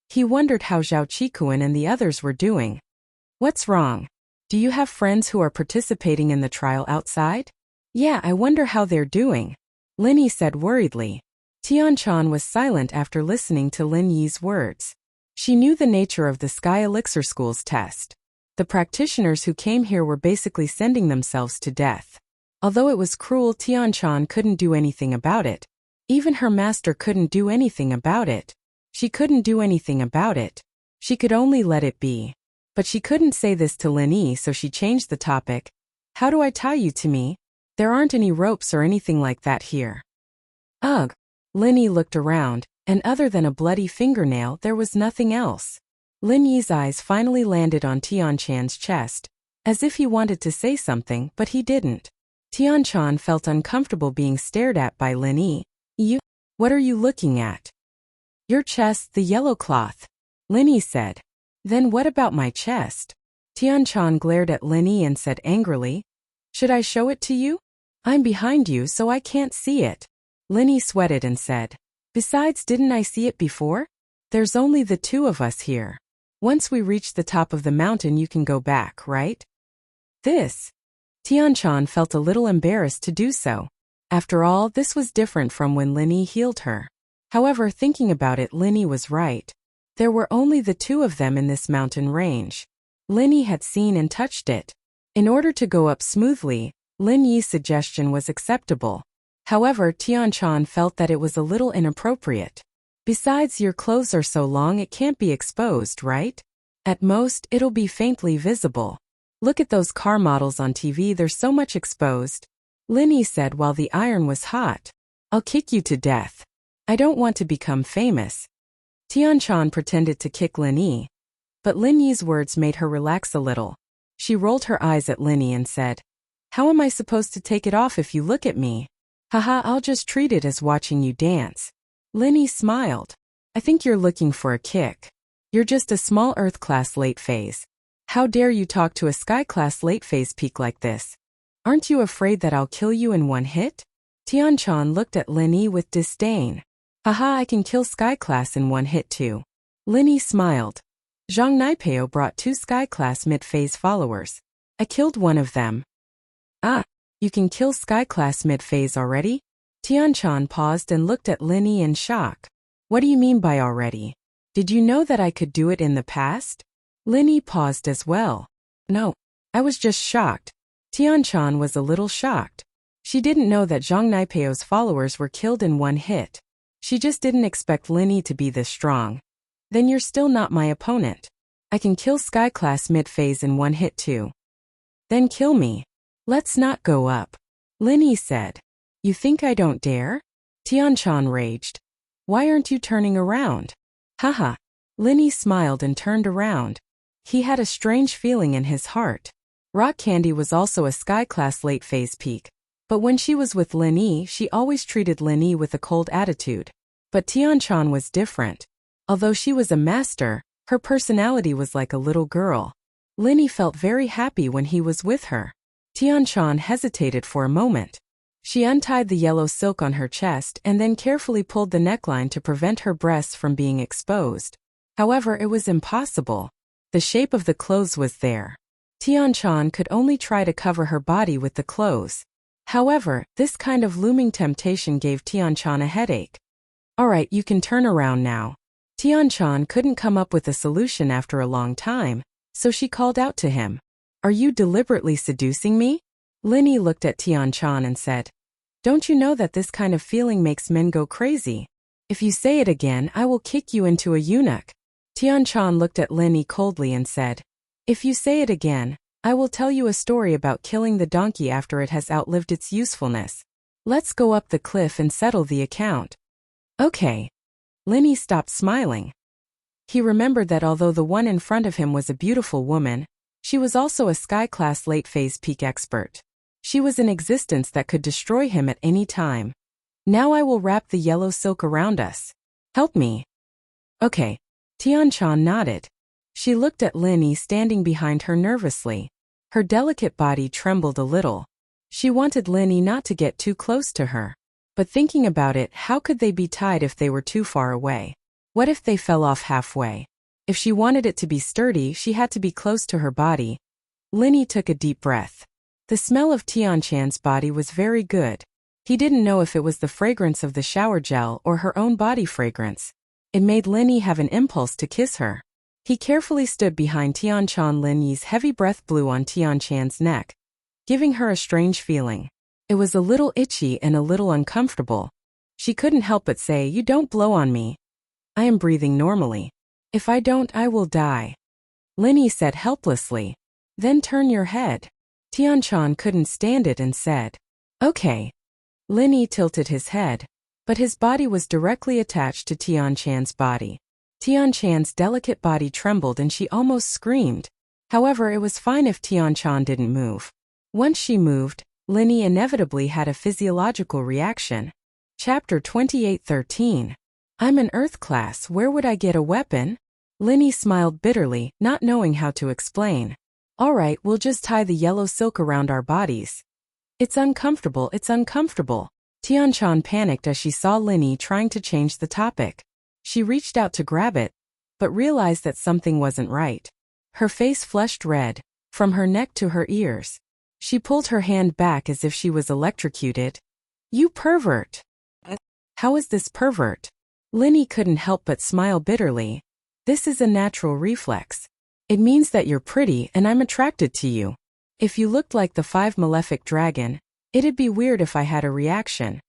He wondered how Zhao Qikuan and the others were doing. What's wrong? Do you have friends who are participating in the trial outside? Yeah, I wonder how they're doing. Lin Yi said worriedly. Tianchan was silent after listening to Lin Yi's words. She knew the nature of the Sky Elixir School's test. The practitioners who came here were basically sending themselves to death. Although it was cruel, Tianchan couldn't do anything about it. Even her master couldn't do anything about it. She couldn't do anything about it. She could only let it be. But she couldn't say this to Lin Yi, so she changed the topic. How do I tie you to me? There aren't any ropes or anything like that here. Ugh. Lin Yi looked around, and other than a bloody fingernail, there was nothing else. Lin Yi's eyes finally landed on Tianchan's chest, as if he wanted to say something, but he didn't. Tianchan felt uncomfortable being stared at by Lin Yi. What are you looking at? Your chest, the yellow cloth. Lin Yi said. Then what about my chest? Tianchan glared at Lin Yi and said angrily. Should I show it to you? I'm behind you so I can't see it. Lin Yi sweated and said. Besides, didn't I see it before? There's only the 2 of us here. Once we reach the top of the mountain you can go back, right? This. Tianchan felt a little embarrassed to do so. After all, this was different from when Lin Yi healed her. However, thinking about it, Lin Yi was right. There were only the 2 of them in this mountain range. Lin Yi had seen and touched it. In order to go up smoothly, Lin Yi's suggestion was acceptable. However, Tianchan felt that it was a little inappropriate. Besides, your clothes are so long it can't be exposed, right? At most, it'll be faintly visible. Look at those car models on TV, they're so much exposed. Lin Yi said while the iron was hot. I'll kick you to death. I don't want to become famous. Tianchan pretended to kick Lin Yi. But Lin Yi's words made her relax a little. She rolled her eyes at Lin Yi and said, How am I supposed to take it off if you look at me? Haha, I'll just treat it as watching you dance. Lin Yi smiled. I think you're looking for a kick. You're just a small Earth class late phase. How dare you talk to a Sky class late phase peak like this? Aren't you afraid that I'll kill you in one hit? Tianchan looked at Lin Yi with disdain. Haha, I can kill Sky class in one hit too. Lin Yi smiled. Zhang Naipeo brought 2 Sky class mid-phase followers. I killed one of them. Ah, you can kill Sky class mid-phase already? Tianchan paused and looked at Lin Yi in shock. What do you mean by already? Did you know that I could do it in the past? Lin Yi paused as well. No. I was just shocked. Tianchan was a little shocked. She didn't know that Zhang Naipeo's followers were killed in one hit. She just didn't expect Lin Yi to be this strong. Then you're still not my opponent. I can kill Sky Class mid-phase in one hit too. Then kill me. Let's not go up. Lin Yi said. You think I don't dare? Tianchan raged. Why aren't you turning around? Haha. Lin Yi smiled and turned around. He had a strange feeling in his heart. Rock Candy was also a Sky Class late phase peak. But when she was with Lin Yi, she always treated Lin Yi with a cold attitude. But Tianchan was different. Although she was a master, her personality was like a little girl. Lin Yi felt very happy when he was with her. Tianchan hesitated for a moment. She untied the yellow silk on her chest and then carefully pulled the neckline to prevent her breasts from being exposed. However, it was impossible. The shape of the clothes was there. Tianchan could only try to cover her body with the clothes. However, this kind of looming temptation gave Tianchan a headache. Alright, you can turn around now. Tianchan couldn't come up with a solution after a long time, so she called out to him. Are you deliberately seducing me? Lin Yi looked at Tianchan and said, Don't you know that this kind of feeling makes men go crazy? If you say it again, I will kick you into a eunuch. Tianchan looked at Lin Yi coldly and said, If you say it again, I will tell you a story about killing the donkey after it has outlived its usefulness. Let's go up the cliff and settle the account. Okay. Lin Yi stopped smiling. He remembered that although the one in front of him was a beautiful woman, she was also a Sky Class late phase peak expert. She was an existence that could destroy him at any time. Now I will wrap the yellow silk around us. Help me. Okay. Tianchan nodded. She looked at Lin Yi standing behind her nervously. Her delicate body trembled a little. She wanted Lin Yi not to get too close to her. But thinking about it, how could they be tied if they were too far away? What if they fell off halfway? If she wanted it to be sturdy, she had to be close to her body. Lin Yi took a deep breath. The smell of Tianchan's body was very good. He didn't know if it was the fragrance of the shower gel or her own body fragrance. It made Lin Yi have an impulse to kiss her. He carefully stood behind Tianchan. Lin Yi's heavy breath blew on Tianchan's neck, giving her a strange feeling. It was a little itchy and a little uncomfortable. She couldn't help but say, You don't blow on me. I am breathing normally. If I don't, I will die. Lin Yi said helplessly. Then turn your head. Tianchan couldn't stand it and said, Okay. Lin Yi tilted his head, but his body was directly attached to Tianchan's body. Tianchan's delicate body trembled and she almost screamed. However, it was fine if Tianchan didn't move. Once she moved, Lin Yi inevitably had a physiological reaction. Chapter 28:13. I'm an Earth class, where would I get a weapon? Lin Yi smiled bitterly, not knowing how to explain. Alright, we'll just tie the yellow silk around our bodies. It's uncomfortable. Tianchan panicked as she saw Lin Yi trying to change the topic. She reached out to grab it, but realized that something wasn't right. Her face flushed red, from her neck to her ears. She pulled her hand back as if she was electrocuted. You pervert! How is this pervert? Lin Yi couldn't help but smile bitterly. This is a natural reflex. It means that you're pretty and I'm attracted to you. If you looked like the 5 Malefic Dragon, it'd be weird if I had a reaction.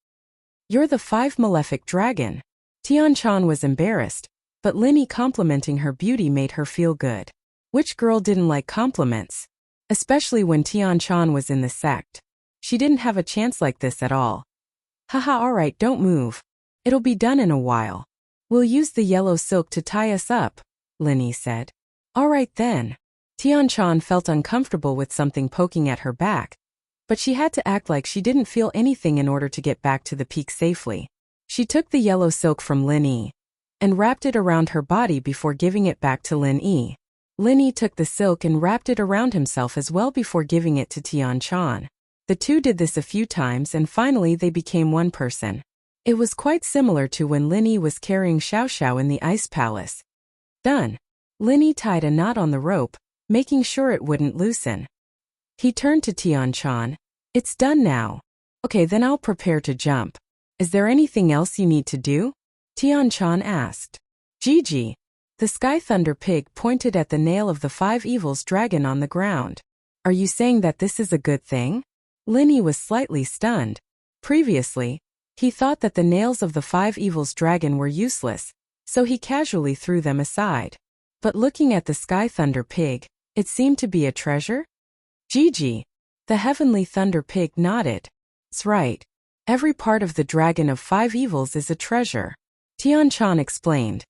You're the 5 Malefic Dragon. Tianchan was embarrassed, but Lin Yi complimenting her beauty made her feel good. Which girl didn't like compliments? Especially when Tianchan was in the sect. She didn't have a chance like this at all. Haha, alright, don't move. It'll be done in a while. We'll use the yellow silk to tie us up, Lin Yi said. Alright then. Tianchan felt uncomfortable with something poking at her back, but she had to act like she didn't feel anything in order to get back to the peak safely. She took the yellow silk from Lin Yi and wrapped it around her body before giving it back to Lin Yi. Lin Yi took the silk and wrapped it around himself as well before giving it to Tianchan. The two did this a few times and finally they became one person. It was quite similar to when Lin Yi was carrying Xiao Xiao in the Ice Palace. Done. Lin Yi tied a knot on the rope, making sure it wouldn't loosen. He turned to Tianchan. It's done now. Okay, then I'll prepare to jump. Is there anything else you need to do? Tianchan asked. Gigi. The Sky Thunder Pig pointed at the nail of the 5 Evils dragon on the ground. Are you saying that this is a good thing? Linny was slightly stunned. Previously, he thought that the nails of the 5 evils dragon were useless, so he casually threw them aside. But looking at the Sky Thunder Pig, it seemed to be a treasure? Gigi. The Heavenly Thunder Pig nodded. That's right. Every part of the dragon of 5 evils is a treasure. Tian-chan explained.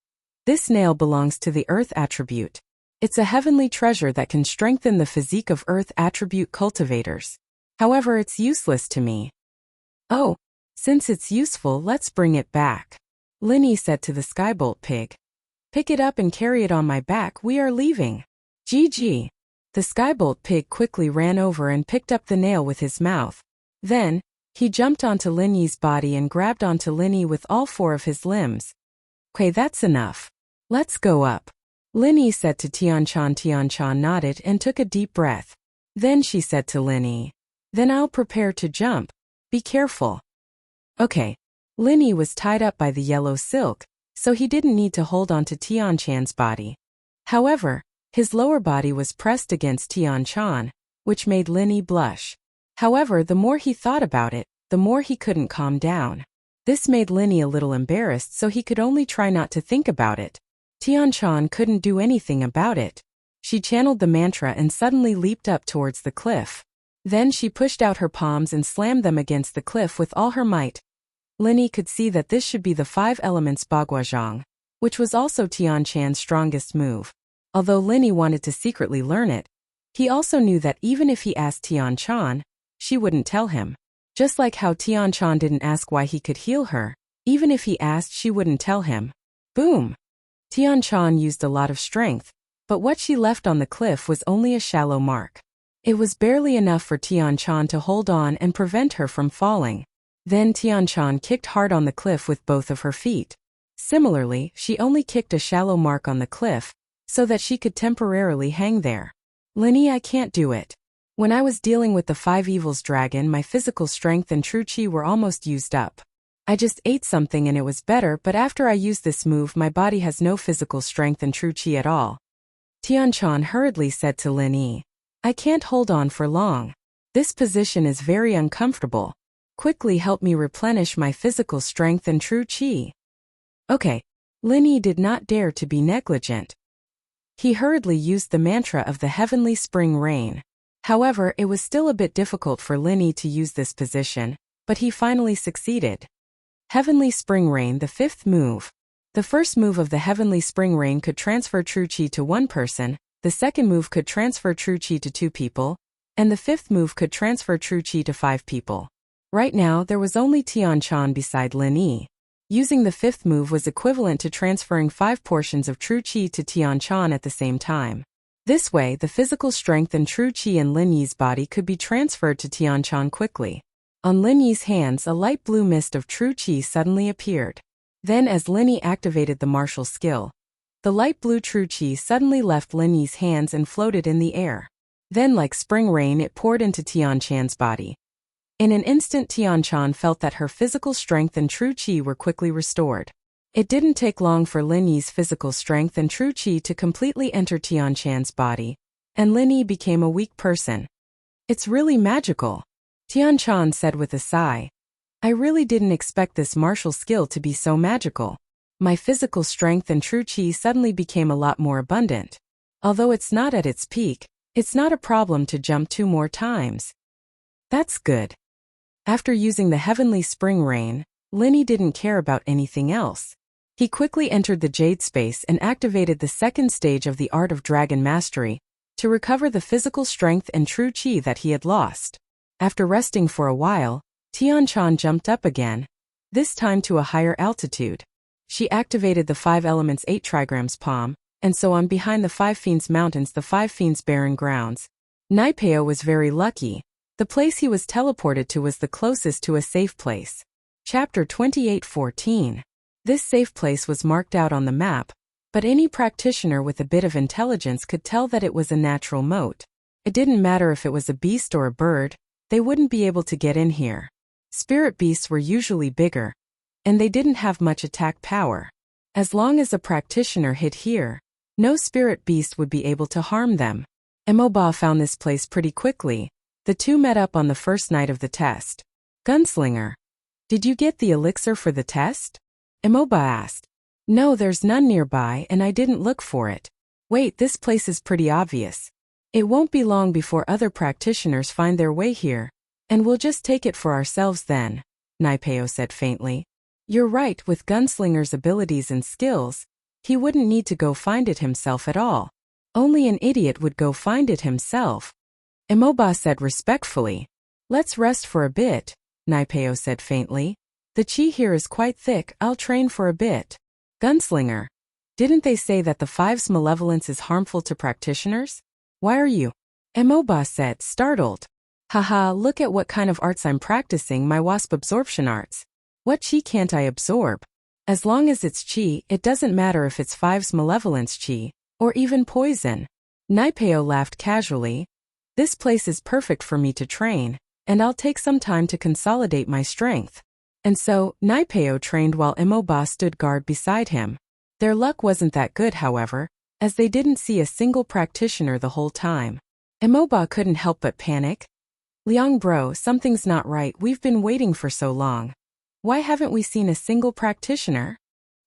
This nail belongs to the Earth attribute. It's a heavenly treasure that can strengthen the physique of Earth attribute cultivators. However, it's useless to me. Oh, since it's useful, let's bring it back. Linny said to the Skybolt Pig. Pick it up and carry it on my back, we are leaving. Gigi. The Skybolt Pig quickly ran over and picked up the nail with his mouth. Then, he jumped onto Linny's body and grabbed onto Linny with all 4 of his limbs. Okay, that's enough. Let's go up. Linny said to Tian-chan. Tian-chan nodded and took a deep breath. Then she said to Linny. Then I'll prepare to jump. Be careful. Okay. Linny was tied up by the yellow silk, so he didn't need to hold on to Tian-chan's body. However, his lower body was pressed against Tian-chan, which made Linny blush. However, the more he thought about it, the more he couldn't calm down. This made Linny a little embarrassed, so he could only try not to think about it. Tian-chan couldn't do anything about it. She channeled the mantra and suddenly leaped up towards the cliff. Then she pushed out her palms and slammed them against the cliff with all her might. Linny could see that this should be the 5 elements Baguazhang, which was also Tian-chan's strongest move. Although Linny wanted to secretly learn it, he also knew that even if he asked Tian-chan, she wouldn't tell him. Just like how Tian-chan didn't ask why he could heal her, even if he asked, she wouldn't tell him. Boom! Tian-chan used a lot of strength, but what she left on the cliff was only a shallow mark. It was barely enough for Tian-chan to hold on and prevent her from falling. Then Tian-chan kicked hard on the cliff with both of her feet. Similarly, she only kicked a shallow mark on the cliff, so that she could temporarily hang there. Linny, I can't do it. When I was dealing with the 5 evils dragon, my physical strength and true chi were almost used up. I just ate something and it was better, but after I used this move, my body has no physical strength and true chi at all. Tian-chan hurriedly said to Linny. I can't hold on for long. This position is very uncomfortable. Quickly help me replenish my physical strength and true chi. Okay. Linny did not dare to be negligent. He hurriedly used the mantra of the heavenly spring rain. However, it was still a bit difficult for Linny to use this position, but he finally succeeded. Heavenly Spring Rain, the 5th move. The first move of the Heavenly Spring Rain could transfer true chi to 1 person, the second move could transfer true chi to 2 people, and the 5th move could transfer true chi to 5 people. Right now, there was only Tian-chan beside Linny. Using the 5th move was equivalent to transferring 5 portions of true chi to Tian-chan at the same time. This way, the physical strength and true chi in Linny's body could be transferred to Tian-chan quickly. On Linny's hands, a light blue mist of true chi suddenly appeared. Then as Linny activated the martial skill, the light blue true chi suddenly left Linny's hands and floated in the air. Then like spring rain, it poured into Tian-chan's body. In an instant, Tian-chan felt that her physical strength and true chi were quickly restored. It didn't take long for Linny's physical strength and true chi to completely enter Tian-chan's body, and Linny became a weak person. It's really magical, Tian-chan said with a sigh. I really didn't expect this martial skill to be so magical. My physical strength and true chi suddenly became a lot more abundant. Although it's not at its peak, it's not a problem to jump 2 more times. That's good. After using the heavenly spring rain, Linny didn't care about anything else. He quickly entered the Jade Space and activated the 2nd stage of the Art of Dragon Mastery to recover the physical strength and true chi that he had lost. After resting for a while, Tian-chan jumped up again, this time to a higher altitude. She activated the 5 elements 8 trigrams palm, and so on behind the 5 Fiends Mountains, the 5 Fiends Barren Grounds. Naipeo was very lucky. The place he was teleported to was the closest to a safe place. Chapter 28:14. This safe place was marked out on the map, but any practitioner with a bit of intelligence could tell that it was a natural moat. It didn't matter if it was a beast or a bird, they wouldn't be able to get in here. Spirit beasts were usually bigger, and they didn't have much attack power. As long as a practitioner hid here, no spirit beast would be able to harm them. Emoba found this place pretty quickly. The two met up on the first night of the test. Gunslinger. Did you get the elixir for the test? Emoba asked. No, there's none nearby and I didn't look for it. Wait, this place is pretty obvious. It won't be long before other practitioners find their way here, and we'll just take it for ourselves then, Naipeo said faintly. You're right, with Gunslinger's abilities and skills, he wouldn't need to go find it himself at all. Only an idiot would go find it himself. Emoba said respectfully. Let's rest for a bit, Naipeo said faintly. The chi here is quite thick, I'll train for a bit. Gunslinger. Didn't they say that the Five's malevolence is harmful to practitioners? Why are you? Emoba said, startled. Haha, look at what kind of arts I'm practicing, my wasp absorption arts. What chi can't I absorb? As long as it's chi, it doesn't matter if it's Five's malevolence chi, or even poison. Naipeo laughed casually. This place is perfect for me to train, and I'll take some time to consolidate my strength. And so, Naipeo trained while Emoba stood guard beside him. Their luck wasn't that good, however, as they didn't see a single practitioner the whole time. Emoba couldn't help but panic. Liang bro, something's not right, we've been waiting for so long. Why haven't we seen a single practitioner?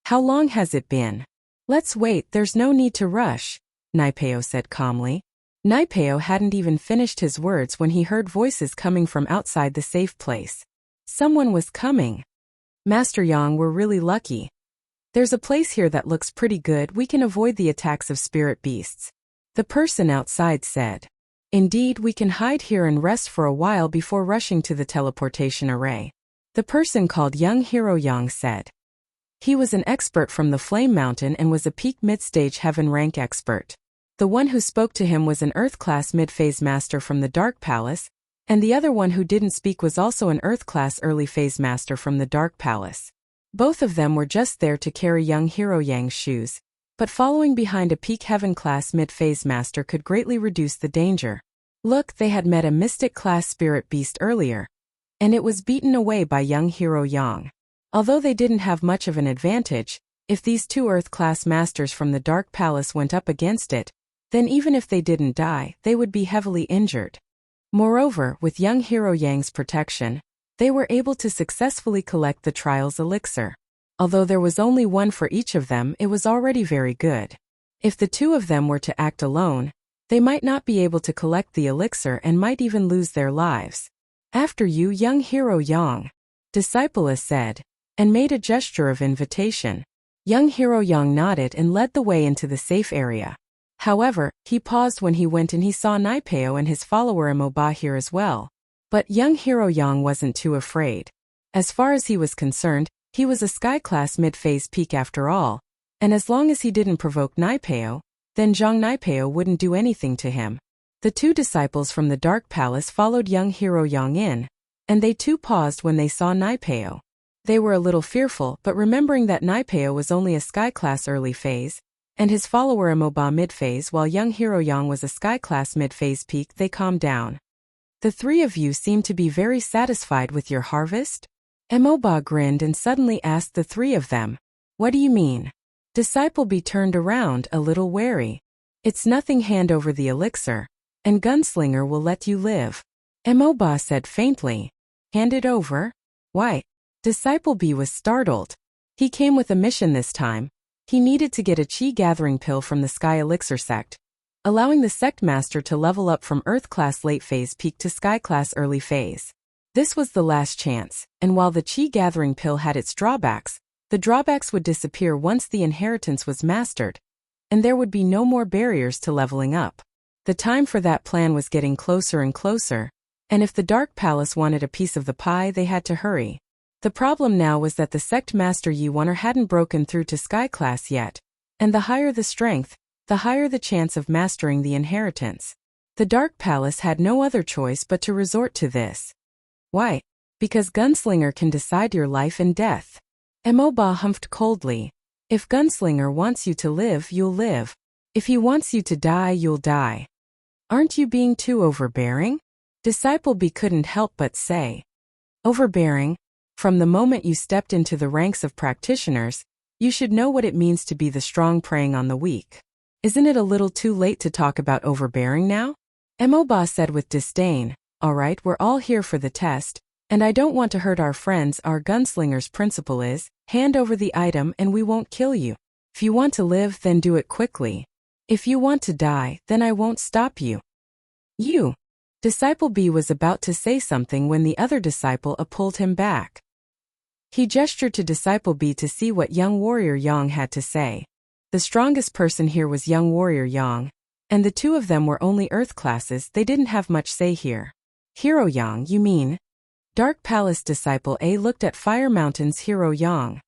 How long has it been? Let's wait, there's no need to rush, Naipeo said calmly. Naipeo hadn't even finished his words when he heard voices coming from outside the safe place. Someone was coming. Master Yang, we're really lucky. There's a place here that looks pretty good, we can avoid the attacks of spirit beasts. The person outside said. Indeed, we can hide here and rest for a while before rushing to the teleportation array. The person called Young Hero Yang said. He was an expert from the Flame Mountain and was a peak mid-stage heaven rank expert. The one who spoke to him was an Earth-class mid-phase master from the Dark Palace, and the other one who didn't speak was also an Earth-class early-phase master from the Dark Palace. Both of them were just there to carry Young Hero Yang's shoes, but following behind a peak heaven-class mid-phase master could greatly reduce the danger. Look, they had met a mystic-class spirit beast earlier, and it was beaten away by Young Hero Yang. Although they didn't have much of an advantage, if these two Earth-class masters from the Dark Palace went up against it, then even if they didn't die, they would be heavily injured. Moreover, with Young Hero Yang's protection, they were able to successfully collect the trial's elixir. Although there was only one for each of them, it was already very good. If the two of them were to act alone, they might not be able to collect the elixir and might even lose their lives. After you, Young Hero Yang, Disciple said, and made a gesture of invitation. Young Hero Yang nodded and led the way into the safe area. However, he paused when he went and he saw Naipeo and his follower Emoba here as well. But Young Hero Yang wasn't too afraid. As far as he was concerned, he was a sky-class mid-phase peak after all, and as long as he didn't provoke Naipeo, then Zhang Naipeo wouldn't do anything to him. The two disciples from the Dark Palace followed Young Hero Yang in, and they too paused when they saw Naipeo. They were a little fearful, but remembering that Naipeo was only a sky-class early phase, and his follower Emoba mid-phase while Young Hero Yang was a sky-class mid-phase peak, they calmed down. The three of you seem to be very satisfied with your harvest? Emoba grinned and suddenly asked the three of them. What do you mean? Disciple B turned around, a little wary. It's nothing, hand over the elixir, and Gunslinger will let you live. Emoba said faintly. Hand it over? Why? Disciple B was startled. He came with a mission this time. He needed to get a chi gathering pill from the Sky Elixir sect, allowing the sect master to level up from Earth-class late-phase peak to Sky-class early phase. This was the last chance, and while the chi gathering pill had its drawbacks, the drawbacks would disappear once the inheritance was mastered, and there would be no more barriers to leveling up. The time for that plan was getting closer and closer, and if the Dark Palace wanted a piece of the pie, they had to hurry. The problem now was that the sect master Yi Wunner hadn't broken through to Sky class yet, and the higher the strength, the higher the chance of mastering the inheritance. The Dark Palace had no other choice but to resort to this. Why? Because Gunslinger can decide your life and death. Emoba humphed coldly. If Gunslinger wants you to live, you'll live. If he wants you to die, you'll die. Aren't you being too overbearing? Disciple B couldn't help but say. Overbearing? From the moment you stepped into the ranks of practitioners, you should know what it means to be the strong preying on the weak. Isn't it a little too late to talk about overbearing now? Emoba said with disdain. Alright, we're all here for the test, and I don't want to hurt our friends. Our gunslinger's principle is, hand over the item and we won't kill you. If you want to live, then do it quickly. If you want to die, then I won't stop you. You. Disciple B was about to say something when the other disciple A pulled him back. He gestured to Disciple B to see what young warrior Yang had to say. The strongest person here was young warrior Yang, and the two of them were only earth classes. They didn't have much say here. Hero Yang, you mean? Dark Palace Disciple A looked at Fire Mountain's Hero Yang.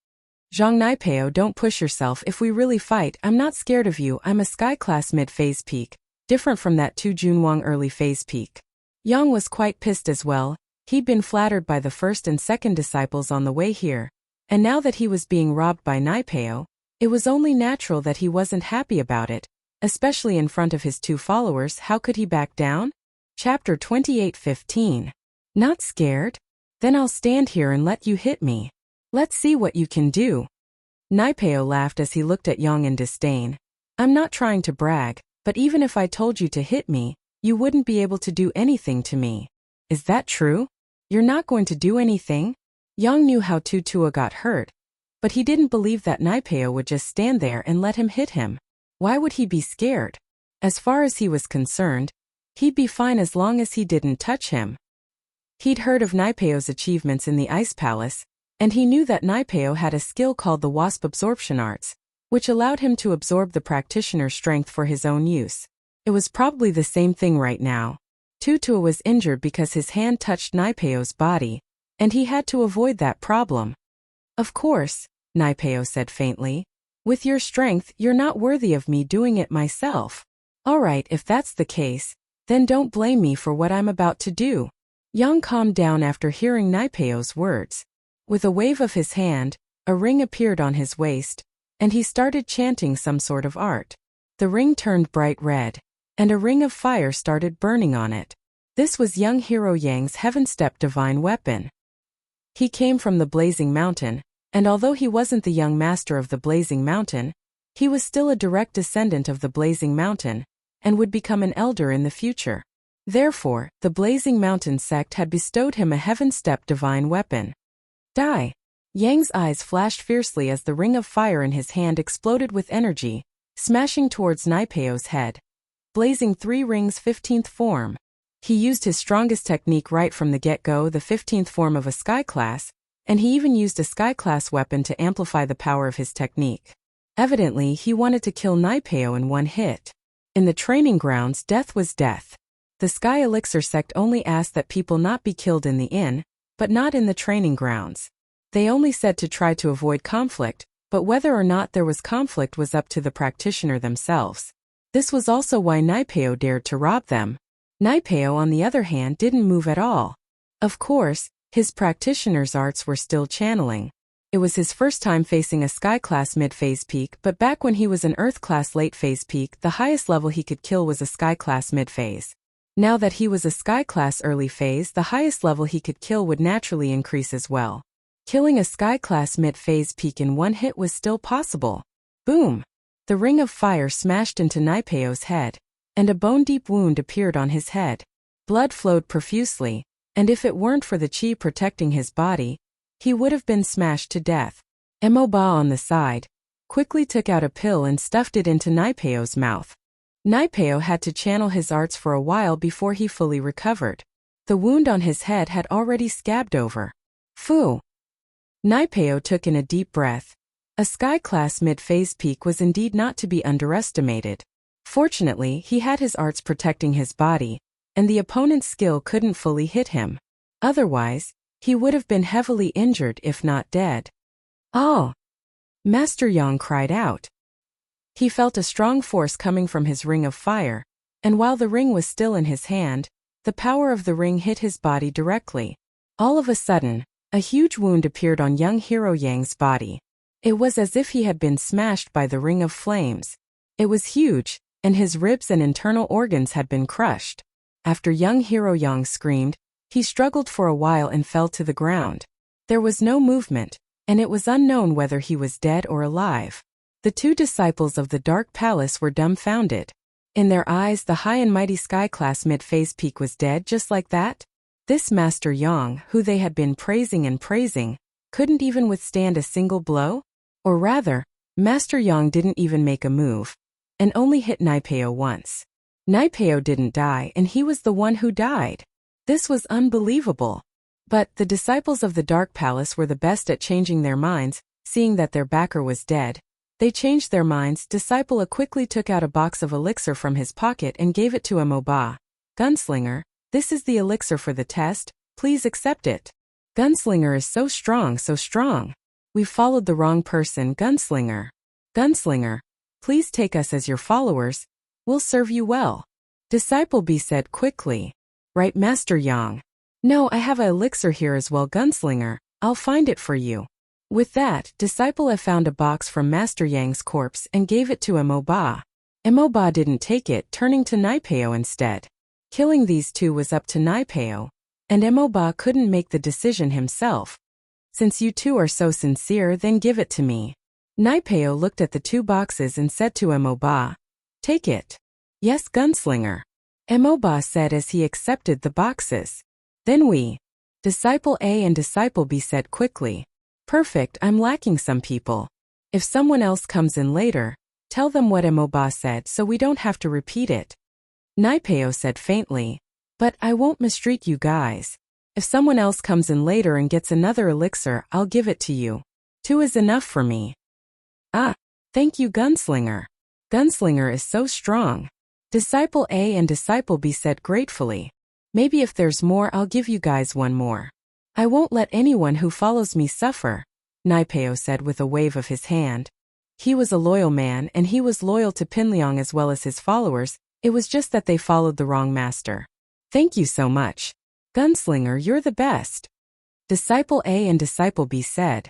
Zhang Naipeo, don't push yourself. If we really fight, I'm not scared of you. I'm a sky class mid-phase peak, different from that Tu Junwang early phase peak. Yang was quite pissed as well. He'd been flattered by the first and second disciples on the way here, and now that he was being robbed by Naipeo, it was only natural that he wasn't happy about it, especially in front of his two followers. How could he back down? Chapter 28:15. Not scared? Then I'll stand here and let you hit me. Let's see what you can do. Naipeo laughed as he looked at Yang in disdain. I'm not trying to brag, but even if I told you to hit me, you wouldn't be able to do anything to me. Is that true? You're not going to do anything? Yang knew how Tutua got hurt, but he didn't believe that Naipeo would just stand there and let him hit him. Why would he be scared? As far as he was concerned, he'd be fine as long as he didn't touch him. He'd heard of Naipeo's achievements in the Ice Palace, and he knew that Naipeo had a skill called the Wasp Absorption Arts, which allowed him to absorb the practitioner's strength for his own use. It was probably the same thing right now. Tutua was injured because his hand touched Naipeo's body, and he had to avoid that problem. Of course, Naipeo said faintly. With your strength, you're not worthy of me doing it myself. Alright, if that's the case, then don't blame me for what I'm about to do. Yang calmed down after hearing Naipeo's words. With a wave of his hand, a ring appeared on his waist, and he started chanting some sort of art. The ring turned bright red, and a ring of fire started burning on it. This was young Hero Yang's Heaven-Step divine weapon. He came from the Blazing Mountain, and although he wasn't the young master of the Blazing Mountain, he was still a direct descendant of the Blazing Mountain, and would become an elder in the future. Therefore, the Blazing Mountain sect had bestowed him a Heaven-Step divine weapon. Die! Yang's eyes flashed fiercely as the ring of fire in his hand exploded with energy, smashing towards Naipeo's head. Blazing 3 rings 15th form. He used his strongest technique right from the get-go, the 15th form of a sky class, and he even used a sky class weapon to amplify the power of his technique. Evidently, he wanted to kill Naipeo in one hit. In the training grounds, death was death. The Sky Elixir sect only asked that people not be killed in the inn, but not in the training grounds. They only said to try to avoid conflict, but whether or not there was conflict was up to the practitioner themselves. This was also why Naipeo dared to rob them. Naipeo, on the other hand, didn't move at all. Of course, his practitioner's arts were still channeling. It was his first time facing a sky class mid-phase peak, but back when he was an earth class late phase peak, the highest level he could kill was a sky class mid-phase. Now that he was a sky class early phase, the highest level he could kill would naturally increase as well. Killing a sky class mid-phase peak in one hit was still possible. Boom! The ring of fire smashed into Naipeo's head, and a bone-deep wound appeared on his head. Blood flowed profusely, and if it weren't for the chi protecting his body, he would have been smashed to death. Emoba on the side quickly took out a pill and stuffed it into Naipeo's mouth. Naipeo had to channel his arts for a while before he fully recovered. The wound on his head had already scabbed over. Phew! Naipeo took in a deep breath. A sky class mid-phase peak was indeed not to be underestimated. Fortunately, he had his arts protecting his body, and the opponent's skill couldn't fully hit him. Otherwise, he would have been heavily injured if not dead. Oh! Master Yang cried out. He felt a strong force coming from his ring of fire, and while the ring was still in his hand, the power of the ring hit his body directly. All of a sudden, a huge wound appeared on young Hero Yang's body. It was as if he had been smashed by the ring of flames. It was huge, and his ribs and internal organs had been crushed. After young Hero Yang screamed, he struggled for a while and fell to the ground. There was no movement, and it was unknown whether he was dead or alive. The two disciples of the Dark Palace were dumbfounded. In their eyes, the high and mighty sky-class mid-phase peak was dead just like that. This Master Yang, who they had been praising and praising, couldn't even withstand a single blow? Or rather, Master Yang didn't even make a move, and only hit Naipeo once. Naipeo didn't die, and he was the one who died. This was unbelievable. But the disciples of the Dark Palace were the best at changing their minds, seeing that their backer was dead. They changed their minds. Disciple A quickly took out a box of elixir from his pocket and gave it to Emoba. Gunslinger, this is the elixir for the test, please accept it. Gunslinger is so strong, so strong. We've followed the wrong person, Gunslinger. Gunslinger, please take us as your followers, we'll serve you well. Disciple B said quickly. Right, Master Yang. No, I have an elixir here as well, Gunslinger, I'll find it for you. With that, Disciple F found a box from Master Yang's corpse and gave it to Emoba. Emoba didn't take it, turning to Naipeo instead. Killing these two was up to Naipeo, and Emoba couldn't make the decision himself. Since you two are so sincere, then give it to me. Naipeo looked at the two boxes and said to Emoba, take it. Yes, Gunslinger. Emoba said as he accepted the boxes. Then we. Disciple A and Disciple B said quickly. Perfect, I'm lacking some people. If someone else comes in later, tell them what Emoba said so we don't have to repeat it. Naipeo said faintly. But I won't mistreat you guys. If someone else comes in later and gets another elixir, I'll give it to you. 2 is enough for me. Ah, thank you, Gunslinger. Gunslinger is so strong. Disciple A and Disciple B said gratefully. Maybe if there's more, I'll give you guys one more. I won't let anyone who follows me suffer, Naipeo said with a wave of his hand. He was a loyal man and he was loyal to Pinliang as well as his followers, it was just that they followed the wrong master. Thank you so much. Gunslinger, you're the best. Disciple A and Disciple B said.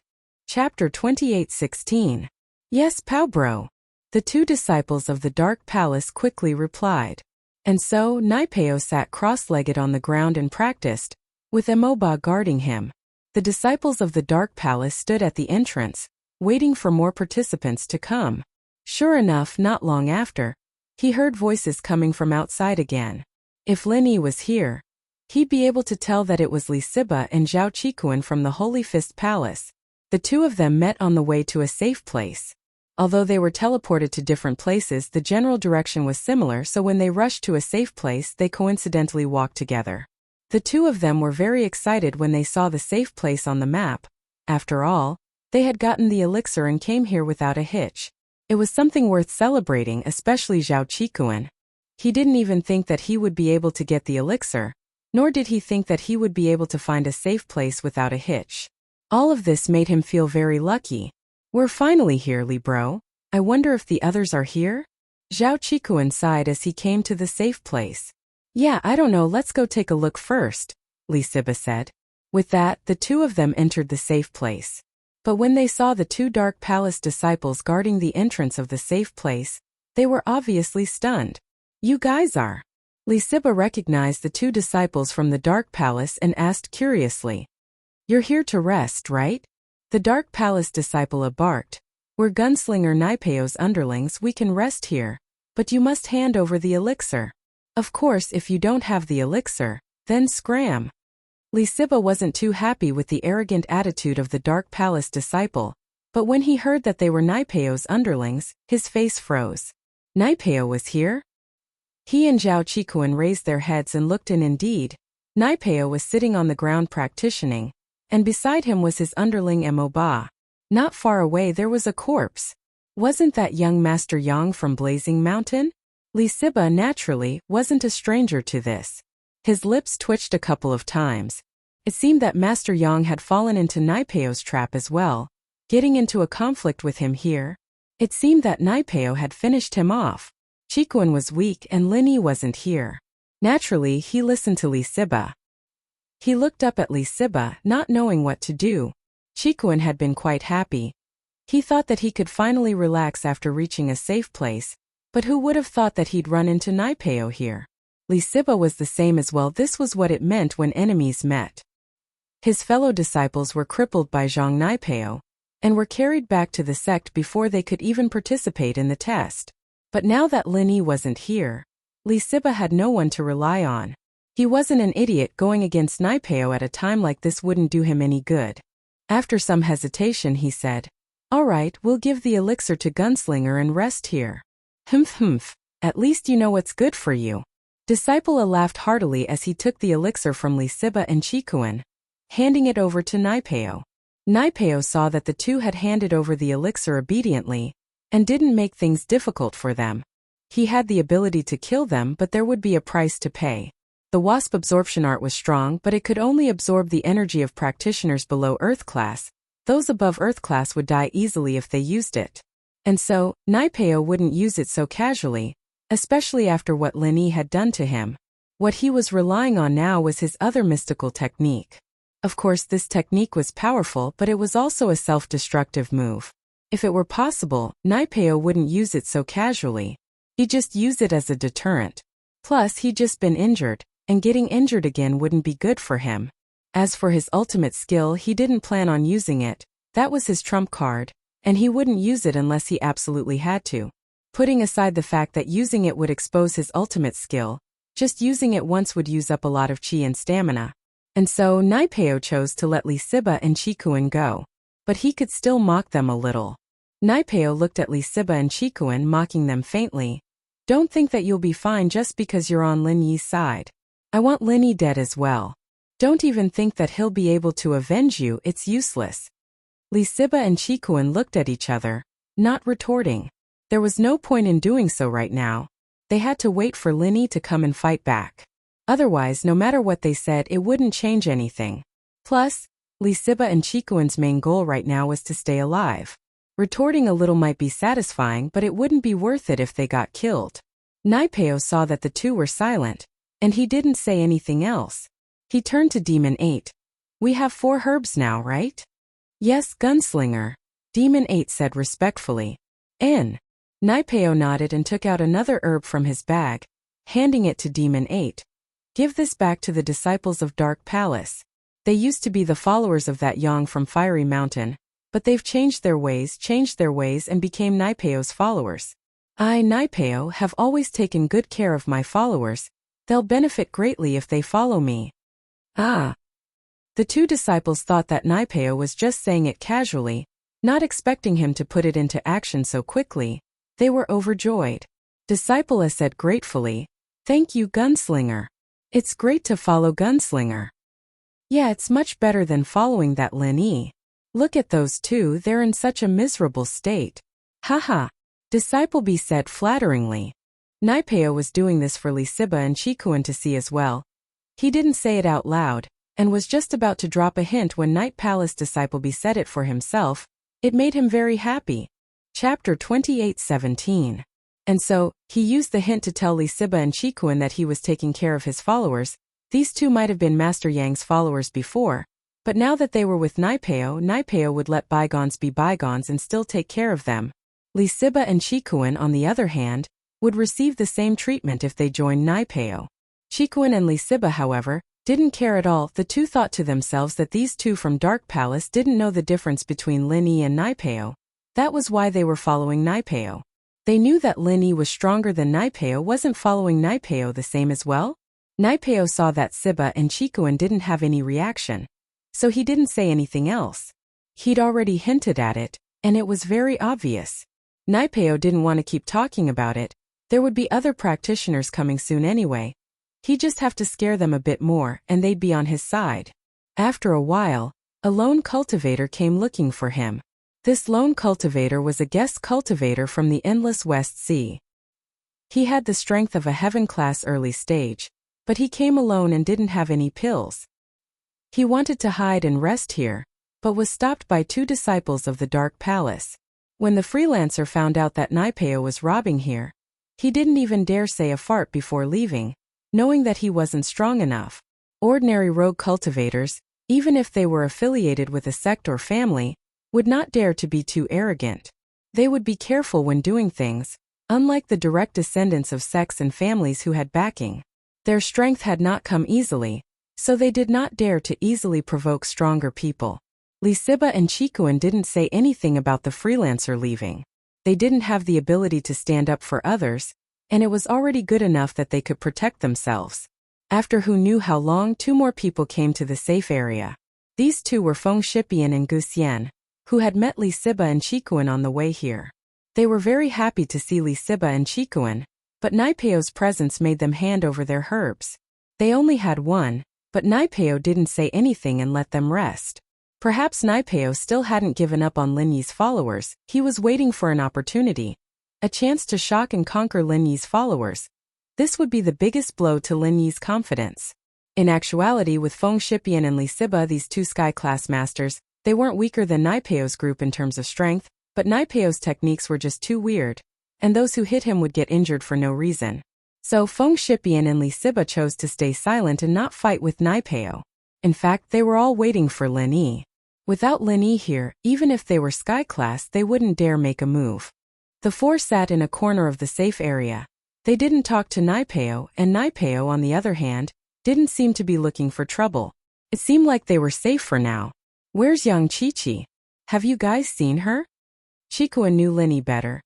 Chapter 28:16. Yes, Pow Bro. The two disciples of the Dark Palace quickly replied. And so, Naipeo sat cross-legged on the ground and practiced, with Emoba guarding him. The disciples of the Dark Palace stood at the entrance, waiting for more participants to come. Sure enough, not long after, he heard voices coming from outside again. If Lin Yi was here, he'd be able to tell that it was Li Siba and Zhao Qikuan from the Holy Fist Palace. The two of them met on the way to a safe place. Although they were teleported to different places, the general direction was similar, so when they rushed to a safe place, they coincidentally walked together. The two of them were very excited when they saw the safe place on the map. After all, they had gotten the elixir and came here without a hitch. It was something worth celebrating, especially Zhao Qikuan. He didn't even think that he would be able to get the elixir, nor did he think that he would be able to find a safe place without a hitch. All of this made him feel very lucky. We're finally here, Li Bro. I wonder if the others are here? Zhao Qikuan sighed as he came to the safe place. Yeah, I don't know, let's go take a look first, Li Siba said. With that, the two of them entered the safe place. But when they saw the two Dark Palace disciples guarding the entrance of the safe place, they were obviously stunned. You guys are. Li Siba recognized the two disciples from the Dark Palace and asked curiously. You're here to rest, right? The Dark Palace disciple barked. We're Gunslinger Naipeo's underlings, we can rest here, but you must hand over the elixir. Of course, if you don't have the elixir, then scram. Li Siba wasn't too happy with the arrogant attitude of the Dark Palace disciple, but when he heard that they were Naipeo's underlings, his face froze. Naipeo was here? He and Zhao Qikuan raised their heads and looked in. Indeed, Naipeo was sitting on the ground practicing, and beside him was his underling Emoba. Not far away there was a corpse. Wasn't that young Master Yang from Blazing Mountain? Li Siba, naturally, wasn't a stranger to this. His lips twitched a couple of times. It seemed that Master Yang had fallen into Naipeo's trap as well, getting into a conflict with him here. It seemed that Naipeo had finished him off. Qikuan was weak and Lin Yi wasn't here. Naturally, he listened to Li Siba. He looked up at Li Siba, not knowing what to do. Qikuan had been quite happy. He thought that he could finally relax after reaching a safe place, but who would have thought that he'd run into Naipeo here? Li Siba was the same as well. This was what it meant when enemies met. His fellow disciples were crippled by Zhang Naipeo, and were carried back to the sect before they could even participate in the test. But now that Lin Yi wasn't here, Li Siba had no one to rely on. He wasn't an idiot. Going against Naipeo at a time like this wouldn't do him any good. After some hesitation he said, "All right, we'll give the elixir to Gunslinger and rest here." Humph, at least you know what's good for you." Disciple laughed heartily as he took the elixir from Li Siba and Chikuan, handing it over to Naipeo. Naipeo saw that the two had handed over the elixir obediently, and didn't make things difficult for them. He had the ability to kill them, but there would be a price to pay. The wasp absorption art was strong, but it could only absorb the energy of practitioners below Earth class. Those above Earth class would die easily if they used it. And so, Naipeo wouldn't use it so casually, especially after what Lin Yi had done to him. What he was relying on now was his other mystical technique. Of course, this technique was powerful, but it was also a self-destructive move. If it were possible, Naipeo wouldn't use it so casually. He'd just use it as a deterrent. Plus, he'd just been injured, and getting injured again wouldn't be good for him. As for his ultimate skill, he didn't plan on using it. That was his trump card, and he wouldn't use it unless he absolutely had to. Putting aside the fact that using it would expose his ultimate skill, just using it once would use up a lot of chi and stamina. And so, Naipeo chose to let Li Siba and Chikuan go. But he could still mock them a little. Naipeo looked at Li Siba and Chikuan, mocking them faintly. "Don't think that you'll be fine just because you're on Lin Yi's side. I want Lin Yi dead as well. Don't even think that he'll be able to avenge you, it's useless." Li Siba and Chikuan looked at each other, not retorting. There was no point in doing so right now. They had to wait for Lin Yi to come and fight back. Otherwise, no matter what they said, it wouldn't change anything. Plus, Li Siba and Chikuan's main goal right now was to stay alive. Retorting a little might be satisfying, but it wouldn't be worth it if they got killed. Naipeo saw that the two were silent, and he didn't say anything else. He turned to Demon 8. "We have 4 herbs now, right?" "Yes, Gunslinger," Demon 8 said respectfully. "N." Naipeo nodded and took out another herb from his bag, handing it to Demon 8. "Give this back to the disciples of Dark Palace. They used to be the followers of that Yang from Fiery Mountain, but they've changed their ways and became Naipeo's followers. I, Naipeo, have always taken good care of my followers. They'll benefit greatly if they follow me." "Ah." The two disciples thought that Naipeo was just saying it casually, not expecting him to put it into action so quickly. They were overjoyed. Disciple said gratefully, "Thank you, Gunslinger. It's great to follow Gunslinger." "Yeah, it's much better than following that Lin Yi. Look at those two, they're in such a miserable state." "Haha," Disciple B said flatteringly. Naipeo was doing this for Li Siba and Chikuan to see as well. He didn't say it out loud, and was just about to drop a hint when Night Palace Disciple B said it for himself. It made him very happy. Chapter 28:17. And so, he used the hint to tell Li Siba and Chikuan that he was taking care of his followers. These two might have been Master Yang's followers before, but now that they were with Naipeo, Naipeo would let bygones be bygones and still take care of them. Li Siba and Chikuan, on the other hand, would receive the same treatment if they joined Naipeo. Chikuan and Li Siba, however, didn't care at all. The two thought to themselves that these two from Dark Palace didn't know the difference between Lin Yi and Naipeo. That was why they were following Naipeo. They knew that Lin Yi was stronger than Naipeo. Wasn't following Naipeo the same as well? Naipeo saw that Siba and Chikuan didn't have any reaction, so he didn't say anything else. He'd already hinted at it, and it was very obvious. Naipeo didn't want to keep talking about it. There would be other practitioners coming soon anyway. He'd just have to scare them a bit more, and they'd be on his side. After a while, a lone cultivator came looking for him. This lone cultivator was a guest cultivator from the Endless West Sea. He had the strength of a heaven-class early stage, but he came alone and didn't have any pills. He wanted to hide and rest here, but was stopped by 2 disciples of the Dark Palace. When the freelancer found out that Naipeo was robbing here, he didn't even dare say a fart before leaving, knowing that he wasn't strong enough. Ordinary rogue cultivators, even if they were affiliated with a sect or family, would not dare to be too arrogant. They would be careful when doing things, unlike the direct descendants of sects and families who had backing. Their strength had not come easily, so they did not dare to easily provoke stronger people. Li Siba and Chikuan didn't say anything about the freelancer leaving. They didn't have the ability to stand up for others, and it was already good enough that they could protect themselves. After who knew how long, two more people came to the safe area. These two were Feng Shipian and Gu Xian, who had met Li Siba and Chikuan on the way here. They were very happy to see Li Siba and Chikuan, but Naipeo's presence made them hand over their herbs. They only had one, but Naipeo didn't say anything and let them rest. Perhaps Naipeo still hadn't given up on Lin Yi's followers. He was waiting for an opportunity. A chance to shock and conquer Lin Yi's followers. This would be the biggest blow to Lin Yi's confidence. In actuality, with Feng Shipian and Li Siba, these two sky-class masters, they weren't weaker than Naipeo's group in terms of strength, but Naipeo's techniques were just too weird, and those who hit him would get injured for no reason. So Feng Shipian and Li Siba chose to stay silent and not fight with Naipeo. In fact, they were all waiting for Lin Yi. Without Lin Yi here, even if they were sky-class, they wouldn't dare make a move. The four sat in a corner of the safe area. They didn't talk to Naipeo, and Naipeo, on the other hand, didn't seem to be looking for trouble. It seemed like they were safe for now. Where's young Chi-Chi? Have you guys seen her? Chikuan knew Lin Yi better.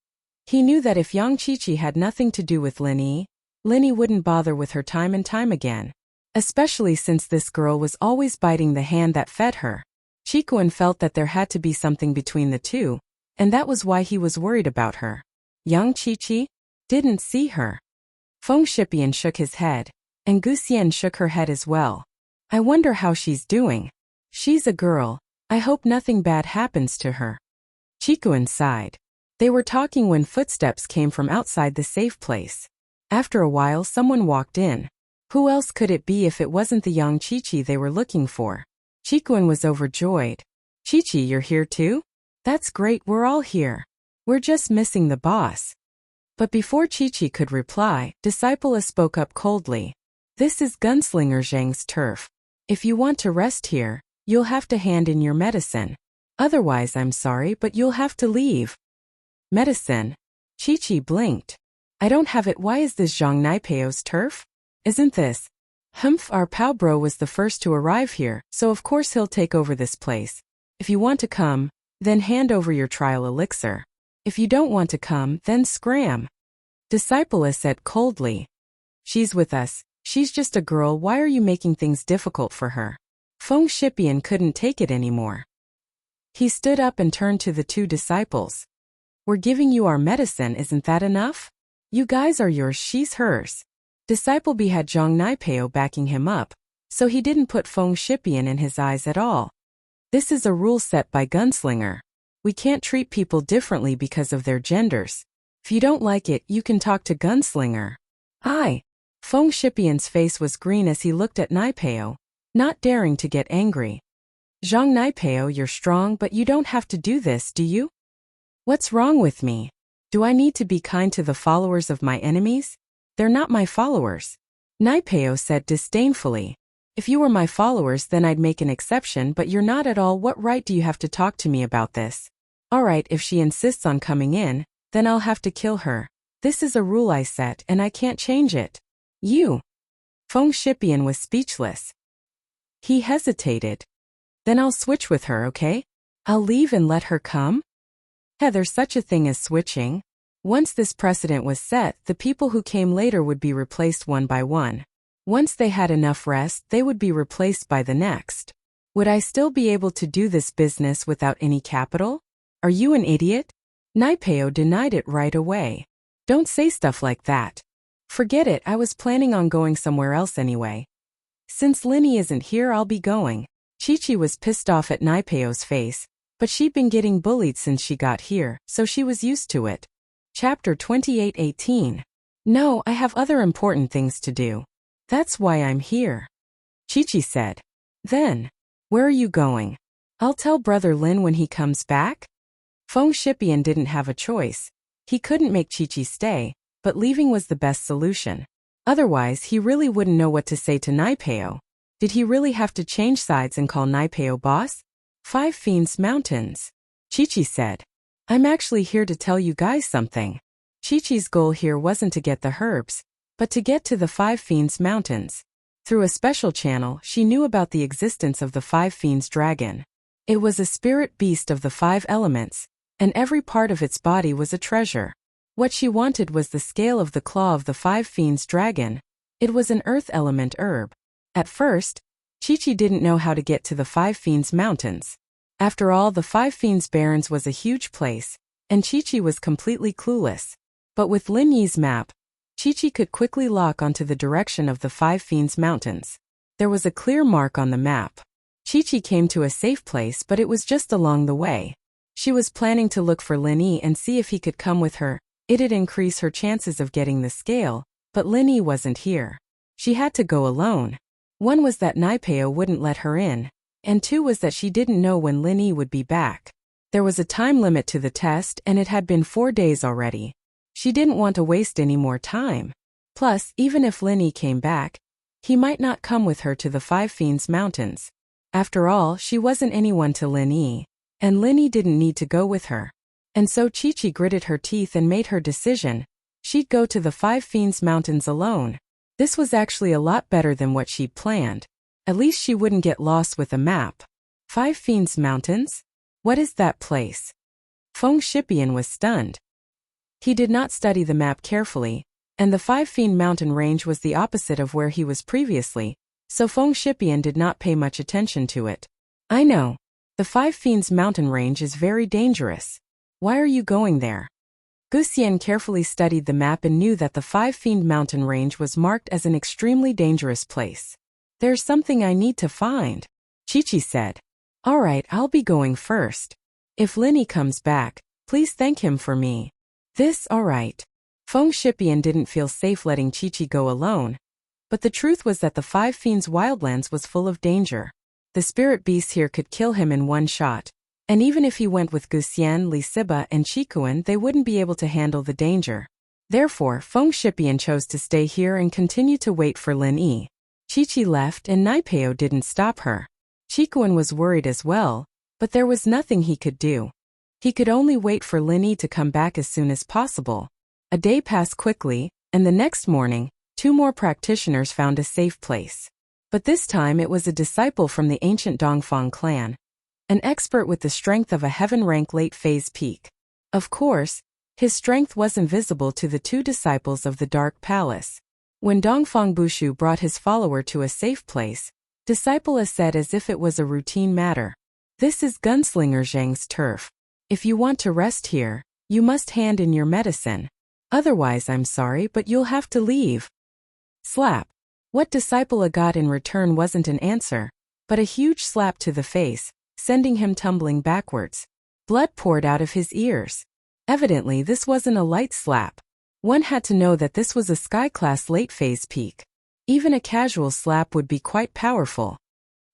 He knew that if young Chi-Chi had nothing to do with Lin Yi wouldn't bother with her time and time again. Especially since this girl was always biting the hand that fed her. Chikuan felt that there had to be something between the two, and that was why he was worried about her. Young Chi-Chi? Didn't see her. Feng Shipian shook his head, and Gu Xian shook her head as well. I wonder how she's doing. She's a girl. I hope nothing bad happens to her. Chikuan sighed. They were talking when footsteps came from outside the safe place. After a while, someone walked in. Who else could it be if it wasn't the young Chi-Chi they were looking for? Chikuan was overjoyed. Chi-Chi, you're here too? That's great, we're all here. We're just missing the boss. But before Chi-Chi could reply, Disciple spoke up coldly. This is Gunslinger Zhang's turf. If you want to rest here, you'll have to hand in your medicine. Otherwise, I'm sorry, but you'll have to leave. Medicine? Chi-Chi blinked. I don't have it. Why is this Zhang Naipeo's turf? Isn't this? Our Pao Bro was the first to arrive here, so of course he'll take over this place. If you want to come, then hand over your trial elixir. If you don't want to come, then scram. Disciple said coldly. She's with us. She's just a girl. Why are you making things difficult for her? Feng Shipian couldn't take it anymore. He stood up and turned to the two disciples. We're giving you our medicine, isn't that enough? You guys are yours, she's hers. Disciple B had Zhang Naipeo backing him up, so he didn't put Feng Shipian in his eyes at all. This is a rule set by Gunslinger. We can't treat people differently because of their genders. If you don't like it, you can talk to Gunslinger. Aye. Feng Shipian's face was green as he looked at Naipeo, not daring to get angry. Zhang Naipeo, you're strong, but you don't have to do this, do you? What's wrong with me? Do I need to be kind to the followers of my enemies? They're not my followers. Naipeo said disdainfully. If you were my followers, then I'd make an exception, but you're not at all. What right do you have to talk to me about this? All right, if she insists on coming in, then I'll have to kill her. This is a rule I set, and I can't change it. You. Feng Shipian was speechless. He hesitated. Then I'll switch with her, okay? I'll leave and let her come? There's such a thing as switching. Once this precedent was set, the people who came later would be replaced one by one. Once they had enough rest, they would be replaced by the next. Would I still be able to do this business without any capital? Are you an idiot? Naipeo denied it right away. Don't say stuff like that. Forget it, I was planning on going somewhere else anyway. Since Lin Yi isn't here, I'll be going. Chi-Chi was pissed off at Naipeo's face, but she'd been getting bullied since she got here, so she was used to it. Chapter 28:18. No, I have other important things to do. That's why I'm here. Chi-Chi said. Then, where are you going? I'll tell Brother Lin when he comes back? Feng Shipian didn't have a choice. He couldn't make Chi-Chi stay, but leaving was the best solution. Otherwise, he really wouldn't know what to say to Naipeo. Did he really have to change sides and call Naipeo boss? 5 Fiends Mountains. Chi-Chi said. I'm actually here to tell you guys something. Chi-Chi's goal here wasn't to get the herbs, but to get to the 5 Fiends Mountains. Through a special channel, she knew about the existence of the 5 Fiends Dragon. It was a spirit beast of the 5 elements, and every part of its body was a treasure. What she wanted was the scale of the claw of the 5 fiends dragon. It was an earth element herb. At first, Chi-Chi didn't know how to get to the 5 fiends mountains. After all, the 5 fiends barrens was a huge place, and Chi-Chi was completely clueless. But with Lin Yi's map, Chi-Chi could quickly lock onto the direction of the 5 fiends mountains. There was a clear mark on the map. Chi-Chi came to a safe place, but it was just along the way. She was planning to look for Lin Yi and see if he could come with her. It'd increase her chances of getting the scale, but Lin Yi wasn't here. She had to go alone. One was that Naipeo wouldn't let her in, and 2 was that she didn't know when Lin Yi would be back. There was a time limit to the test, and it had been 4 days already. She didn't want to waste any more time. Plus, even if Lin Yi came back, he might not come with her to the 5 Fiends Mountains. After all, she wasn't anyone to Lin Yi, and Lin Yi didn't need to go with her. And so Chi-Chi gritted her teeth and made her decision. She'd go to the 5 Fiends Mountains alone. This was actually a lot better than what she'd planned. At least she wouldn't get lost with a map. 5 Fiends Mountains? What is that place? Feng Shipian was stunned. He did not study the map carefully, and the 5 Fiend Mountain range was the opposite of where he was previously, so Feng Shipian did not pay much attention to it. I know. The 5 Fiends Mountain range is very dangerous. Why are you going there? Guxian carefully studied the map and knew that the 5 Fiend Mountain range was marked as an extremely dangerous place. There's something I need to find, Chi-Chi said. Alright, I'll be going first. If Lin Yi comes back, please thank him for me. Alright. Feng Shipian didn't feel safe letting Chi-Chi go alone. But the truth was that the 5 Fiends Wildlands was full of danger. The spirit beasts here could kill him in one shot. And even if he went with Guxian, Li Siba, and Chikuan, they wouldn't be able to handle the danger. Therefore, Feng Shipian chose to stay here and continue to wait for Lin Yi. Chi-Chi left and Naipeo didn't stop her. Chikuan was worried as well, but there was nothing he could do. He could only wait for Lin Yi to come back as soon as possible. A day passed quickly, and the next morning, 2 more practitioners found a safe place. But this time it was a disciple from the ancient Dongfang clan. An expert with the strength of a heaven-rank late-phase peak. Of course, his strength wasn't visible to the 2 disciples of the Dark Palace. When Dongfang Bushu brought his follower to a safe place, Disciple said as if it was a routine matter. This is Gunslinger Zhang's turf. If you want to rest here, you must hand in your medicine. Otherwise, I'm sorry, but you'll have to leave. Slap. What Disciple got in return wasn't an answer, but a huge slap to the face, sending him tumbling backwards. Blood poured out of his ears. Evidently, this wasn't a light slap. One had to know that this was a sky-class late-phase peak. Even a casual slap would be quite powerful.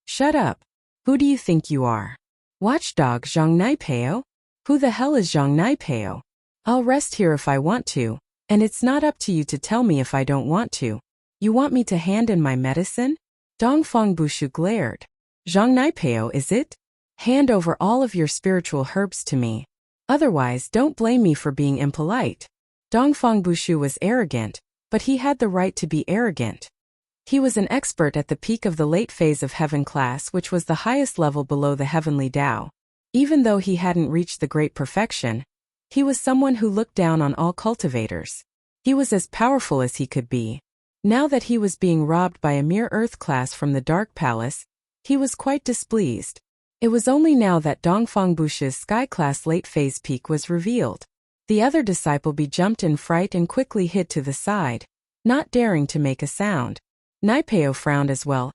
Shut up. Who do you think you are? Watchdog Zhang Naipeo? Who the hell is Zhang Naipeo? I'll rest here if I want to, and it's not up to you to tell me if I don't want to. You want me to hand in my medicine? Dongfang Bushu glared. Zhang Naipeo, is it? Hand over all of your spiritual herbs to me. Otherwise, don't blame me for being impolite. Dongfang Bushu was arrogant, but he had the right to be arrogant. He was an expert at the peak of the late phase of heaven class, which was the highest level below the heavenly Tao. Even though he hadn't reached the great perfection, he was someone who looked down on all cultivators. He was as powerful as he could be. Now that he was being robbed by a mere earth class from the Dark Palace, he was quite displeased. It was only now that Dongfang Bushu's sky-class late-phase peak was revealed. The other disciple jumped in fright and quickly hid to the side, not daring to make a sound. Naipeo frowned as well.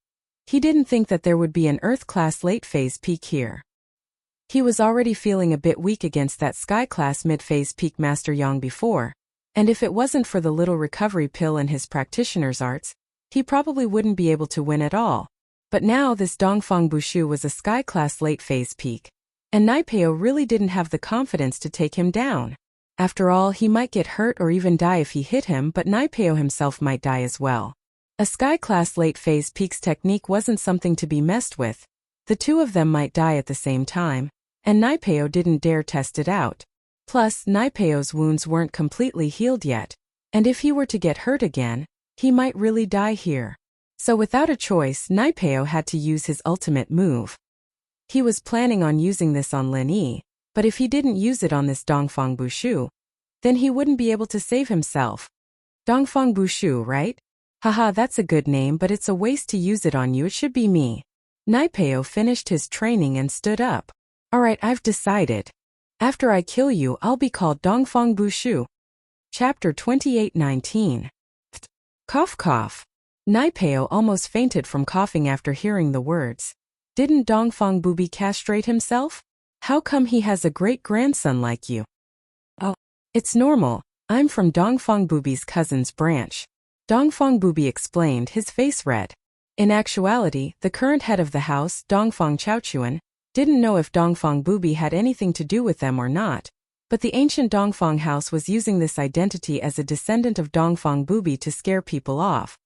He didn't think that there would be an Earth-class late-phase peak here. He was already feeling a bit weak against that sky-class mid-phase peak Master Yang before, and if it wasn't for the little recovery pill and his practitioner's arts, he probably wouldn't be able to win at all. But now this Dongfang Bushu was a sky-class late-phase peak, and Naipeo really didn't have the confidence to take him down. After all, he might get hurt or even die if he hit him, but Naipeo himself might die as well. A sky-class late-phase peak's technique wasn't something to be messed with. The 2 of them might die at the same time, and Naipeo didn't dare test it out. Plus, Naipeo's wounds weren't completely healed yet, and if he were to get hurt again, he might really die here. So without a choice, Naipeo had to use his ultimate move. He was planning on using this on Lin Yi, but if he didn't use it on this Dongfang Bushu, then he wouldn't be able to save himself. Dongfang Bushu, right? Haha, that's a good name, but it's a waste to use it on you. It should be me. Naipeo finished his training and stood up. Alright, I've decided. After I kill you, I'll be called Dongfang Bushu. Chapter 28:19. Cough cough. Naipeo almost fainted from coughing after hearing the words. Didn't Dongfang Bubi castrate himself? How come he has a great-grandson like you? Oh, it's normal. I'm from Dongfang Bubi's cousin's branch. Dongfang Bubi explained, his face red. In actuality, the current head of the house, Dongfang Chaochuan, didn't know if Dongfang Bubi had anything to do with them or not, but the ancient Dongfang house was using this identity as a descendant of Dongfang Bubi to scare people off.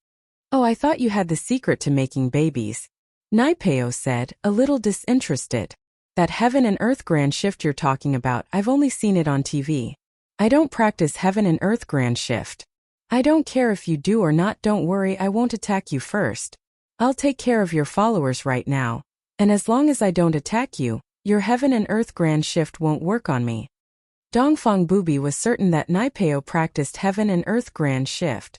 Oh, I thought you had the secret to making babies. Naipeo said, a little disinterested. That heaven and earth grand shift you're talking about, I've only seen it on TV. I don't practice heaven and earth grand shift. I don't care if you do or not, don't worry, I won't attack you first. I'll take care of your followers right now, and as long as I don't attack you, your heaven and earth grand shift won't work on me. Dongfang Bubi was certain that Naipeo practiced heaven and earth grand shift.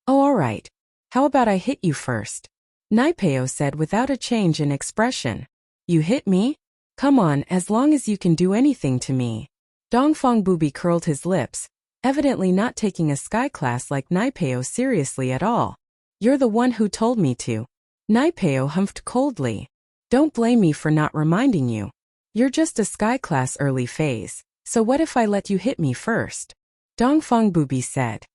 Oh, alright. How about I hit you first? Naipeo said without a change in expression. You hit me? Come on, as long as you can do anything to me. Dongfang Bubi curled his lips, evidently not taking a sky class like Naipeo seriously at all. You're the one who told me to. Naipeo humphed coldly. Don't blame me for not reminding you. You're just a sky class early phase, so what if I let you hit me first? Dongfang Bubi said.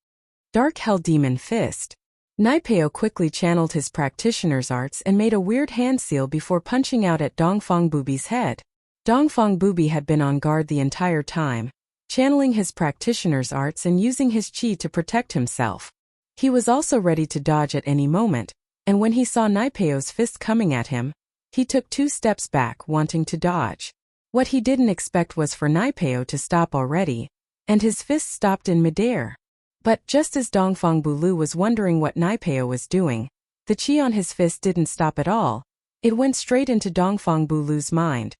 Dark Hell Demon Fist. Naipeo quickly channeled his practitioner's arts and made a weird hand seal before punching out at Dongfang Bubi's head. Dongfang Bubi had been on guard the entire time, channeling his practitioner's arts and using his chi to protect himself. He was also ready to dodge at any moment, and when he saw Naipeo's fist coming at him, he took 2 steps back, wanting to dodge. What he didn't expect was for Naipeo to stop already, and his fist stopped in midair. But just as Dongfang Bulu was wondering what Naipeo was doing, the chi on his fist didn't stop at all. It went straight into Dongfang Bulu's mind.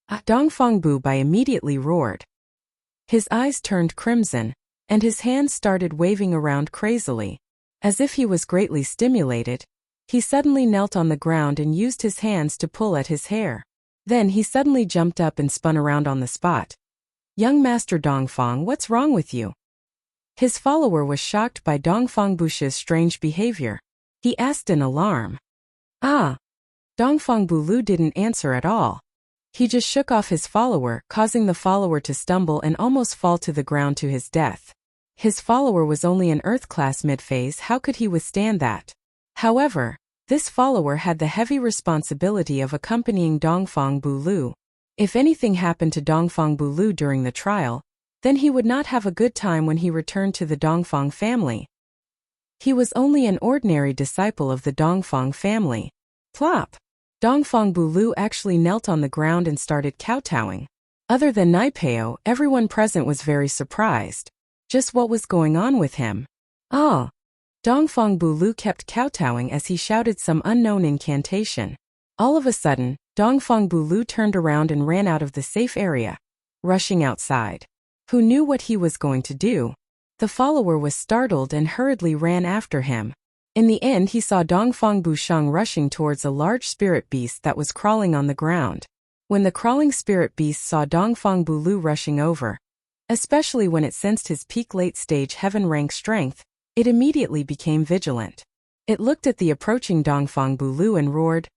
Dongfang Bu Bai immediately roared. His eyes turned crimson, and his hands started waving around crazily. As if he was greatly stimulated, he suddenly knelt on the ground and used his hands to pull at his hair. Then he suddenly jumped up and spun around on the spot. Young Master Dongfang, what's wrong with you? His follower was shocked by Dongfang Bu's strange behavior. He asked in alarm. Dongfang Bulu didn't answer at all. He just shook off his follower, causing the follower to stumble and almost fall to the ground to his death. His follower was only an earth class mid-phase, how could he withstand that? However, this follower had the heavy responsibility of accompanying Dongfang Bulu. If anything happened to Dongfang Bulu during the trial, then he would not have a good time when he returned to the Dongfang family. He was only an ordinary disciple of the Dongfang family. Plop! Dongfang Bulu actually knelt on the ground and started kowtowing. Other than Naipeo, everyone present was very surprised. Just what was going on with him? Dongfang Bulu kept kowtowing as he shouted some unknown incantation. All of a sudden, Dongfang Bulu turned around and ran out of the safe area, rushing outside. Who knew what he was going to do? The follower was startled and hurriedly ran after him. In the end, he saw Dongfang Busheng rushing towards a large spirit beast that was crawling on the ground. When the crawling spirit beast saw Dongfang Bulu rushing over, especially when it sensed his peak late-stage heaven rank strength, it immediately became vigilant. It looked at the approaching Dongfang Bulu and roared.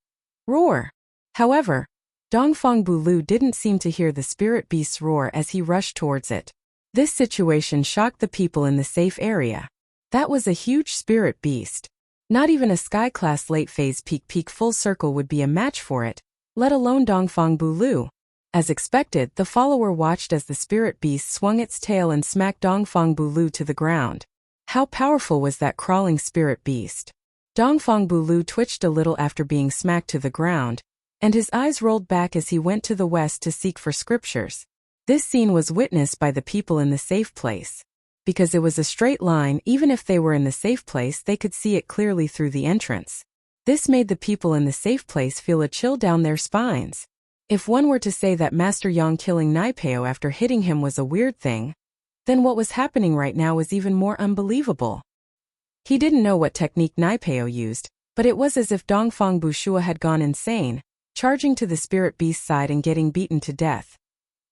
Roar! However, Dongfang Bulu didn't seem to hear the spirit beast's roar as he rushed towards it. This situation shocked the people in the safe area. That was a huge spirit beast. Not even a sky-class late-phase peak full circle would be a match for it, let alone Dongfang Bulu. As expected, the follower watched as the spirit beast swung its tail and smacked Dongfang Bulu to the ground. How powerful was that crawling spirit beast? Dongfang Bulu twitched a little after being smacked to the ground, and his eyes rolled back as he went to the west to seek for scriptures. This scene was witnessed by the people in the safe place. Because it was a straight line, even if they were in the safe place, they could see it clearly through the entrance. This made the people in the safe place feel a chill down their spines. If one were to say that Master Yang killing Naipeo after hitting him was a weird thing, then what was happening right now was even more unbelievable. He didn't know what technique Naipeo used, but it was as if Dongfang Bushua had gone insane, charging to the spirit beast's side and getting beaten to death.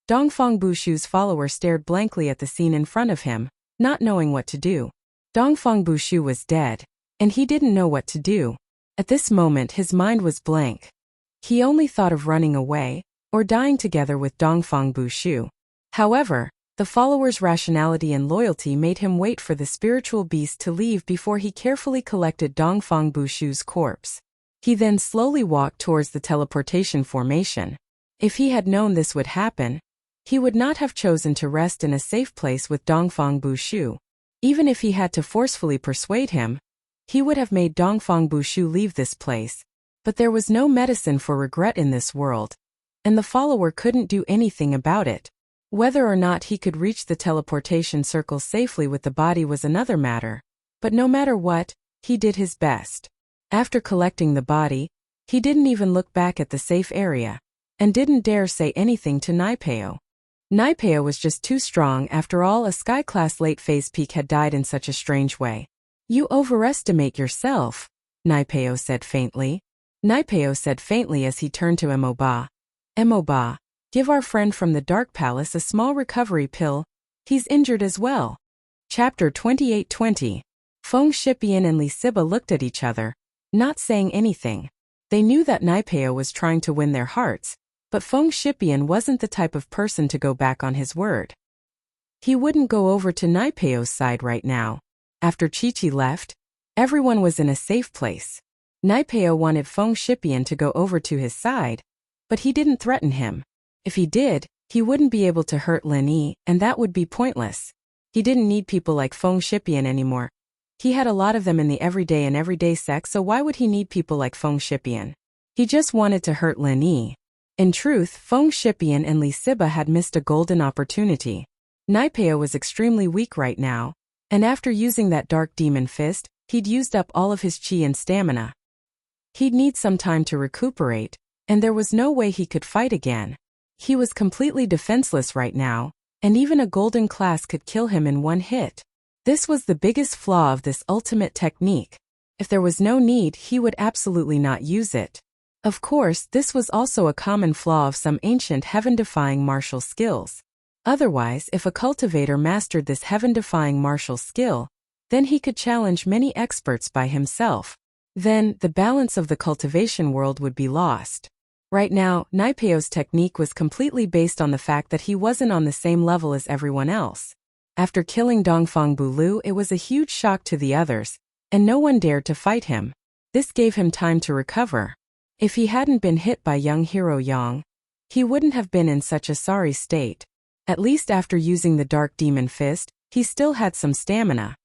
Dongfang Bushu's follower stared blankly at the scene in front of him, not knowing what to do. Dongfang Bushu was dead, and he didn't know what to do. At this moment his mind was blank. He only thought of running away, or dying together with Dongfang Bushu. However, the follower's rationality and loyalty made him wait for the spiritual beast to leave before he carefully collected Dongfang Bushu's corpse. He then slowly walked towards the teleportation formation. If he had known this would happen, he would not have chosen to rest in a safe place with Dongfang Bushu. Even if he had to forcefully persuade him, he would have made Dongfang Bushu leave this place. But there was no medicine for regret in this world, and the follower couldn't do anything about it. Whether or not he could reach the teleportation circle safely with the body was another matter, but no matter what, he did his best. After collecting the body, he didn't even look back at the safe area, and didn't dare say anything to Naipeo. Naipeo was just too strong. After all, a sky-class late-phase peak had died in such a strange way. "You overestimate yourself," Naipeo said faintly. Naipeo said faintly as he turned to Emoba. "Emoba, give our friend from the Dark Palace a small recovery pill. He's injured as well." Chapter 28:20. Feng Shipian and Li Siba looked at each other, not saying anything. They knew that Naipeo was trying to win their hearts, but Feng Shipian wasn't the type of person to go back on his word. He wouldn't go over to Naipeo's side right now. After Chi-Chi left, everyone was in a safe place. Naipeo wanted Feng Shipian to go over to his side, but he didn't threaten him. If he did, he wouldn't be able to hurt Lin Yi, and that would be pointless. He didn't need people like Feng Shipian anymore. He had a lot of them in the everyday sect, so why would he need people like Feng Shipian? He just wanted to hurt Lin Yi. In truth, Feng Shipian and Li Siba had missed a golden opportunity. Naipeo was extremely weak right now, and after using that dark demon fist, he'd used up all of his chi and stamina. He'd need some time to recuperate, and there was no way he could fight again. He was completely defenseless right now, and even a golden class could kill him in one hit. This was the biggest flaw of this ultimate technique. If there was no need, he would absolutely not use it. Of course, this was also a common flaw of some ancient heaven-defying martial skills. Otherwise, if a cultivator mastered this heaven-defying martial skill, then he could challenge many experts by himself. Then, the balance of the cultivation world would be lost. Right now, Naipeo's technique was completely based on the fact that he wasn't on the same level as everyone else. After killing Dongfang Bulu, it was a huge shock to the others, and no one dared to fight him. This gave him time to recover. If he hadn't been hit by young hero Yang, he wouldn't have been in such a sorry state. At least after using the Dark Demon Fist, he still had some stamina.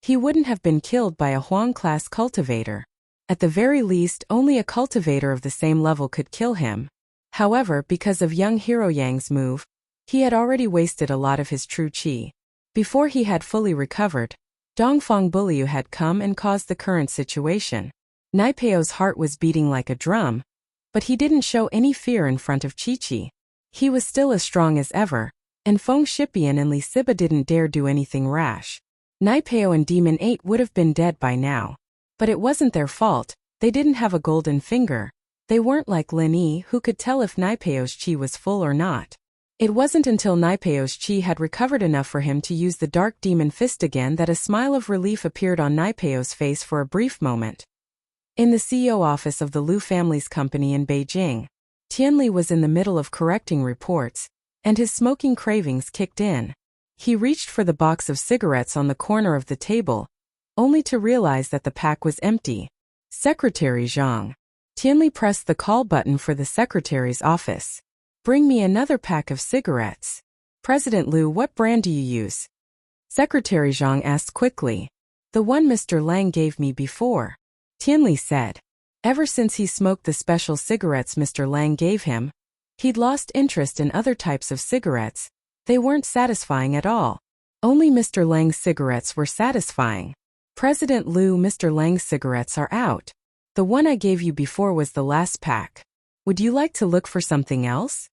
He wouldn't have been killed by a Huang-class cultivator. At the very least, only a cultivator of the same level could kill him. However, because of young hero Yang's move, he had already wasted a lot of his true chi. Before he had fully recovered, Dongfang Buliu had come and caused the current situation. Naipeo's heart was beating like a drum, but he didn't show any fear in front of Chi-Chi. He was still as strong as ever, and Feng Shipian and Li Siba didn't dare do anything rash. Naipeo and Demon 8 would have been dead by now. But it wasn't their fault. They didn't have a golden finger. They weren't like Lin Yi, who could tell if Naipeo's chi was full or not. It wasn't until Naipeo's chi had recovered enough for him to use the Dark Demon Fist again that a smile of relief appeared on Naipeo's face for a brief moment. In the CEO office of the Liu family's company in Beijing, Tianli was in the middle of correcting reports, and his smoking cravings kicked in. He reached for the box of cigarettes on the corner of the table, only to realize that the pack was empty. "Secretary Zhang." Tianli pressed the call button for the secretary's office. "Bring me another pack of cigarettes." "President Liu, what brand do you use?" Secretary Zhang asked quickly. "The one Mr. Lang gave me before," Tianli said. Ever since he smoked the special cigarettes Mr. Lang gave him, he'd lost interest in other types of cigarettes. They weren't satisfying at all. Only Mr. Lang's cigarettes were satisfying. "President Liu, Mr. Lang's cigarettes are out. The one I gave you before was the last pack." Would you like to look for something else?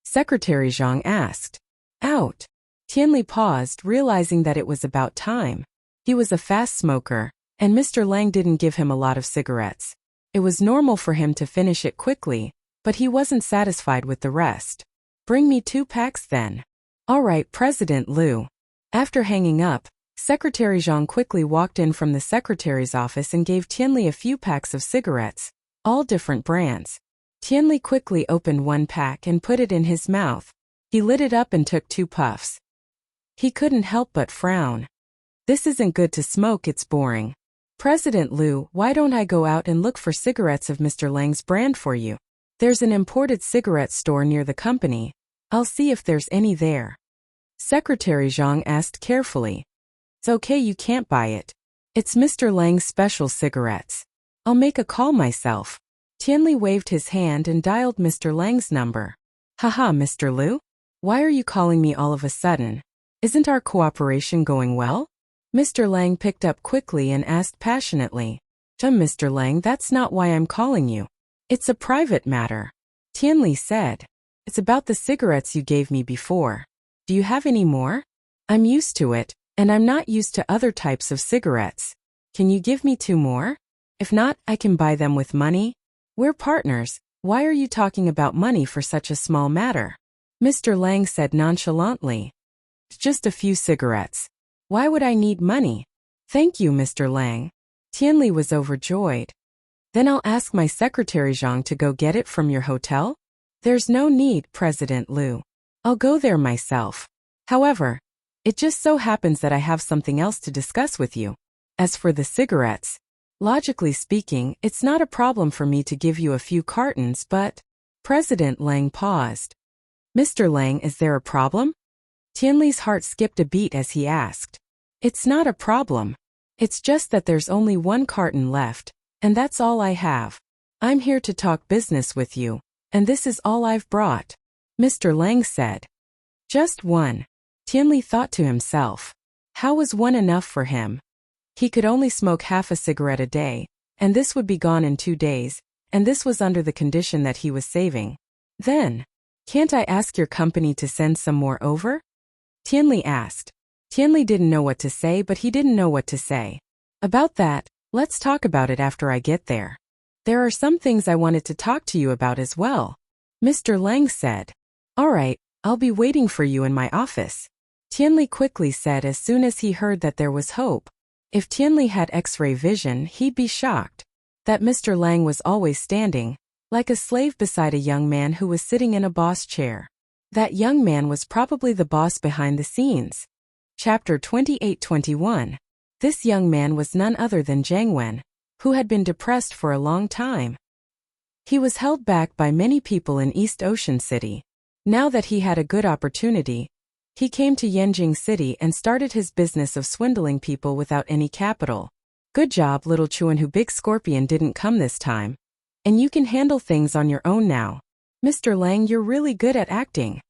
Secretary Zhang asked. Out. Tianli paused, realizing that it was about time. He was a fast smoker, and Mr. Lang didn't give him a lot of cigarettes. It was normal for him to finish it quickly, but he wasn't satisfied with the rest. Bring me 2 packs then. All right, President Liu. After hanging up, Secretary Zhang quickly walked in from the secretary's office and gave Tianli a few packs of cigarettes, all different brands. Tianli quickly opened 1 pack and put it in his mouth. He lit it up and took 2 puffs. He couldn't help but frown. This isn't good to smoke, it's boring. President Liu, why don't I go out and look for cigarettes of Mr. Lang's brand for you? There's an imported cigarette store near the company. I'll see if there's any there. Secretary Zhang asked carefully. It's okay, you can't buy it. It's Mr. Lang's special cigarettes. I'll make a call myself. Tianli waved his hand and dialed Mr. Lang's number. Haha, Mr. Liu? Why are you calling me all of a sudden? Isn't our cooperation going well? Mr. Lang picked up quickly and asked passionately. Mr. Lang, that's not why I'm calling you. It's a private matter. Tianli said. It's about the cigarettes you gave me before. Do you have any more? I'm used to it, and I'm not used to other types of cigarettes. Can you give me 2 more? If not, I can buy them with money. We're partners. Why are you talking about money for such a small matter? Mr. Lang said nonchalantly. It's just a few cigarettes. Why would I need money? Thank you, Mr. Lang. Tianli was overjoyed. Then I'll ask my secretary Zhang to go get it from your hotel? There's no need, President Liu. I'll go there myself. However, it just so happens that I have something else to discuss with you. As for the cigarettes, logically speaking, it's not a problem for me to give you a few cartons, but... President Lang paused. Mr. Lang, is there a problem? Tianli's heart skipped a beat as he asked. It's not a problem. It's just that there's only 1 carton left, and that's all I have. I'm here to talk business with you, and this is all I've brought. Mr. Lang said. Just 1. Tianli thought to himself. How was 1 enough for him? He could only smoke half a cigarette a day, and this would be gone in 2 days, and this was under the condition that he was saving. Then, can't I ask your company to send some more over? Tianli asked. Tianli didn't know what to say, but he didn't know what to say. About that, let's talk about it after I get there. There are some things I wanted to talk to you about as well. Mr. Lang said. All right, I'll be waiting for you in my office. Tianli quickly said as soon as he heard that there was hope. If Tianli had X-ray vision, he'd be shocked. That Mr. Lang was always standing, like a slave beside a young man who was sitting in a boss chair. That young man was probably the boss behind the scenes. Chapter 28-21. This young man was none other than Zhang Wen, who had been depressed for a long time. He was held back by many people in East Ocean City. Now that he had a good opportunity, he came to Yanjing City and started his business of swindling people without any capital. Good job, little Chuan, who Big Scorpion didn't come this time. And you can handle things on your own now. Mr. Lang, you're really good at acting.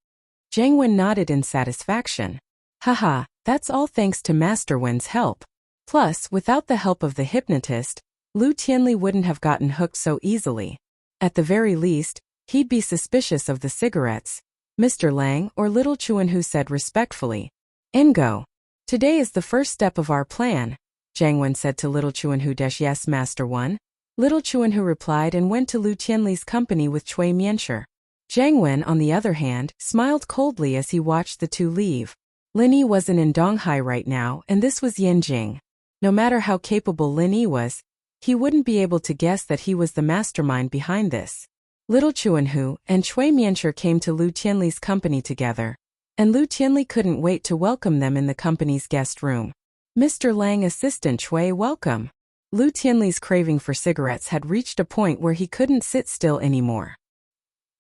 Zhang Wen nodded in satisfaction. Haha, that's all thanks to Master Wen's help. Plus, without the help of the hypnotist, Lu Tianli wouldn't have gotten hooked so easily. At the very least, he'd be suspicious of the cigarettes. Mr. Lang, or Little Chuan, who said respectfully. Engo. Today is the first step of our plan, Zhang Wen said to Little Chuan, who yes, Master One. Little Chuan, who replied and went to Lu Tianli's company with Cui Mianshi. Zhang Wen, on the other hand, smiled coldly as he watched the two leave. Lin Yi wasn't in Donghai right now, and this was Yanjing. No matter how capable Lin Yi was, he wouldn't be able to guess that he was the mastermind behind this. Little Chuanhu and Cui Mianshi came to Lu Tianli's company together, and Lu Tianli couldn't wait to welcome them in the company's guest room. Mr. Lang, Assistant Cui, welcome. Lu Tianli's craving for cigarettes had reached a point where he couldn't sit still anymore.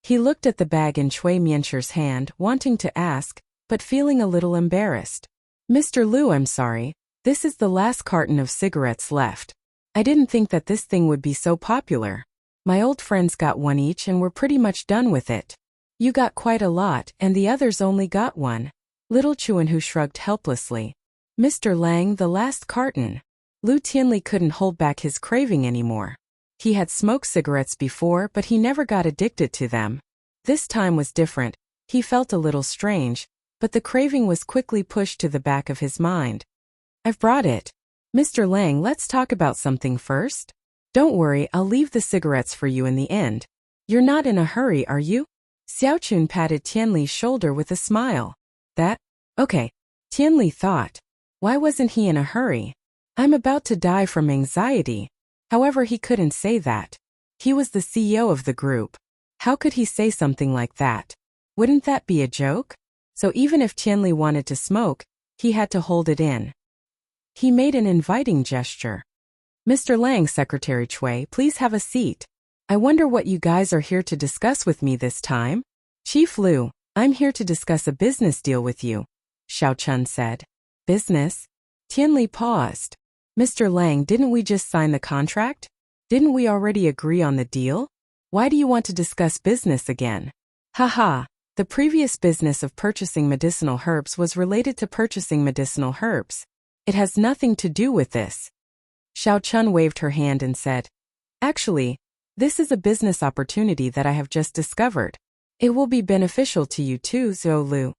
He looked at the bag in Cui Mianshi's hand, wanting to ask, but feeling a little embarrassed. Mr. Lu, I'm sorry, this is the last carton of cigarettes left. I didn't think that this thing would be so popular. My old friends got one each and we're pretty much done with it. You got quite a lot, and the others only got one. Little Chuanhu shrugged helplessly. Mr. Lang, the last carton. Lu Tianli couldn't hold back his craving anymore. He had smoked cigarettes before, but he never got addicted to them. This time was different. He felt a little strange, but the craving was quickly pushed to the back of his mind. I've brought it. Mr. Lang, let's talk about something first. Don't worry, I'll leave the cigarettes for you in the end. You're not in a hurry, are you? Xiaochun patted Tianli's shoulder with a smile. Okay. Tianli thought. Why wasn't he in a hurry? I'm about to die from anxiety. However, he couldn't say that. He was the CEO of the group. How could he say something like that? Wouldn't that be a joke? So even if Tianli wanted to smoke, he had to hold it in. He made an inviting gesture. Mr. Lang, Secretary Cui, please have a seat. I wonder what you guys are here to discuss with me this time? Chief Lu, I'm here to discuss a business deal with you, Xiaochun said. Business? Tianli paused. Mr. Lang, didn't we just sign the contract? Didn't we already agree on the deal? Why do you want to discuss business again? Haha, the previous business of purchasing medicinal herbs was related to purchasing medicinal herbs. It has nothing to do with this. Xiaochun waved her hand and said, Actually, this is a business opportunity that I have just discovered. It will be beneficial to you too, Zhou Lu.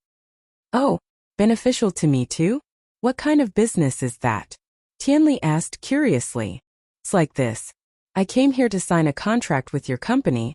Oh, beneficial to me too? What kind of business is that? Tianli asked curiously. It's like this. I came here to sign a contract with your company,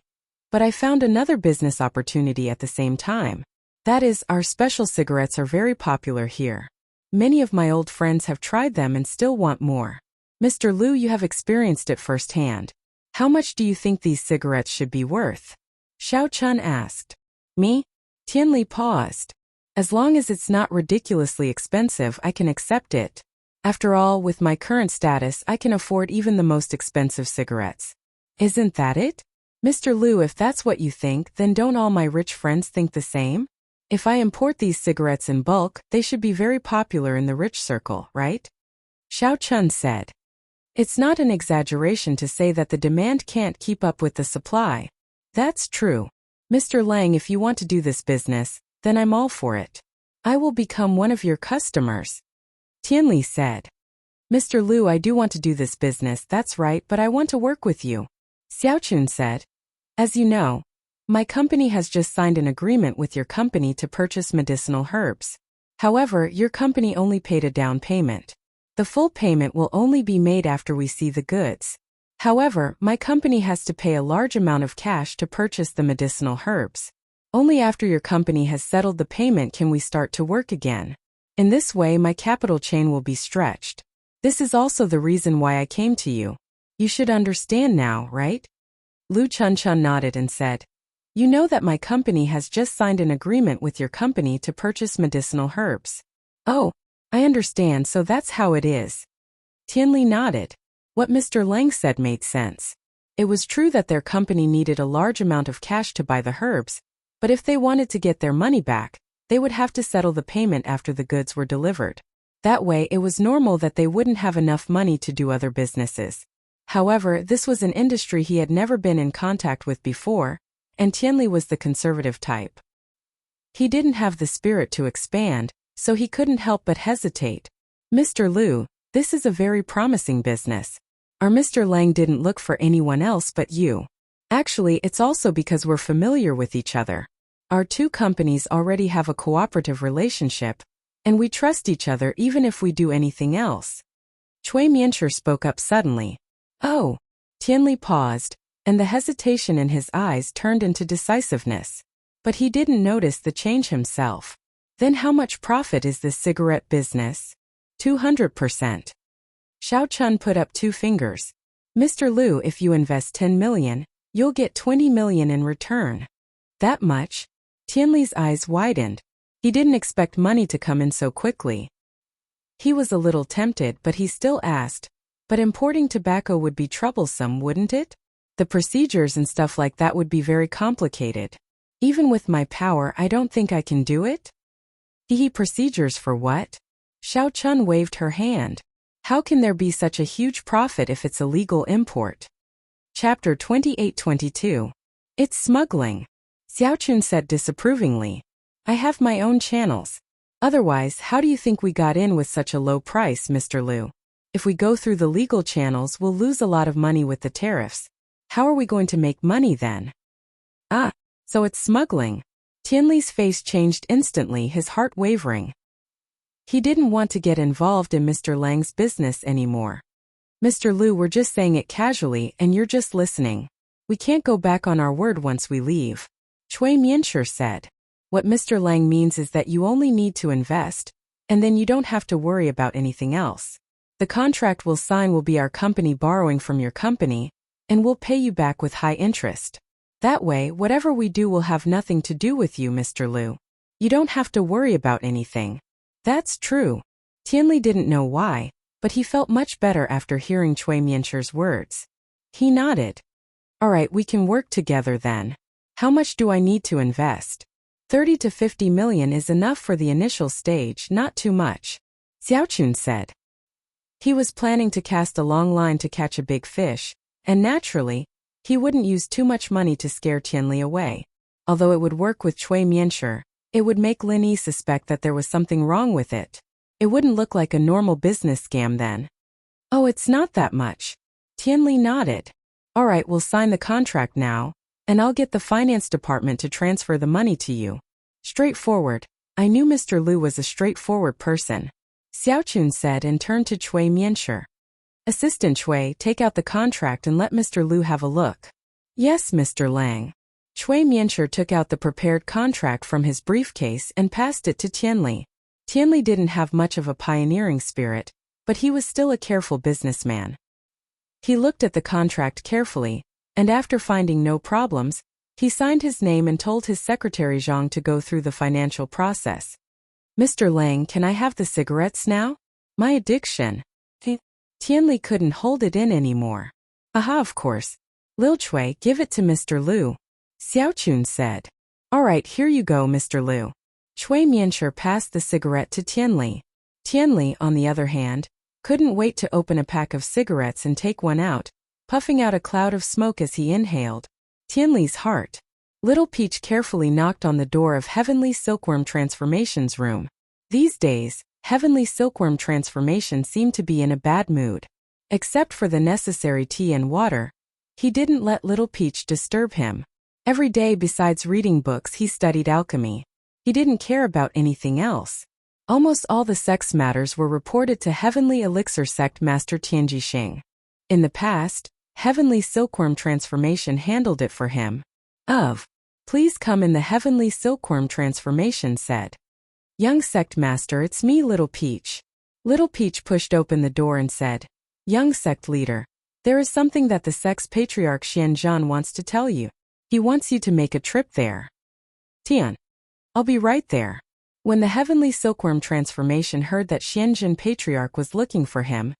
but I found another business opportunity at the same time. That is, our special cigarettes are very popular here. Many of my old friends have tried them and still want more. Mr. Lu, you have experienced it firsthand. How much do you think these cigarettes should be worth? Xiaochun asked. Me? Tianli paused. As long as it's not ridiculously expensive, I can accept it. After all, with my current status, I can afford even the most expensive cigarettes. Isn't that it? Mr. Lu, if that's what you think, then don't all my rich friends think the same? If I import these cigarettes in bulk, they should be very popular in the rich circle, right? Xiaochun said. It's not an exaggeration to say that the demand can't keep up with the supply. That's true. Mr. Lang, if you want to do this business, then I'm all for it. I will become one of your customers. Tianli said. Mr. Lu, I do want to do this business, that's right, but I want to work with you. Xiaochun said. As you know, my company has just signed an agreement with your company to purchase medicinal herbs. However, your company only paid a down payment. The full payment will only be made after we see the goods. However, my company has to pay a large amount of cash to purchase the medicinal herbs. Only after your company has settled the payment can we start to work again. In this way, my capital chain will be stretched. This is also the reason why I came to you. You should understand now, right? Lu Chunchun nodded and said, You know that my company has just signed an agreement with your company to purchase medicinal herbs. Oh, I understand, so that's how it is. Tianli nodded. What Mr. Lang said made sense. It was true that their company needed a large amount of cash to buy the herbs, but if they wanted to get their money back, they would have to settle the payment after the goods were delivered. That way, it was normal that they wouldn't have enough money to do other businesses. However, this was an industry he had never been in contact with before, and Tianli was the conservative type. He didn't have the spirit to expand, so he couldn't help but hesitate. Mr. Lu, this is a very promising business. Our Mr. Lang didn't look for anyone else but you. Actually, it's also because we're familiar with each other. Our two companies already have a cooperative relationship, and we trust each other even if we do anything else. Cui Miancher spoke up suddenly. Oh. Tianli paused, and the hesitation in his eyes turned into decisiveness. But he didn't notice the change himself. Then how much profit is this cigarette business? 200%. Xiaochun put up 2 fingers. Mr. Lu, if you invest 10 million, you'll get 20 million in return. That much? Tianli's eyes widened. He didn't expect money to come in so quickly. He was a little tempted, but he still asked, but importing tobacco would be troublesome, wouldn't it? The procedures and stuff like that would be very complicated. Even with my power, I don't think I can do it. Procedures for what? Xiaochun waved her hand. How can there be such a huge profit if it's a legal import? Chapter 28-22. It's smuggling. Xiaochun said disapprovingly. I have my own channels. Otherwise, how do you think we got in with such a low price, Mr. Lu? If we go through the legal channels, we'll lose a lot of money with the tariffs, How are we going to make money then? Ah, so it's smuggling. Tianli's face changed instantly, his heart wavering. He didn't want to get involved in Mr. Lang's business anymore. Mr. Liu, we're just saying it casually and you're just listening. We can't go back on our word once we leave. Cui Mianshi said. What Mr. Lang means is that you only need to invest, and then you don't have to worry about anything else. The contract we'll sign will be our company borrowing from your company, and we'll pay you back with high interest. That way, whatever we do will have nothing to do with you, Mr. Liu. You don't have to worry about anything. That's true. Tianli didn't know why, but he felt much better after hearing Cui Mianshi's words. He nodded. All right, we can work together then. How much do I need to invest? 30 to 50 million is enough for the initial stage, not too much, Xiaochun said. He was planning to cast a long line to catch a big fish, and naturally, he wouldn't use too much money to scare Tianli away. Although it would work with Cui Mianshi, it would make Lin Yi suspect that there was something wrong with it. It wouldn't look like a normal business scam then. Oh, it's not that much. Tianli nodded. All right, we'll sign the contract now, and I'll get the finance department to transfer the money to you. Straightforward. I knew Mr. Liu was a straightforward person, Xiaochun said and turned to Cui Mianshi. Assistant Cui, take out the contract and let Mr. Liu have a look. Yes, Mr. Lang. Cui Mianshi took out the prepared contract from his briefcase and passed it to Tianli. Tianli didn't have much of a pioneering spirit, but he was still a careful businessman. He looked at the contract carefully, and after finding no problems, he signed his name and told his secretary Zhang to go through the financial process. Mr. Lang, can I have the cigarettes now? My addiction. Tianli couldn't hold it in anymore. Aha, of course. Lil Cui, give it to Mr. Liu, Xiaochun said. All right, here you go, Mr. Liu. Cui Mianshi passed the cigarette to Tianli. Tianli, on the other hand, couldn't wait to open a pack of cigarettes and take one out, puffing out a cloud of smoke as he inhaled. Tianli's heart. Little Peach carefully knocked on the door of Heavenly Silkworm Transformation's room. These days, Heavenly Silkworm Transformation seemed to be in a bad mood. Except for the necessary tea and water, he didn't let Little Peach disturb him. Every day besides reading books he studied alchemy. He didn't care about anything else. Almost all the sex matters were reported to Heavenly Elixir Sect Master Tianji Xing. In the past, Heavenly Silkworm Transformation handled it for him. Please come in, the Heavenly Silkworm Transformation said. Young Sect Master, it's me, Little Peach. Little Peach pushed open the door and said, Young Sect Leader, there is something that the Sect's Patriarch Xianzhan wants to tell you. He wants you to make a trip there. Tian. I'll be right there. When the Heavenly Silkworm Transformation heard that Xianzhan Patriarch was looking for him,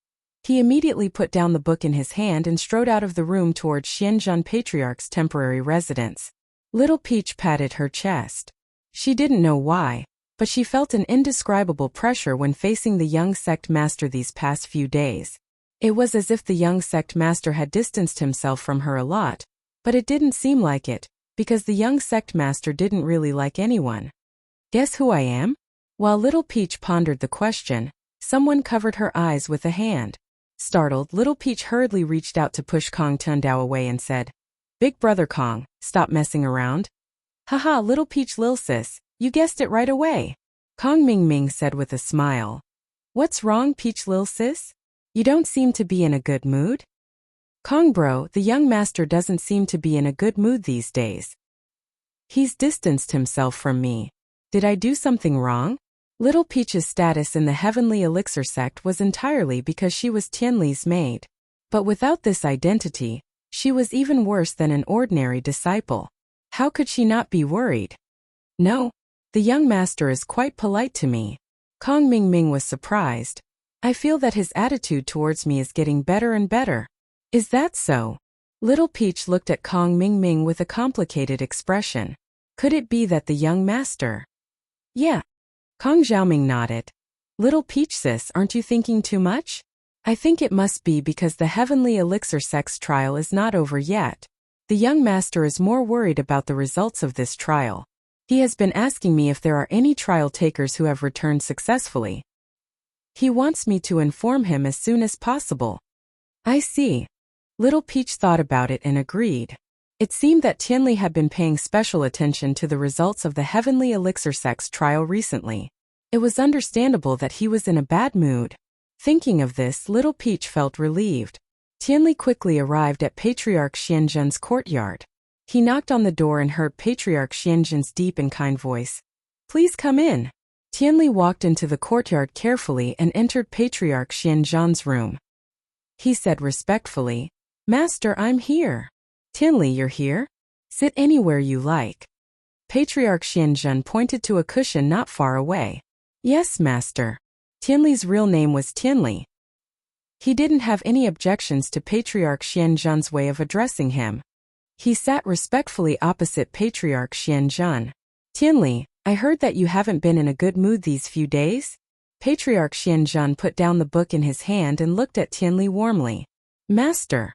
he immediately put down the book in his hand and strode out of the room towards Xianzhan Patriarch's temporary residence. Little Peach patted her chest. She didn't know why, but she felt an indescribable pressure when facing the young sect master these past few days. It was as if the young sect master had distanced himself from her a lot, but it didn't seem like it, because the young sect master didn't really like anyone. Guess who I am? While Little Peach pondered the question, someone covered her eyes with a hand. Startled, Little Peach hurriedly reached out to push Kong Tundao away and said, Big brother Kong, stop messing around. Haha, Little Peach Lil Sis, you guessed it right away. Kong Ming Ming said with a smile. What's wrong, Peach Lil Sis? You don't seem to be in a good mood? Kong bro, the young master doesn't seem to be in a good mood these days. He's distanced himself from me. Did I do something wrong? Little Peach's status in the Heavenly Elixir Sect was entirely because she was Tianli's maid. But without this identity, she was even worse than an ordinary disciple. How could she not be worried? No. The young master is quite polite to me. Kong Ming Ming was surprised. I feel that his attitude towards me is getting better and better. Is that so? Little Peach looked at Kong Ming Ming with a complicated expression. Could it be that the young master? Yeah. Kong Xiaoming nodded. Little Peach sis, aren't you thinking too much? I think it must be because the Heavenly Elixir Sect's trial is not over yet. The young master is more worried about the results of this trial. He has been asking me if there are any trial takers who have returned successfully. He wants me to inform him as soon as possible. I see. Little Peach thought about it and agreed. It seemed that Tianli had been paying special attention to the results of the Heavenly Elixir Sect's trial recently. It was understandable that he was in a bad mood. Thinking of this, Little Peach felt relieved. Tianli quickly arrived at Patriarch Xianzhen's courtyard. He knocked on the door and heard Patriarch Xianzhen's deep and kind voice. "Please come in." Tianli walked into the courtyard carefully and entered Patriarch Xianzhen's room. He said respectfully, "Master, I'm here." "Tianli, you're here? Sit anywhere you like." Patriarch Xianzhen pointed to a cushion not far away. "Yes, master." Tianli's real name was Tianli. He didn't have any objections to Patriarch Xianzhen's way of addressing him. He sat respectfully opposite Patriarch Xianzhen. "Tianli, I heard that you haven't been in a good mood these few days?" Patriarch Xianzhen put down the book in his hand and looked at Tianli warmly. "Master,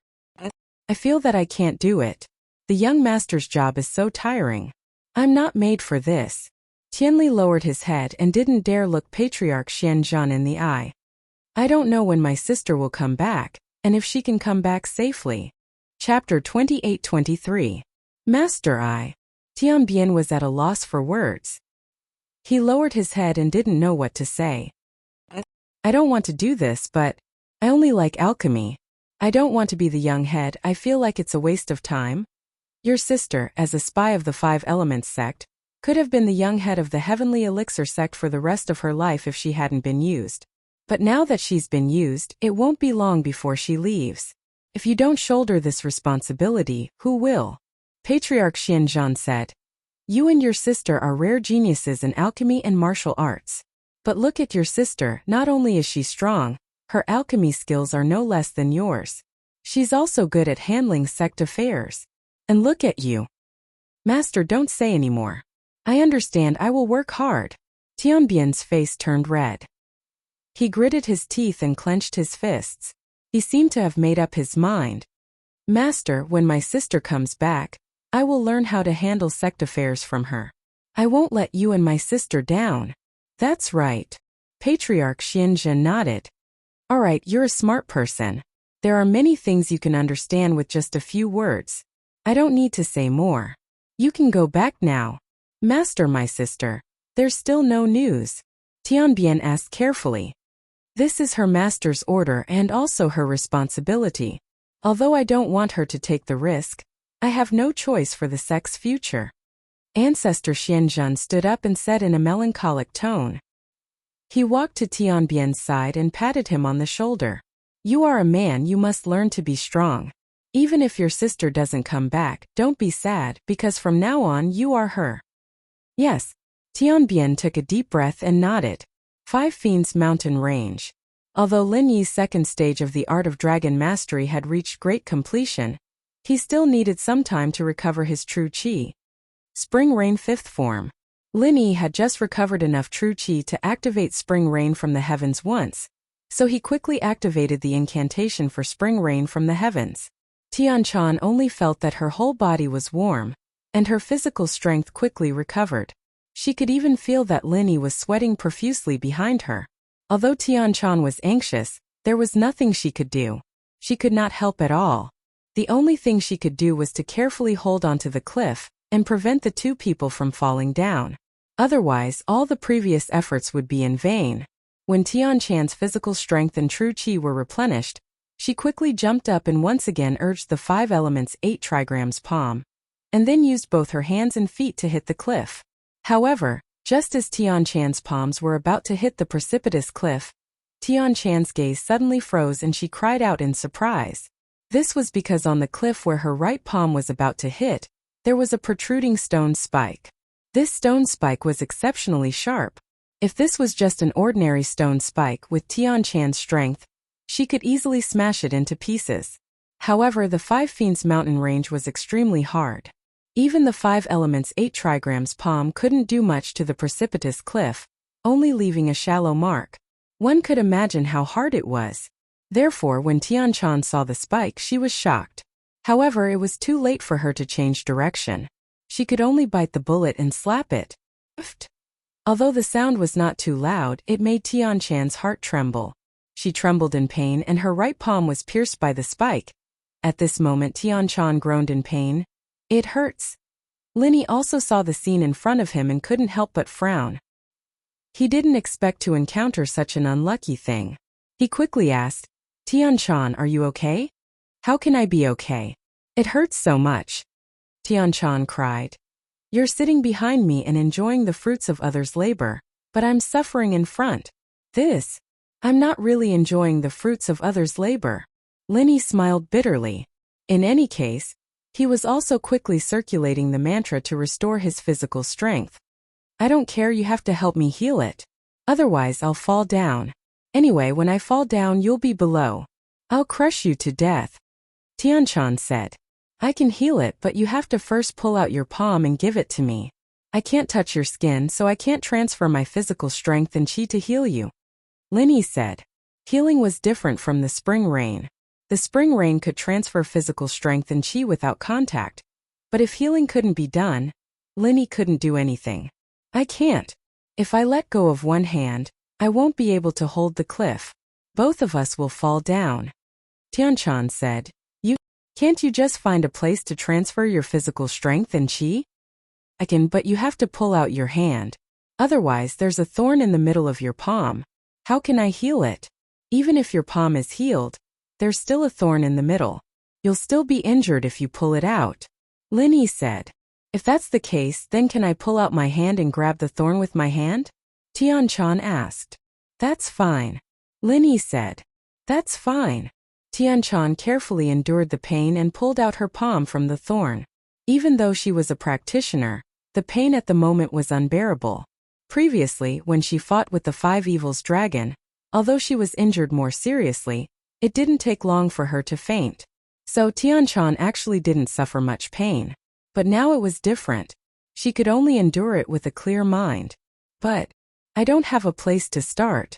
I feel that I can't do it. The young master's job is so tiring. I'm not made for this." Tianli lowered his head and didn't dare look Patriarch Xianzhen in the eye. "I don't know when my sister will come back, and if she can come back safely." Chapter 28-23. Master, Tianbian was at a loss for words. He lowered his head and didn't know what to say. "I don't want to do this, but I only like alchemy. I don't want to be the young head. I feel like it's a waste of time." Your sister, as a spy of the Five Elements sect, could have been the young head of the Heavenly Elixir sect for the rest of her life if she hadn't been used. But now that she's been used, it won't be long before she leaves. If you don't shoulder this responsibility, who will? Patriarch Xianzhen said. You and your sister are rare geniuses in alchemy and martial arts. But look at your sister, not only is she strong, her alchemy skills are no less than yours. She's also good at handling sect affairs. And look at you. Master, don't say anymore. I understand. I will work hard. Tianbian's face turned red. He gritted his teeth and clenched his fists. He seemed to have made up his mind. Master, when my sister comes back, I will learn how to handle sect affairs from her. I won't let you and my sister down. That's right. Patriarch Xianzhen nodded. All right, you're a smart person. There are many things you can understand with just a few words. I don't need to say more. You can go back now. Master, my sister, there's still no news. Tianbian asked carefully. This is her master's order and also her responsibility. Although I don't want her to take the risk, I have no choice for the sect's future. Ancestor Xianzhen stood up and said in a melancholic tone. He walked to Tianbian's side and patted him on the shoulder. You are a man, you must learn to be strong. Even if your sister doesn't come back, don't be sad, because from now on you are her. Yes. Tianbian took a deep breath and nodded. Five Fiends Mountain Range. Although Lin Yi's second stage of the Art of Dragon Mastery had reached great completion, he still needed some time to recover his true qi. Spring Rain Fifth Form. Lin Yi had just recovered enough true qi to activate Spring Rain from the heavens once, so he quickly activated the incantation for Spring Rain from the heavens. Tianchan only felt that her whole body was warm, and her physical strength quickly recovered. She could even feel that Lin Yi was sweating profusely behind her. Although Tianchan was anxious, there was nothing she could do. She could not help at all. The only thing she could do was to carefully hold onto the cliff and prevent the two people from falling down. Otherwise, all the previous efforts would be in vain. When Tianchan's physical strength and true qi were replenished, she quickly jumped up and once again urged the 5 elements 8 trigrams palm, and then used both her hands and feet to hit the cliff. However, just as Tianchan's palms were about to hit the precipitous cliff, Tianchan's gaze suddenly froze and she cried out in surprise. This was because on the cliff where her right palm was about to hit, there was a protruding stone spike. This stone spike was exceptionally sharp. If this was just an ordinary stone spike with Tianchan's strength, she could easily smash it into pieces. However, the 5 Fiends Mountain Range was extremely hard. Even the 5 elements 8 trigrams palm couldn't do much to the precipitous cliff, only leaving a shallow mark. One could imagine how hard it was. Therefore, when Tianchan saw the spike, she was shocked. However, it was too late for her to change direction. She could only bite the bullet and slap it. Although the sound was not too loud, it made Tianchan's heart tremble. She trembled in pain and her right palm was pierced by the spike, At this moment Tian-chan groaned in pain. It hurts. Linny also saw the scene in front of him and couldn't help but frown. He didn't expect to encounter such an unlucky thing. He quickly asked, Tian-chan, are you okay? How can I be okay? It hurts so much. Tian-chan cried. You're sitting behind me and enjoying the fruits of others' labor, but I'm suffering in front. I'm not really enjoying the fruits of others' labor. Linny smiled bitterly. In any case, he was also quickly circulating the mantra to restore his physical strength. I don't care, you have to help me heal it. Otherwise I'll fall down. Anyway, when I fall down you'll be below. I'll crush you to death. Tian-chan said. I can heal it, but you have to first pull out your palm and give it to me. I can't touch your skin, so I can't transfer my physical strength and chi to heal you. Linny said. Healing was different from the spring rain. The spring rain could transfer physical strength and chi without contact. But if healing couldn't be done, Linny couldn't do anything. I can't. If I let go of one hand, I won't be able to hold the cliff. Both of us will fall down. Tian-chan said. Can't you just find a place to transfer your physical strength and chi? I can, but you have to pull out your hand. Otherwise there's a thorn in the middle of your palm. How can I heal it? Even if your palm is healed, there's still a thorn in the middle. You'll still be injured if you pull it out. Linny said. If that's the case, then can I pull out my hand and grab the thorn with my hand? Tian-chan asked. That's fine. Linny said. That's fine. Tian-chan carefully endured the pain and pulled out her palm from the thorn. Even though she was a practitioner, the pain at the moment was unbearable. Previously, when she fought with the Five Evils dragon, although she was injured more seriously, it didn't take long for her to faint. So Tian-chan actually didn't suffer much pain. But now it was different. She could only endure it with a clear mind. But I don't have a place to start.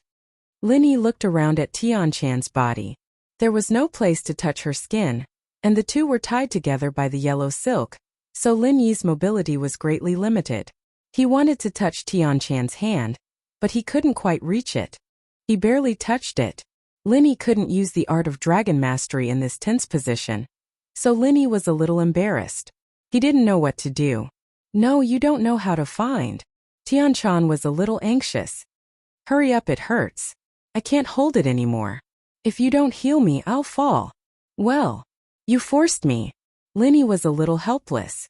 Linny looked around at Tian-chan's body. There was no place to touch her skin, and the two were tied together by the yellow silk, so Lin Yi's mobility was greatly limited. He wanted to touch Tian-chan's hand, but he couldn't quite reach it. He barely touched it. Lin Yi couldn't use the art of dragon mastery in this tense position, so Lin Yi was a little embarrassed. He didn't know what to do. No, you don't know how to find. Tian-chan was a little anxious. Hurry up, it hurts. I can't hold it anymore. If you don't heal me, I'll fall. Well, you forced me. Lin Yi was a little helpless.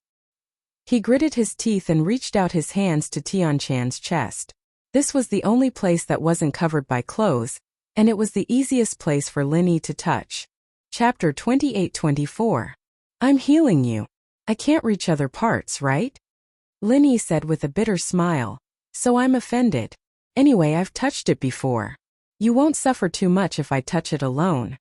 He gritted his teeth and reached out his hands to Tian-chan's chest. This was the only place that wasn't covered by clothes, and it was the easiest place for Lin Yi to touch. Chapter 28-24. I'm healing you. I can't reach other parts, right? Lin Yi said with a bitter smile. So I'm offended. Anyway, I've touched it before. You won't suffer too much if I touch it alone.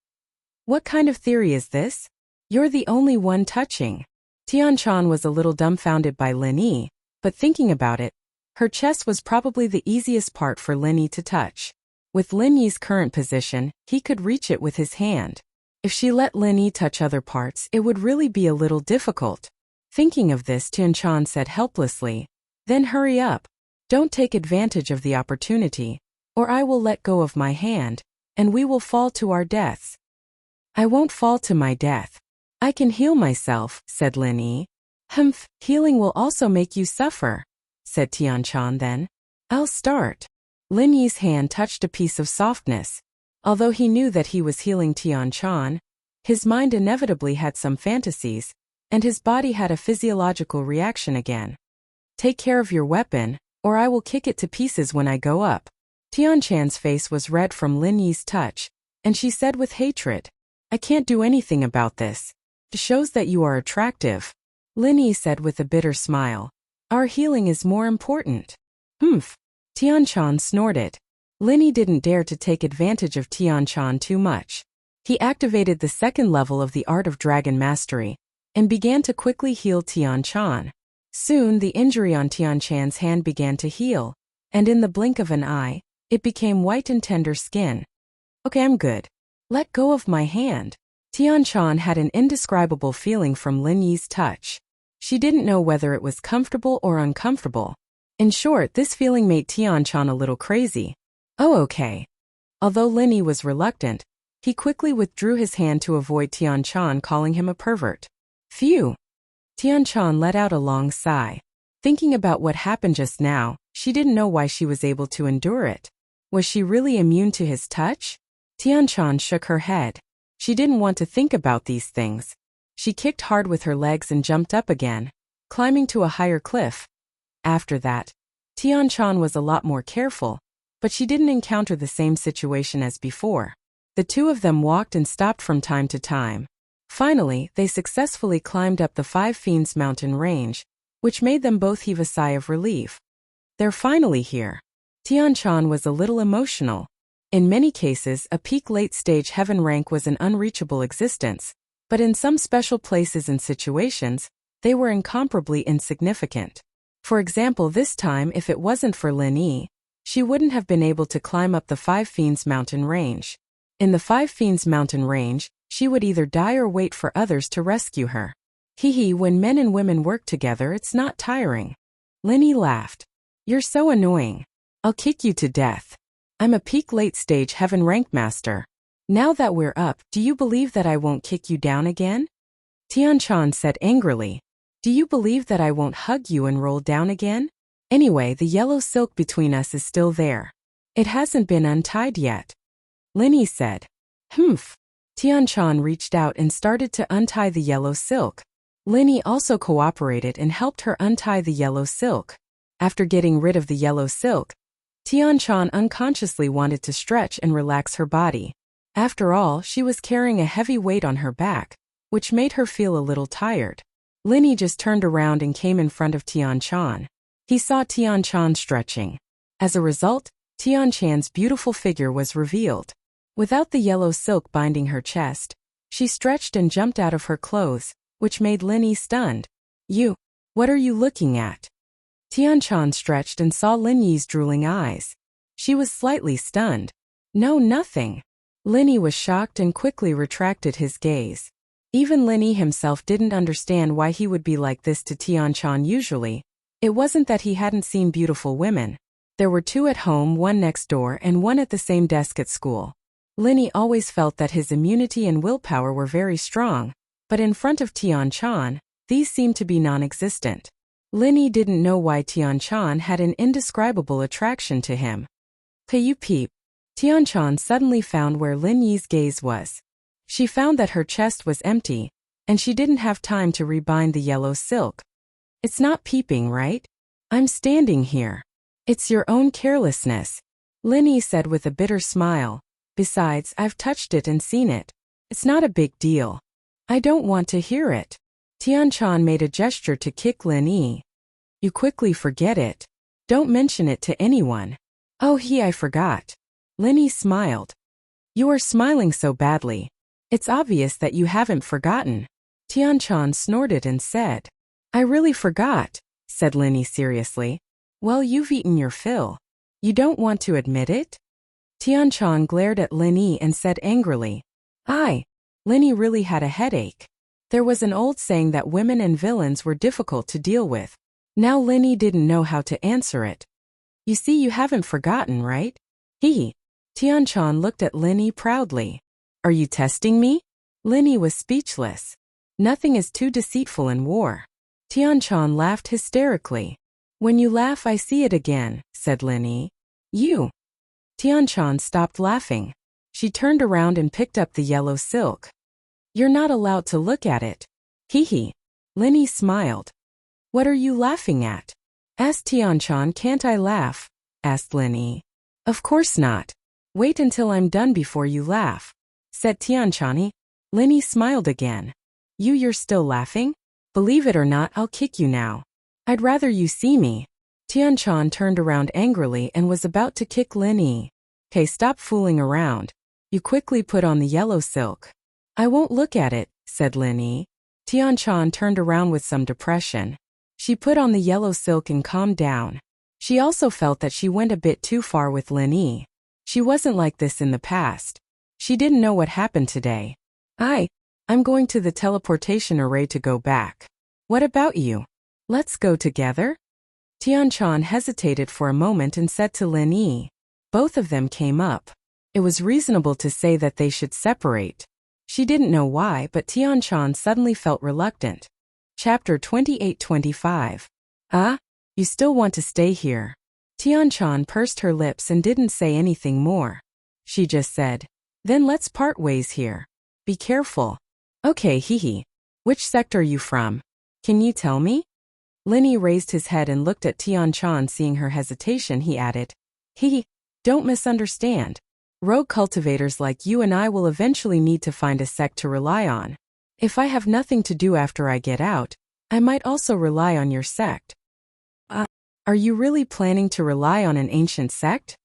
What kind of theory is this? You're the only one touching. Tian-chan was a little dumbfounded by Lin Yi, but thinking about it, her chest was probably the easiest part for Lin Yi to touch. With Lin Yi's current position, he could reach it with his hand. If she let Lin Yi touch other parts, it would really be a little difficult. Thinking of this, Tian-chan said helplessly, Then hurry up. Don't take advantage of the opportunity, or I will let go of my hand, and we will fall to our deaths. I won't fall to my death. I can heal myself, said Lin Yi. Humph, healing will also make you suffer, said Tian-chan then. I'll start. Lin Yi's hand touched a piece of softness. Although he knew that he was healing Tian-chan, his mind inevitably had some fantasies, and his body had a physiological reaction again. Take care of your weapon, or I will kick it to pieces when I go up. Tian-chan's face was red from Lin Yi's touch, and she said with hatred, I can't do anything about this. It shows that you are attractive. Lin Yi said with a bitter smile, Our healing is more important. Humph. Tian-chan snorted. Lin Yi didn't dare to take advantage of Tian-chan too much. He activated the second level of the art of dragon mastery, and began to quickly heal Tian-chan. Soon the injury on Tian-chan's hand began to heal, and in the blink of an eye, it became white and tender skin. Okay, I'm good. Let go of my hand. Tian-chan had an indescribable feeling from Lin Yi's touch. She didn't know whether it was comfortable or uncomfortable. In short, this feeling made Tian-chan a little crazy. Oh, okay. Although Lin Yi was reluctant, He quickly withdrew his hand to avoid Tian-chan calling him a pervert. Phew! Tian-chan let out a long sigh. Thinking about what happened just now, she didn't know why she was able to endure it. Was she really immune to his touch? Tian-chan shook her head. She didn't want to think about these things. She kicked hard with her legs and jumped up again, climbing to a higher cliff. After that, Tian-chan was a lot more careful, but she didn't encounter the same situation as before. The two of them walked and stopped from time to time. Finally, they successfully climbed up the Five Fiends mountain range, which made them both heave a sigh of relief. They're finally here. Tian-chan was a little emotional. In many cases, a peak late-stage heaven rank was an unreachable existence, but in some special places and situations, they were incomparably insignificant. For example, this time if it wasn't for Lin Yi, she wouldn't have been able to climb up the Five Fiends mountain range. In the Five Fiends mountain range, she would either die or wait for others to rescue her. When men and women work together it's not tiring. Lin Yi laughed. You're so annoying. I'll kick you to death. I'm a peak late-stage heaven rank master. Now that we're up, do you believe that I won't kick you down again? Tian-chan said angrily. Do you believe that I won't hug you and roll down again? Anyway, the yellow silk between us is still there. It hasn't been untied yet. Lin Yi said. Humph. Tian-chan reached out and started to untie the yellow silk. Lin Yi also cooperated and helped her untie the yellow silk. After getting rid of the yellow silk, Tian-chan unconsciously wanted to stretch and relax her body. After all, she was carrying a heavy weight on her back, which made her feel a little tired. Lin Yi just turned around and came in front of Tian-chan. He saw Tian-chan stretching. As a result, Tian-chan's beautiful figure was revealed. Without the yellow silk binding her chest, she stretched and jumped out of her clothes, which made Lin Yi stunned. What are you looking at? Tian-chan stretched and saw Lin Yi's drooling eyes. She was slightly stunned. No, nothing. Lin Yi was shocked and quickly retracted his gaze. Even Lin Yi himself didn't understand why he would be like this to Tian-chan usually. It wasn't that he hadn't seen beautiful women. There were two at home, one next door and one at the same desk at school. Lin Yi always felt that his immunity and willpower were very strong, but in front of Tian-chan, these seemed to be non-existent. Lin Yi didn't know why Tian-chan had an indescribable attraction to him. Peep. Tian-chan suddenly found where Lin Yi's gaze was. She found that her chest was empty, and she didn't have time to rebind the yellow silk. It's not peeping, right? I'm standing here. It's your own carelessness, Lin Yi said with a bitter smile. Besides, I've touched it and seen it. It's not a big deal. I don't want to hear it. Tian-chan made a gesture to kick Lin Yi. You quickly forget it. Don't mention it to anyone. Oh, I forgot. Lin Yi smiled. You are smiling so badly. It's obvious that you haven't forgotten. Tian-chan snorted and said. I really forgot, said Lin Yi seriously. Well, you've eaten your fill. You don't want to admit it? Tian-chan glared at Lin Yi and said angrily. Lin Yi really had a headache. There was an old saying that women and villains were difficult to deal with. Now Lin Yi didn't know how to answer it. You see, you haven't forgotten, right? Tian-chan looked at Lin Yi proudly. Are you testing me? Lin Yi was speechless. Nothing is too deceitful in war. Tian-chan laughed hysterically. When you laugh I see it again, said Lin Yi. You. Tian-chan stopped laughing. She turned around and picked up the yellow silk. You're not allowed to look at it. Lin Yi smiled. What are you laughing at? Asked Tian-chan. Can't I laugh? Asked Lin Yi. Of course not. Wait until I'm done before you laugh, said Tian-chan. Lin Yi smiled again. You're still laughing? Believe it or not, I'll kick you now. I'd rather you see me. Tian-chan turned around angrily and was about to kick Lin Yi. Stop fooling around. You quickly put on the yellow silk. I won't look at it, said Lin Yi. Tian-chan turned around with some depression. She put on the yellow silk and calmed down. She also felt that she went a bit too far with Lin Yi. She wasn't like this in the past. She didn't know what happened today. I'm going to the teleportation array to go back. What about you? Let's go together? Tian-chan hesitated for a moment and said to Lin Yi. Both of them came up. It was reasonable to say that they should separate. She didn't know why, but Tianchan suddenly felt reluctant. Chapter 28-25. You still want to stay here? Tianchan pursed her lips and didn't say anything more. She just said, "Then let's part ways here. Be careful." "Okay, hehe. Which sect are you from? Can you tell me?" Linny raised his head and looked at Tianchan. Seeing her hesitation, he added, "Hehe, don't misunderstand. Rogue cultivators like you and I will eventually need to find a sect to rely on. If I have nothing to do after I get out, I might also rely on your sect." Are you really planning to rely on an ancient sect?"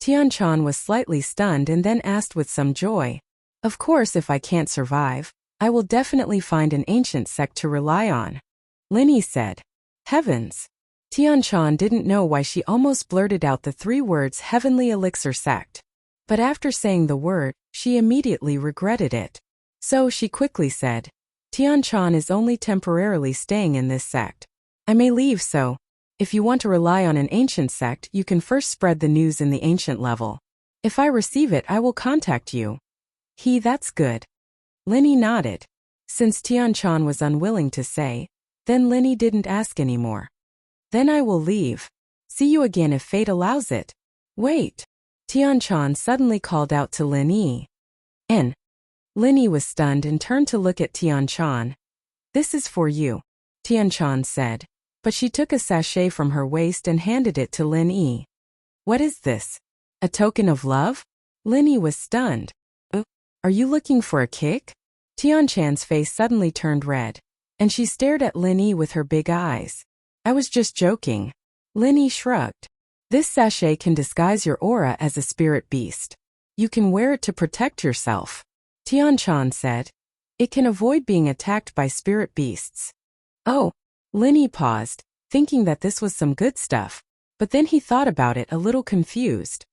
Tianchan was slightly stunned and then asked with some joy, "Of course, if I can't survive, I will definitely find an ancient sect to rely on," Linny said. Heavens! Tianchan didn't know why she almost blurted out the 3 words Heavenly Elixir Sect. But after saying the word, she immediately regretted it. So she quickly said, "Tianchan is only temporarily staying in this sect. I may leave, so if you want to rely on an ancient sect, you can first spread the news in the ancient level. If I receive it, I will contact you." That's good. Linny nodded. Since Tianchan was unwilling to say, then Linny didn't ask anymore. "Then I will leave. See you again if fate allows it." "Wait." Tianchan suddenly called out to Linny. Linny was stunned and turned to look at Tianchan. "This is for you," Tianchan said. But she took a sachet from her waist and handed it to Linny. "What is this? A token of love?" Linny was stunned. Are you looking for a kick?" Tianchan's face suddenly turned red, and she stared at Linny with her big eyes. "I was just joking." Linny shrugged. "This sachet can disguise your aura as a spirit beast. You can wear it to protect yourself," Tianchan said. "It can avoid being attacked by spirit beasts." "Oh." Linny paused, thinking that this was some good stuff, but then he thought about it a little confused.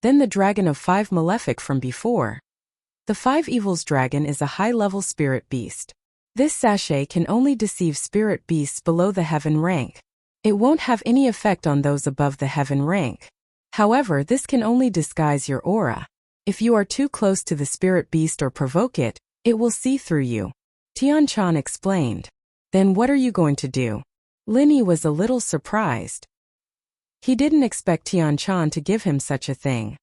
Then the dragon of 5 malefic from before. The 5 evils dragon is a high-level spirit beast. This sachet can only deceive spirit beasts below the heaven rank. It won't have any effect on those above the heaven rank. However, this can only disguise your aura. If you are too close to the spirit beast or provoke it, it will see through you, Tianchan explained. "Then what are you going to do?" Linny was a little surprised. He didn't expect Tianchan to give him such a thing.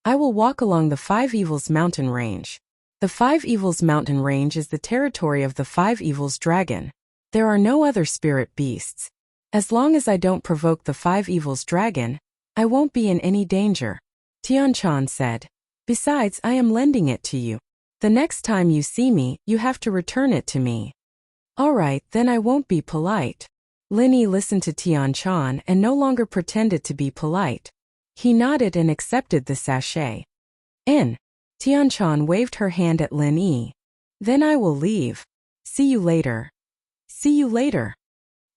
"I will walk along the 5 evils mountain range. The 5 evils mountain range is the territory of the 5 evils dragon. There are no other spirit beasts. As long as I don't provoke the 5 evils dragon, I won't be in any danger," Tianchan said. "Besides, I am lending it to you. The next time you see me, you have to return it to me." "All right, then I won't be polite." Linny listened to Tianchan and no longer pretended to be polite. He nodded and accepted the sachet. Tianchan waved her hand at Linny. "Then I will leave. See you later." "See you later."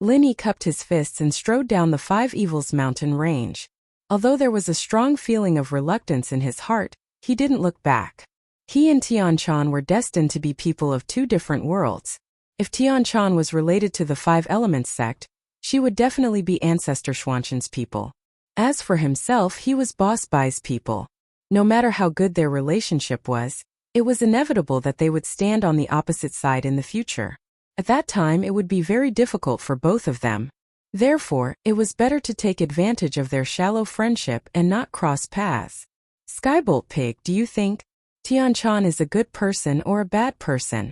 Linny cupped his fists and strode down the 5 evils mountain range. Although there was a strong feeling of reluctance in his heart, he didn't look back. He and Tianchan were destined to be people of 2 different worlds. If Tianchan was related to the 5 Elements sect, she would definitely be Ancestor Xuanshan's people. As for himself, he was Boss Bai's people. No matter how good their relationship was, it was inevitable that they would stand on the opposite side in the future. At that time, it would be very difficult for both of them. Therefore, it was better to take advantage of their shallow friendship and not cross paths. "Skybolt Pig, do you think Tianchan is a good person or a bad person?"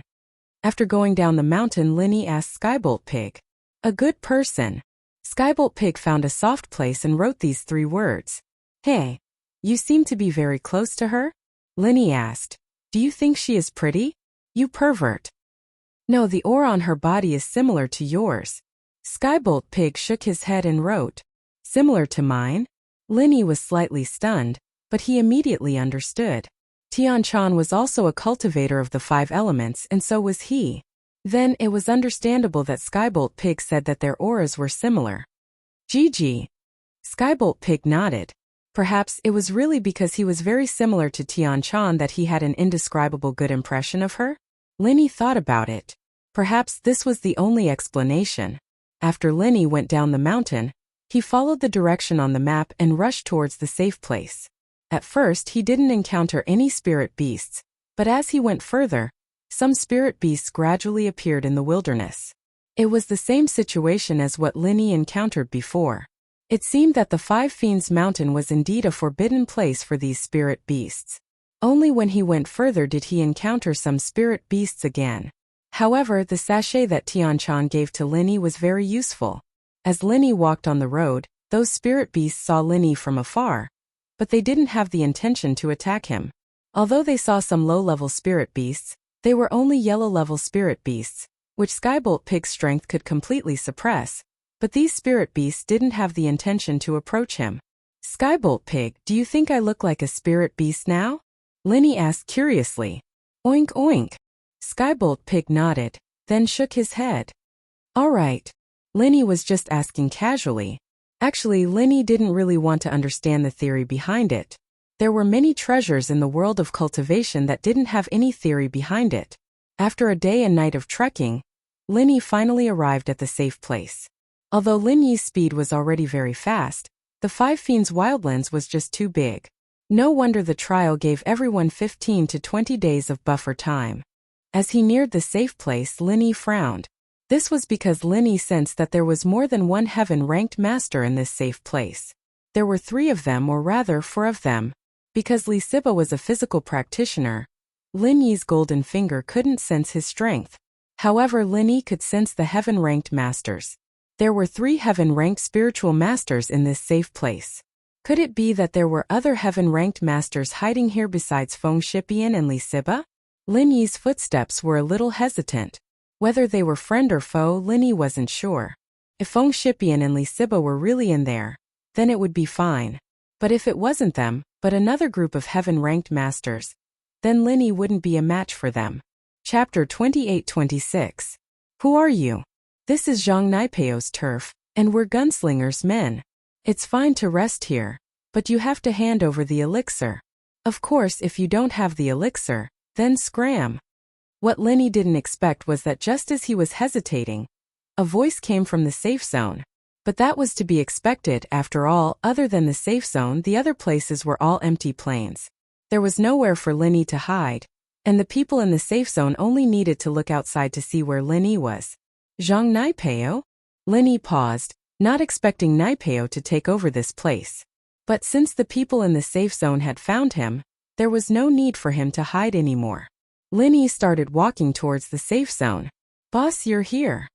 After going down the mountain, Linny asked Skybolt Pig. "A good person." Skybolt Pig found a soft place and wrote these 3 words. "Hey, you seem to be very close to her?" Linny asked. "Do you think she is pretty? You pervert." "No, the aura on her body is similar to yours." Skybolt Pig shook his head and wrote, "Similar to mine?" Linny was slightly stunned, but he immediately understood. Tianchan was also a cultivator of the 5 elements, and so was he. Then it was understandable that Skybolt Pig said that their auras were similar. "GG." Skybolt Pig nodded. Perhaps it was really because he was very similar to Tianchan that he had an indescribable good impression of her? Linny thought about it. Perhaps this was the only explanation. After Linny went down the mountain, he followed the direction on the map and rushed towards the safe place. At first he didn't encounter any spirit beasts, but as he went further, some spirit beasts gradually appeared in the wilderness. It was the same situation as what Linny encountered before. It seemed that the Five Fiends Mountain was indeed a forbidden place for these spirit beasts. Only when he went further did he encounter some spirit beasts again. However, the sachet that Tianchan gave to Linny was very useful. As Linny walked on the road, those spirit beasts saw Linny from afar, but they didn't have the intention to attack him. Although they saw some low-level spirit beasts, they were only yellow-level spirit beasts, which Skybolt Pig's strength could completely suppress, but these spirit beasts didn't have the intention to approach him. Skybolt Pig, do you think I look like a spirit beast now? Linny asked curiously. Oink oink. Skybolt Pig nodded, then shook his head. All right. Linny was just asking casually. Actually, Linny didn't really want to understand the theory behind it. There were many treasures in the world of cultivation that didn't have any theory behind it. After a day and night of trekking, Linny finally arrived at the safe place. Although Linny's speed was already very fast, the Five Fiends Wildlands was just too big. No wonder the trial gave everyone 15 to 20 days of buffer time. As he neared the safe place, Linny frowned. This was because Linny sensed that there was more than one heaven-ranked master in this safe place. There were 3 of them, or rather 4 of them. Because Lisiba was a physical practitioner, Linny's golden finger couldn't sense his strength. However, Linny could sense the heaven-ranked masters. There were 3 heaven-ranked spiritual masters in this safe place. Could it be that there were other heaven-ranked masters hiding here besides Fengshipian and Lisiba? Linny's footsteps were a little hesitant. Whether they were friend or foe, Linny wasn't sure. If Fengshipian and Lisiba were really in there, then it would be fine. But if it wasn't them, but another group of heaven-ranked masters, then Linny wouldn't be a match for them. Chapter 28-26. Who are you? This is Zhang Naipeo's turf, and we're Gunslinger's men. It's fine to rest here, but you have to hand over the elixir. Of course, if you don't have the elixir, then scram. What Linny didn't expect was that just as he was hesitating, a voice came from the safe zone. But that was to be expected. After all, other than the safe zone, the other places were all empty plains. There was nowhere for Linny to hide, and the people in the safe zone only needed to look outside to see where Linny was. Zhang Naipeo? Linny paused, not expecting Naipeo to take over this place. But since the people in the safe zone had found him, there was no need for him to hide anymore. Linny started walking towards the safe zone. Boss, you're here.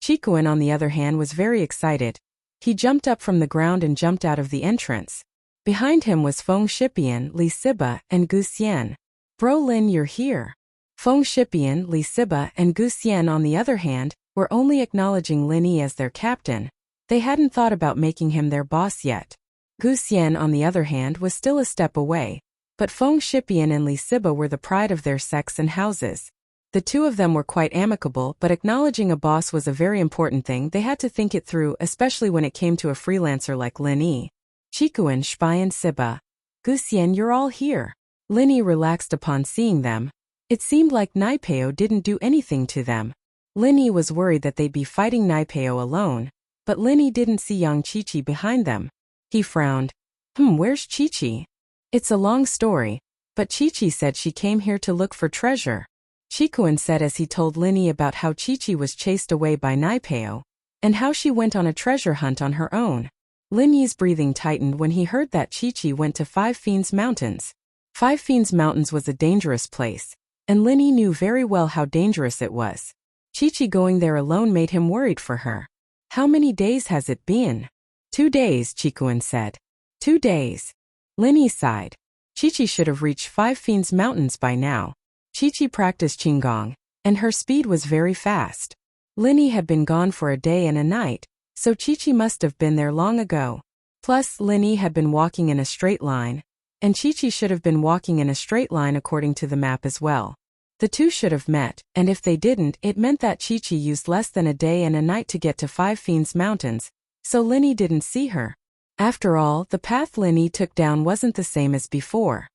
Chikuan, on the other hand, was very excited. He jumped up from the ground and jumped out of the entrance. Behind him was Fengshipian, Lisiba, and Guxian. Bro Lin, you're here. Fengshipian, Lisiba, and Guxian, on the other hand, were only acknowledging Linny as their captain. They hadn't thought about making him their boss yet. Guxian, on the other hand, was still a step away. But Fengshipian and Lisiba were the pride of their sects and houses. The 2 of them were quite amicable, but acknowledging a boss was a very important thing. They had to think it through, especially when it came to a freelancer like Linny. Chikuan, Shpian, Siba. Guxian, you're all here. Linny relaxed upon seeing them. It seemed like Naipeo didn't do anything to them. Linny was worried that they'd be fighting Naipeo alone, but Linny didn't see young Chichi behind them. He frowned. Where's Chichi? It's a long story, but Chichi said she came here to look for treasure. Chikuan said as he told Linny about how Chichi was chased away by Naipeo, and how she went on a treasure hunt on her own. Linny's breathing tightened when he heard that Chichi went to Five Fiends Mountains. Five Fiends Mountains was a dangerous place, and Linny knew very well how dangerous it was. Chichi going there alone made him worried for her. How many days has it been? 2 days, Chikuan said. 2 days. Linny sighed. Chichi should have reached Five Fiends Mountains by now. Chichi practiced Qigong, and her speed was very fast. Linny had been gone for a day and a night, so Chichi must have been there long ago. Plus, Linny had been walking in a straight line, and Chichi should have been walking in a straight line according to the map as well. The 2 should have met, and if they didn't, it meant that Chichi used less than a day and a night to get to Five Fiends Mountains, so Linny didn't see her. After all, the path Linny took down wasn't the same as before.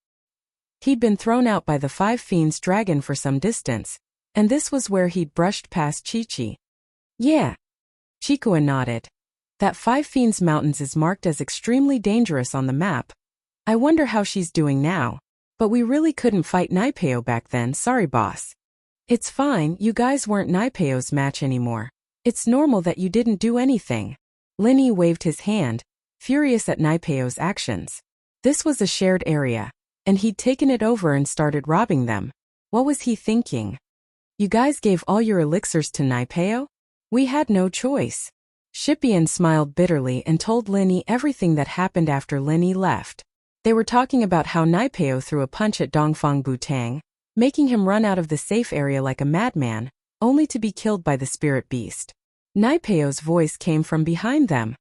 He'd been thrown out by the Five Fiends dragon for some distance, and this was where he'd brushed past Chichi. Yeah. Chikuan nodded. That Five Fiends Mountains is marked as extremely dangerous on the map. I wonder how she's doing now. But we really couldn't fight Naipeo back then, sorry boss. It's fine, you guys weren't Naipeo's match anymore. It's normal that you didn't do anything. Linny waved his hand, furious at Naipeo's actions. This was a shared area, and he'd taken it over and started robbing them. What was he thinking? You guys gave all your elixirs to Naipeo? We had no choice. Shipian smiled bitterly and told Linny everything that happened after Linny left. They were talking about how Naipeo threw a punch at Dongfang Butang, making him run out of the safe area like a madman, only to be killed by the spirit beast. Naipeo's voice came from behind them.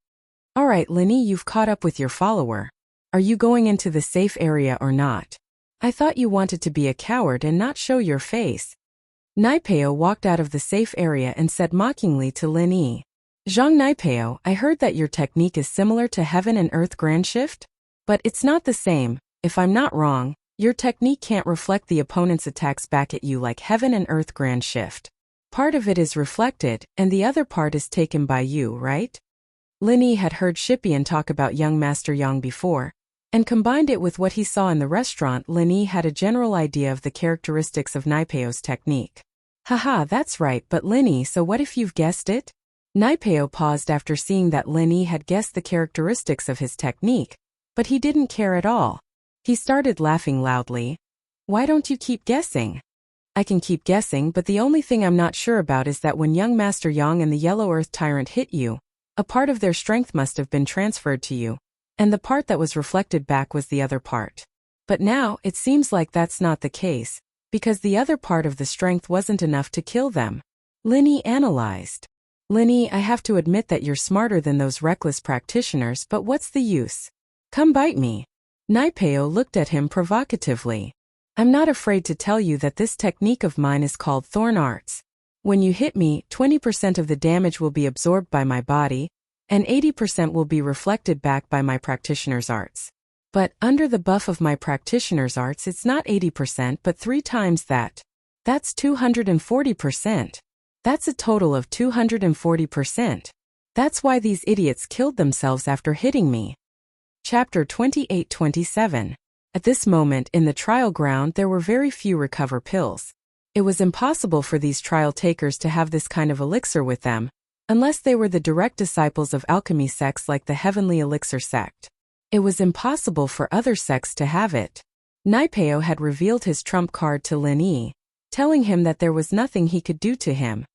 All right, Linny, you've caught up with your follower. Are you going into the safe area or not? I thought you wanted to be a coward and not show your face. Naipeo walked out of the safe area and said mockingly to Linny, Zhang Naipeo, I heard that your technique is similar to Heaven and Earth Grand Shift? But it's not the same. If I'm not wrong, your technique can't reflect the opponent's attacks back at you like Heaven and Earth Grand Shift. Part of it is reflected, and the other part is taken by you, right? Linny had heard Shipian talk about young Master Yang before, and combined it with what he saw in the restaurant. Linny had a general idea of the characteristics of Naipeo's technique. Haha, that's right, but Linny, so what if you've guessed it? Naipeo paused after seeing that Linny had guessed the characteristics of his technique, but he didn't care at all. He started laughing loudly. Why don't you keep guessing? I can keep guessing, but the only thing I'm not sure about is that when young Master Yang and the Yellow Earth Tyrant hit you, a part of their strength must have been transferred to you, and the part that was reflected back was the other part. But now, it seems like that's not the case, because the other part of the strength wasn't enough to kill them. Linny analyzed. Linny, I have to admit that you're smarter than those reckless practitioners, but what's the use? Come bite me. Naipeo looked at him provocatively. I'm not afraid to tell you that this technique of mine is called Thorn Arts. When you hit me, 20% of the damage will be absorbed by my body, and 80% will be reflected back by my practitioner's arts. But under the buff of my practitioner's arts, it's not 80% but 3 times that. That's 240%. That's a total of 240%. That's why these idiots killed themselves after hitting me. Chapter 28-27. At this moment in the trial ground there were very few recover pills. It was impossible for these trial takers to have this kind of elixir with them, unless they were the direct disciples of alchemy sects like the Heavenly Elixir sect. It was impossible for other sects to have it. Naipeo had revealed his trump card to Linny, telling him that there was nothing he could do to him.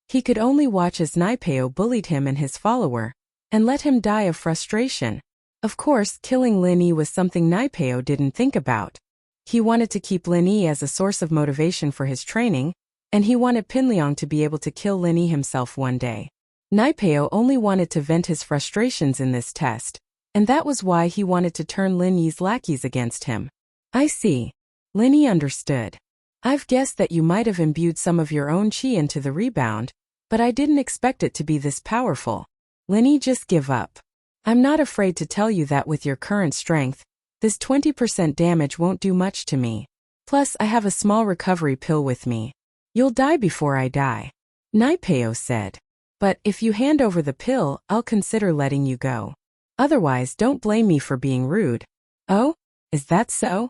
He could only watch as Naipeo bullied him and his follower, and let him die of frustration. Of course, killing Linny was something Naipeo didn't think about. He wanted to keep Linny as a source of motivation for his training, and he wanted Pinliang to be able to kill Linny himself one day. Naipeo only wanted to vent his frustrations in this test, and that was why he wanted to turn Linny's lackeys against him. I see. Linny understood. I've guessed that you might have imbued some of your own chi into the rebound, but I didn't expect it to be this powerful. Linny, just give up. I'm not afraid to tell you that with your current strength, this 20% damage won't do much to me. Plus, I have a small recovery pill with me. You'll die before I die. Naipeo said. But if you hand over the pill, I'll consider letting you go. Otherwise, don't blame me for being rude. Oh? Is that so?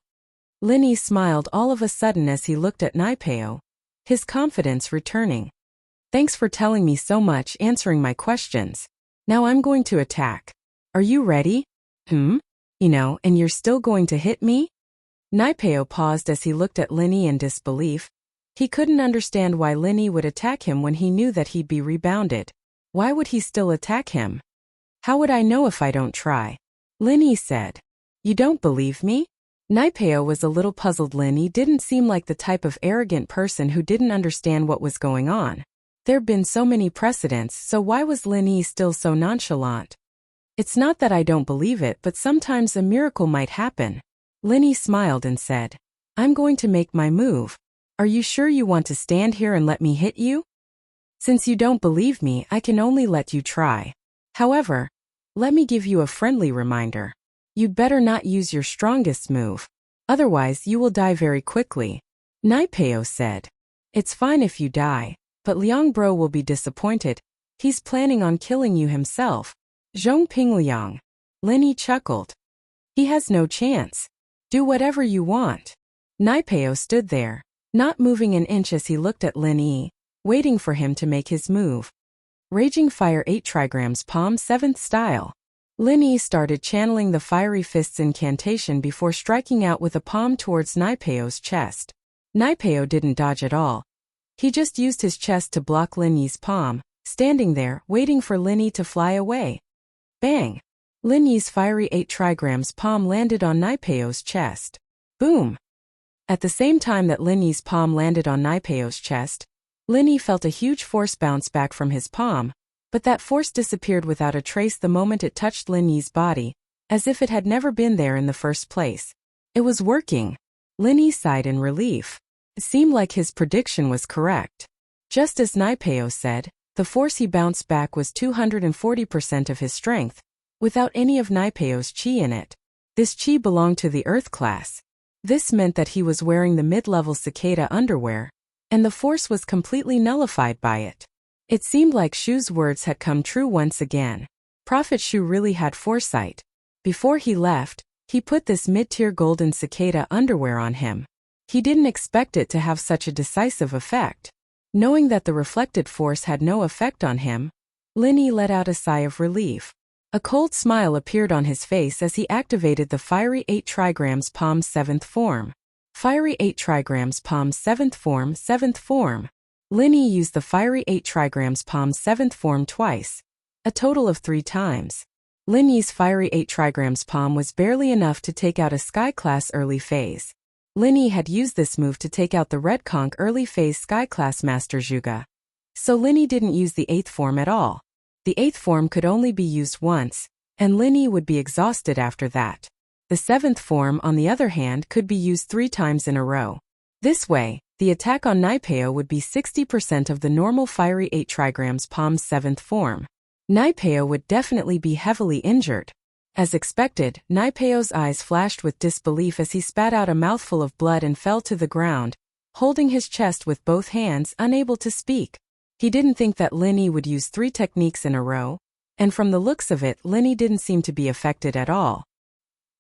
Linny smiled all of a sudden as he looked at Naipeo, his confidence returning. Thanks for telling me so much, answering my questions. Now I'm going to attack. Are you ready? You know, and you're still going to hit me? Naipeo paused as he looked at Linny in disbelief. He couldn't understand why Linny would attack him when he knew that he'd be rebounded. Why would he still attack him? How would I know if I don't try? Linny said. You don't believe me? Naipeo was a little puzzled. Linny didn't seem like the type of arrogant person who didn't understand what was going on. There'd been so many precedents, so why was Linny still so nonchalant? It's not that I don't believe it, but sometimes a miracle might happen. Linny smiled and said, I'm going to make my move. Are you sure you want to stand here and let me hit you? Since you don't believe me, I can only let you try. However, let me give you a friendly reminder. You'd better not use your strongest move. Otherwise, you will die very quickly. Naipeo said. It's fine if you die, but Liang Bro will be disappointed. He's planning on killing you himself. Zhongping Liang. Linny chuckled. He has no chance. Do whatever you want. Naipeo stood there, not moving an inch as he looked at Lin Yi, waiting for him to make his move. Raging Fire 8 trigrams palm 7th style. Lin Yi started channeling the Fiery Fist's incantation before striking out with a palm towards Naipeo's chest. Naipeo didn't dodge at all. He just used his chest to block Lin Yi's palm, standing there, waiting for Lin Yi to fly away. Bang! Lin Yi's Fiery 8 trigrams palm landed on Naipeo's chest. Boom! At the same time that Lin Yi's palm landed on Naipeo's chest, Lin Yi felt a huge force bounce back from his palm, but that force disappeared without a trace the moment it touched Lin Yi's body, as if it had never been there in the first place. It was working. Lin Yi sighed in relief. It seemed like his prediction was correct. Just as Naipeo said, the force he bounced back was 240% of his strength, without any of Naipeo's chi in it. This chi belonged to the Earth class. This meant that he was wearing the mid-level cicada underwear, and the force was completely nullified by it. It seemed like Shu's words had come true once again. Prophet Shu really had foresight. Before he left, he put this mid-tier golden cicada underwear on him. He didn't expect it to have such a decisive effect. Knowing that the reflected force had no effect on him, Lin Yi let out a sigh of relief. A cold smile appeared on his face as he activated the Fiery 8 trigrams palm 7th form. Fiery 8 trigrams palm 7th form 7th form. Lin Yi used the Fiery 8 trigrams palm 7th form twice, a total of 3 times. Lin Yi's Fiery 8 trigrams palm was barely enough to take out a Sky Class early phase. Lin Yi had used this move to take out the Red Conch early phase Sky Class Master Zhuge. So Lin Yi didn't use the 8th form at all. The 8th form could only be used once, and Lin Yi would be exhausted after that. The 7th form, on the other hand, could be used 3 times in a row. This way, the attack on Naipeo would be 60% of the normal Fiery 8 trigrams palm 7th form. Naipeo would definitely be heavily injured. As expected, Naipeo's eyes flashed with disbelief as he spat out a mouthful of blood and fell to the ground, holding his chest with both hands, unable to speak. He didn't think that Lin Yi would use 3 techniques in a row, and from the looks of it, Lin Yi didn't seem to be affected at all.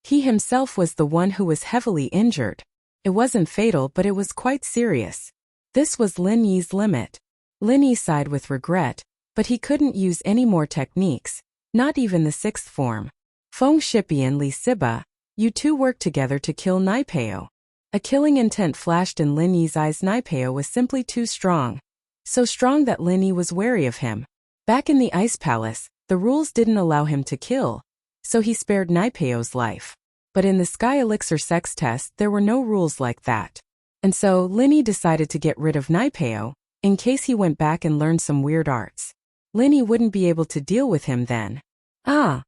He himself was the one who was heavily injured. It wasn't fatal, but it was quite serious. This was Lin Yi's limit. Lin Yi sighed with regret, but he couldn't use any more techniques, not even the 6th form. Feng Shipi and Li Siba, you two worked together to kill Naipeo. A killing intent flashed in Lin Yi's eyes. Naipeo was simply too strong. So strong that Lin Yi was wary of him. Back in the Ice Palace, the rules didn't allow him to kill, so he spared Naipeo's life. But in the Sky Elixir sex test, there were no rules like that. And so, Lin Yi decided to get rid of Naipeo, in case he went back and learned some weird arts. Lin Yi wouldn't be able to deal with him then. Ah!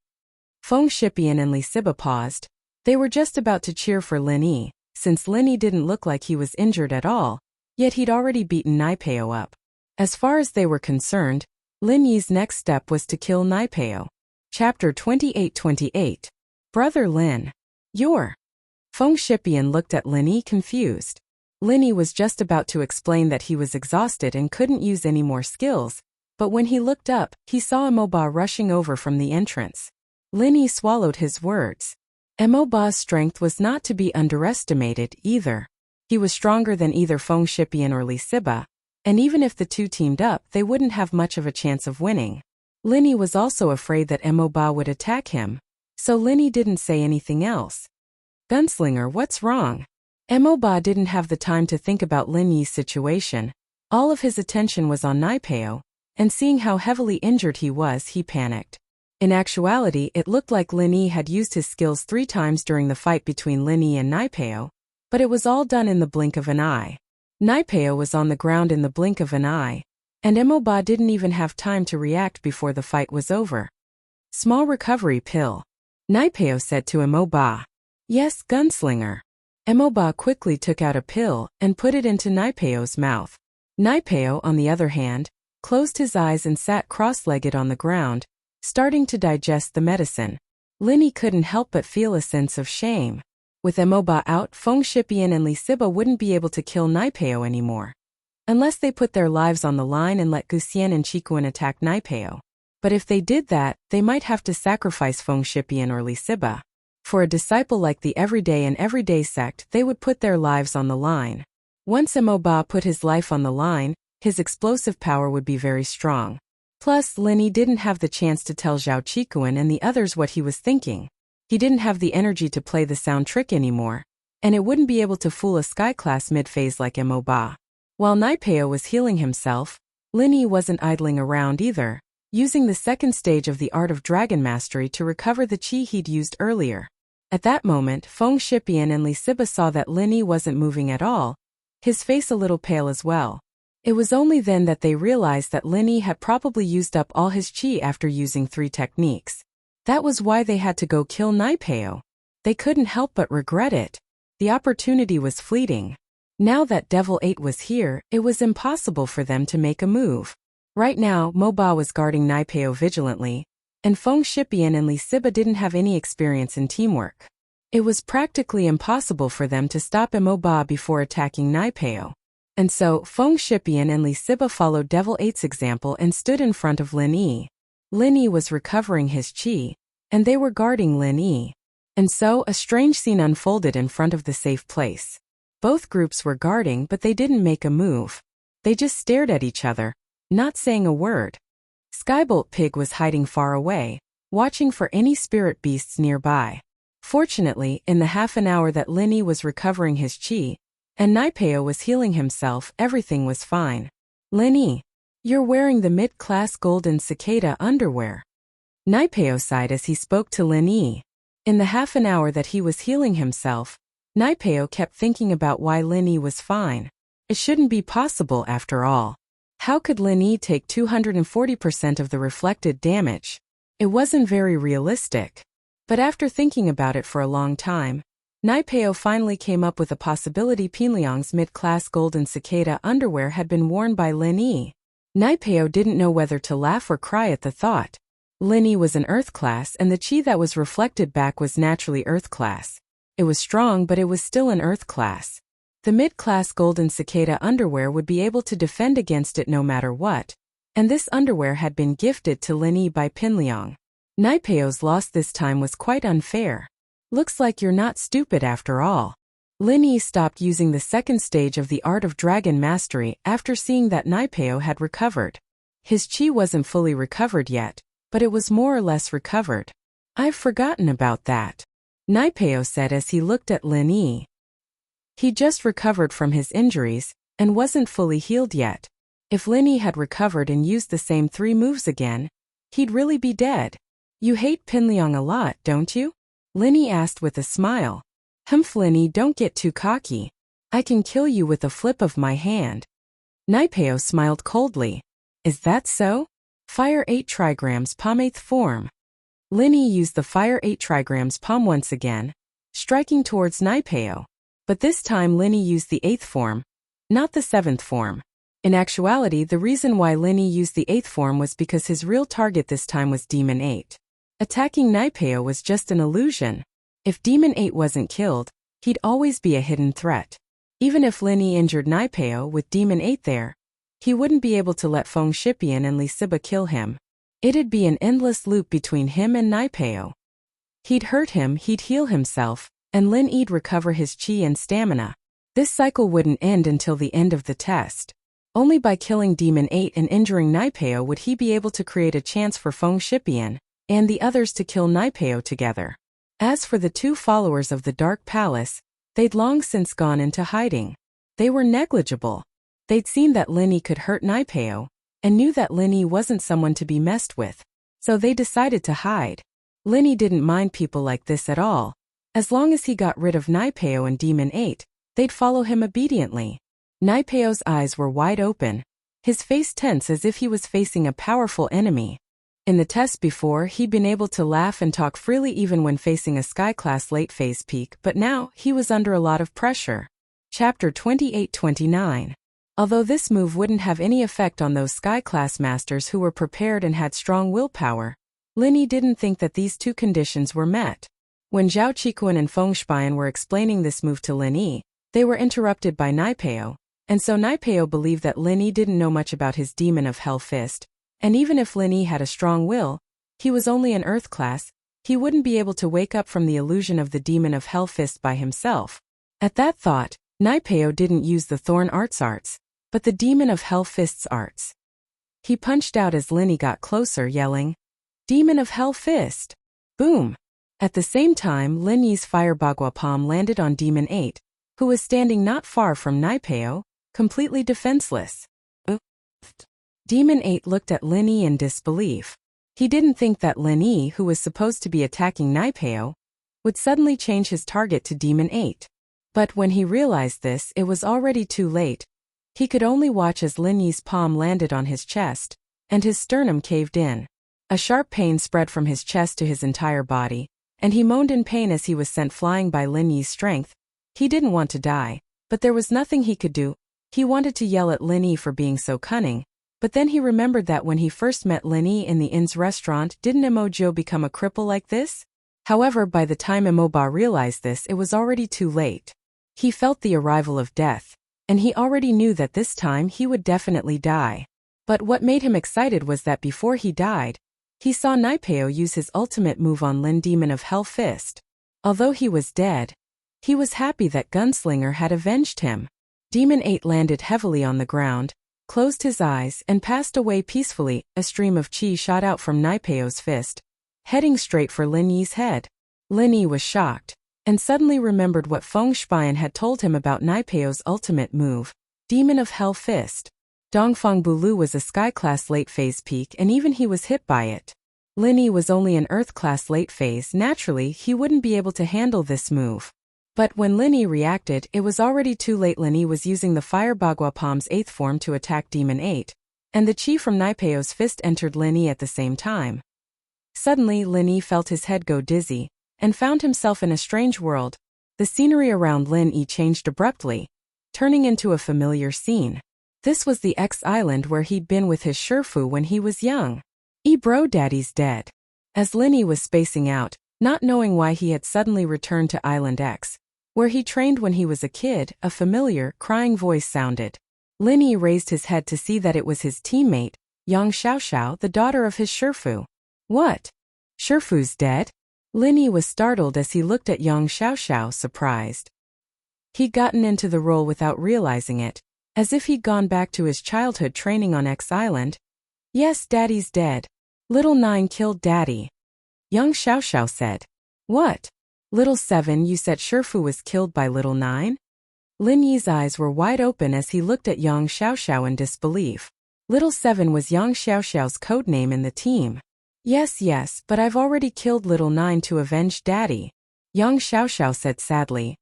Feng Shipian and Li Siba paused. They were just about to cheer for Lin Yi, since Lin Yi didn't look like he was injured at all, yet he'd already beaten Naipeo up. As far as they were concerned, Lin Yi's next step was to kill Naipeo. Chapter 28-28. Brother Lin. You're... Feng Shipian looked at Lin Yi confused. Lin Yi was just about to explain that he was exhausted and couldn't use any more skills, but when he looked up, he saw Emoba rushing over from the entrance. Lin Yi swallowed his words. Emoba's strength was not to be underestimated either. He was stronger than either Feng Shipian or Li Siba, and even if the two teamed up, they wouldn't have much of a chance of winning. Lin Yi was also afraid that Emoba would attack him, so Lin Yi didn't say anything else. Gunslinger, what's wrong? Emoba didn't have the time to think about Lin Yi's situation. All of his attention was on Naipeo, and seeing how heavily injured he was, he panicked. In actuality, it looked like Lin Yi had used his skills 3 times during the fight between Lin Yi and Naipeo, but it was all done in the blink of an eye. Naipeo was on the ground in the blink of an eye, and Emoba didn't even have time to react before the fight was over. Small recovery pill. Naipeo said to Emoba. Yes, Gunslinger. Emoba quickly took out a pill and put it into Naipeo's mouth. Naipeo, on the other hand, closed his eyes and sat cross-legged on the ground, starting to digest the medicine. Lin Yi couldn't help but feel a sense of shame. With Emoba out, Feng Shipian and Li Siba wouldn't be able to kill Naipeo anymore. Unless they put their lives on the line and let Guxian and Chikuan attack Naipeo. But if they did that, they might have to sacrifice Feng Shipian or Li Siba. For a disciple like the everyday sect, they would put their lives on the line. Once Ba put his life on the line, his explosive power would be very strong. Plus, Linny didn't have the chance to tell Zhao Qikuan and the others what he was thinking. He didn't have the energy to play the sound trick anymore, and it wouldn't be able to fool a sky class mid-phase like Ba. While Naipeo was healing himself, Linny wasn't idling around either, using the second stage of the art of dragon mastery to recover the chi he'd used earlier. At that moment, Feng Shipian and Li Siba saw that Linny wasn't moving at all, his face a little pale as well. It was only then that they realized that Linny had probably used up all his chi after using 3 techniques. That was why they had to go kill Naipeo. They couldn't help but regret it. The opportunity was fleeting. Now that Devil 8 was here, it was impossible for them to make a move. Right now, Ba was guarding Naipeo vigilantly, and Feng Shipian and Li Siba didn't have any experience in teamwork. It was practically impossible for them to stop Ba before attacking Naipeo. And so, Feng Shipian and Li Siba followed Devil 8's example and stood in front of Lin Yi. Lin Yi was recovering his chi, and they were guarding Lin Yi. And so, a strange scene unfolded in front of the safe place. Both groups were guarding, but they didn't make a move. They just stared at each other, not saying a word. Skybolt Pig was hiding far away, watching for any spirit beasts nearby. Fortunately, in the half an hour that Lin Yi was recovering his chi, and Naipeo was healing himself, everything was fine. Lin Yi, you're wearing the mid-class golden cicada underwear. Naipeo sighed as he spoke to Lin Yi. In the half an hour that he was healing himself, Naipeo kept thinking about why Lin Yi was fine. It shouldn't be possible after all. How could Lin Yi take 240% of the reflected damage? It wasn't very realistic. But after thinking about it for a long time, Naipeo finally came up with a possibility. Pinliang's mid-class golden cicada underwear had been worn by Lin Yi. Naipeo didn't know whether to laugh or cry at the thought. Lin Yi was an earth class and the chi that was reflected back was naturally earth class. It was strong, but it was still an earth class. The mid-class golden cicada underwear would be able to defend against it no matter what, and this underwear had been gifted to Lin Yi by Pinliang. Naipeo's loss this time was quite unfair. Looks like you're not stupid after all. Lin Yi stopped using the second stage of the art of dragon mastery after seeing that Naipeo had recovered. His chi wasn't fully recovered yet, but it was more or less recovered. I've forgotten about that, Naipeo said as he looked at Lin Yi. He just recovered from his injuries, and wasn't fully healed yet. If Lin Yi had recovered and used the same 3 moves again, he'd really be dead. You hate Pinliang a lot, don't you? Lin Yi asked with a smile. Humph, Lin Yi, don't get too cocky. I can kill you with a flip of my hand. Naipeo smiled coldly. Is that so? Fire 8 trigrams palm 8th form. Lin Yi used the fire 8 trigrams palm once again, striking towards Naipeo. But this time Lin Yi used the 8th form, not the 7th form. In actuality, the reason why Lin Yi used the 8th form was because his real target this time was Demon 8. Attacking Naipeo was just an illusion. If Demon 8 wasn't killed, he'd always be a hidden threat. Even if Lin Yi injured Naipeo with Demon 8 there, he wouldn't be able to let Feng Shipian and Li Siba kill him. It'd be an endless loop between him and Naipeo. He'd hurt him, he'd heal himself, and Lin Yi'd recover his chi and stamina. This cycle wouldn't end until the end of the test. Only by killing Demon 8 and injuring Naipeo would he be able to create a chance for Feng Shipian and the others to kill Naipeo together. As for the 2 followers of the Dark Palace, they'd long since gone into hiding. They were negligible. They'd seen that Lin Yi could hurt Naipeo, and knew that Lin Yi wasn't someone to be messed with, so they decided to hide. Lin Yi didn't mind people like this at all. As long as he got rid of Naipeo and Demon 8, they'd follow him obediently. Naipeo's eyes were wide open, his face tense as if he was facing a powerful enemy. In the test before, he'd been able to laugh and talk freely even when facing a sky-class late-phase peak, but now he was under a lot of pressure. Chapter 28-29. Although this move wouldn't have any effect on those sky-class masters who were prepared and had strong willpower, Lin Yi didn't think that these 2 conditions were met. When Zhao Qikuan and Feng Shipian were explaining this move to Lin Yi, they were interrupted by Naipeo, and so Naipeo believed that Lin Yi didn't know much about his Demon of Hell Fist, and even if Lin Yi had a strong will, he was only an Earth class, he wouldn't be able to wake up from the illusion of the demon of Hell Fist by himself. At that thought, Naipeo didn't use the Thorn Arts, but the demon of Hell Fist's arts. He punched out as Linny got closer, yelling, "Demon of Hell Fist!" Boom! At the same time, Lin Yi's fire bagua palm landed on Demon 8, who was standing not far from Naipeo, completely defenseless. Demon 8 looked at Lin Yi in disbelief. He didn't think that Lin Yi, who was supposed to be attacking Naipeo, would suddenly change his target to Demon 8. But when he realized this, it was already too late. He could only watch as Lin Yi's palm landed on his chest, and his sternum caved in. A sharp pain spread from his chest to his entire body, and he moaned in pain as he was sent flying by Lin Yi's strength. He didn't want to die, but there was nothing he could do. He wanted to yell at Lin Yi for being so cunning, but then he remembered that when he first met Lin Yi in the inn's restaurant, didn't Emojo become a cripple like this? However, by the time Emoba realized this, it was already too late. He felt the arrival of death, and he already knew that this time he would definitely die. But what made him excited was that before he died, he saw Naipeo use his ultimate move on Lin Demon of Hell Fist. Although he was dead, he was happy that Gunslinger had avenged him. Demon 8 landed heavily on the ground, closed his eyes, and passed away peacefully. A stream of chi shot out from Naipeo's fist, heading straight for Lin Yi's head. Lin Yi was shocked, and suddenly remembered what Feng Shuiyan had told him about Naipeo's ultimate move, Demon of Hell Fist. Dongfang Bulu was a Sky-class late-phase peak and even he was hit by it. Lin Yi was only an Earth-class late-phase, naturally he wouldn't be able to handle this move. But when Lin Yi reacted, it was already too late. Lin Yi was using the Fire Bagua Palm's 8th form to attack Demon 8, and the chi from Naipeo's fist entered Lin Yi at the same time. Suddenly Lin Yi felt his head go dizzy, and found himself in a strange world. The scenery around Lin Yi changed abruptly, turning into a familiar scene. This was the X island where he'd been with his Shifu when he was young. Bro, daddy's dead. As Lin Yi was spacing out, not knowing why he had suddenly returned to Island X, where he trained when he was a kid, a familiar, crying voice sounded. Lin Yi raised his head to see that it was his teammate, Yang Xiaoxiao, the daughter of his Shifu. What? Shifu's dead? Lin Yi was startled as he looked at Yang Xiaoxiao, surprised. He'd gotten into the role without realizing it, as if he'd gone back to his childhood training on X Island. Yes, daddy's dead. Little 9 killed daddy. Yang Xiaoxiao said. What? Little 7, you said Shifu was killed by Little 9? Lin Yi's eyes were wide open as he looked at Yang Xiaoxiao in disbelief. Little 7 was Yang Xiaoxiao's code name in the team. Yes, but I've already killed Little 9 to avenge daddy. Yang Xiaoxiao said sadly.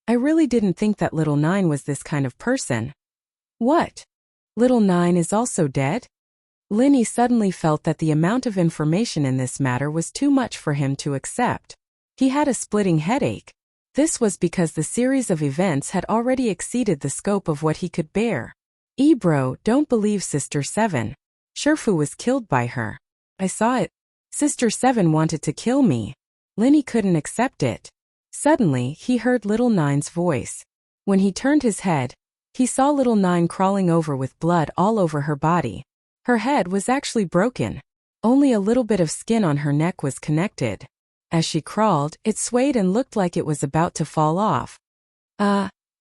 I really didn't think that Little 9 was this kind of person. What? Little 9 is also dead? Lin Yi suddenly felt that the amount of information in this matter was too much for him to accept. He had a splitting headache. This was because the series of events had already exceeded the scope of what he could bear. Bro, don't believe Sister 7. Shifu was killed by her. I saw it. Sister 7 wanted to kill me. Lin Yi couldn't accept it. Suddenly, he heard Little 9's voice. When he turned his head, he saw Little 9 crawling over with blood all over her body. Her head was actually broken. Only a little bit of skin on her neck was connected. As she crawled, it swayed and looked like it was about to fall off.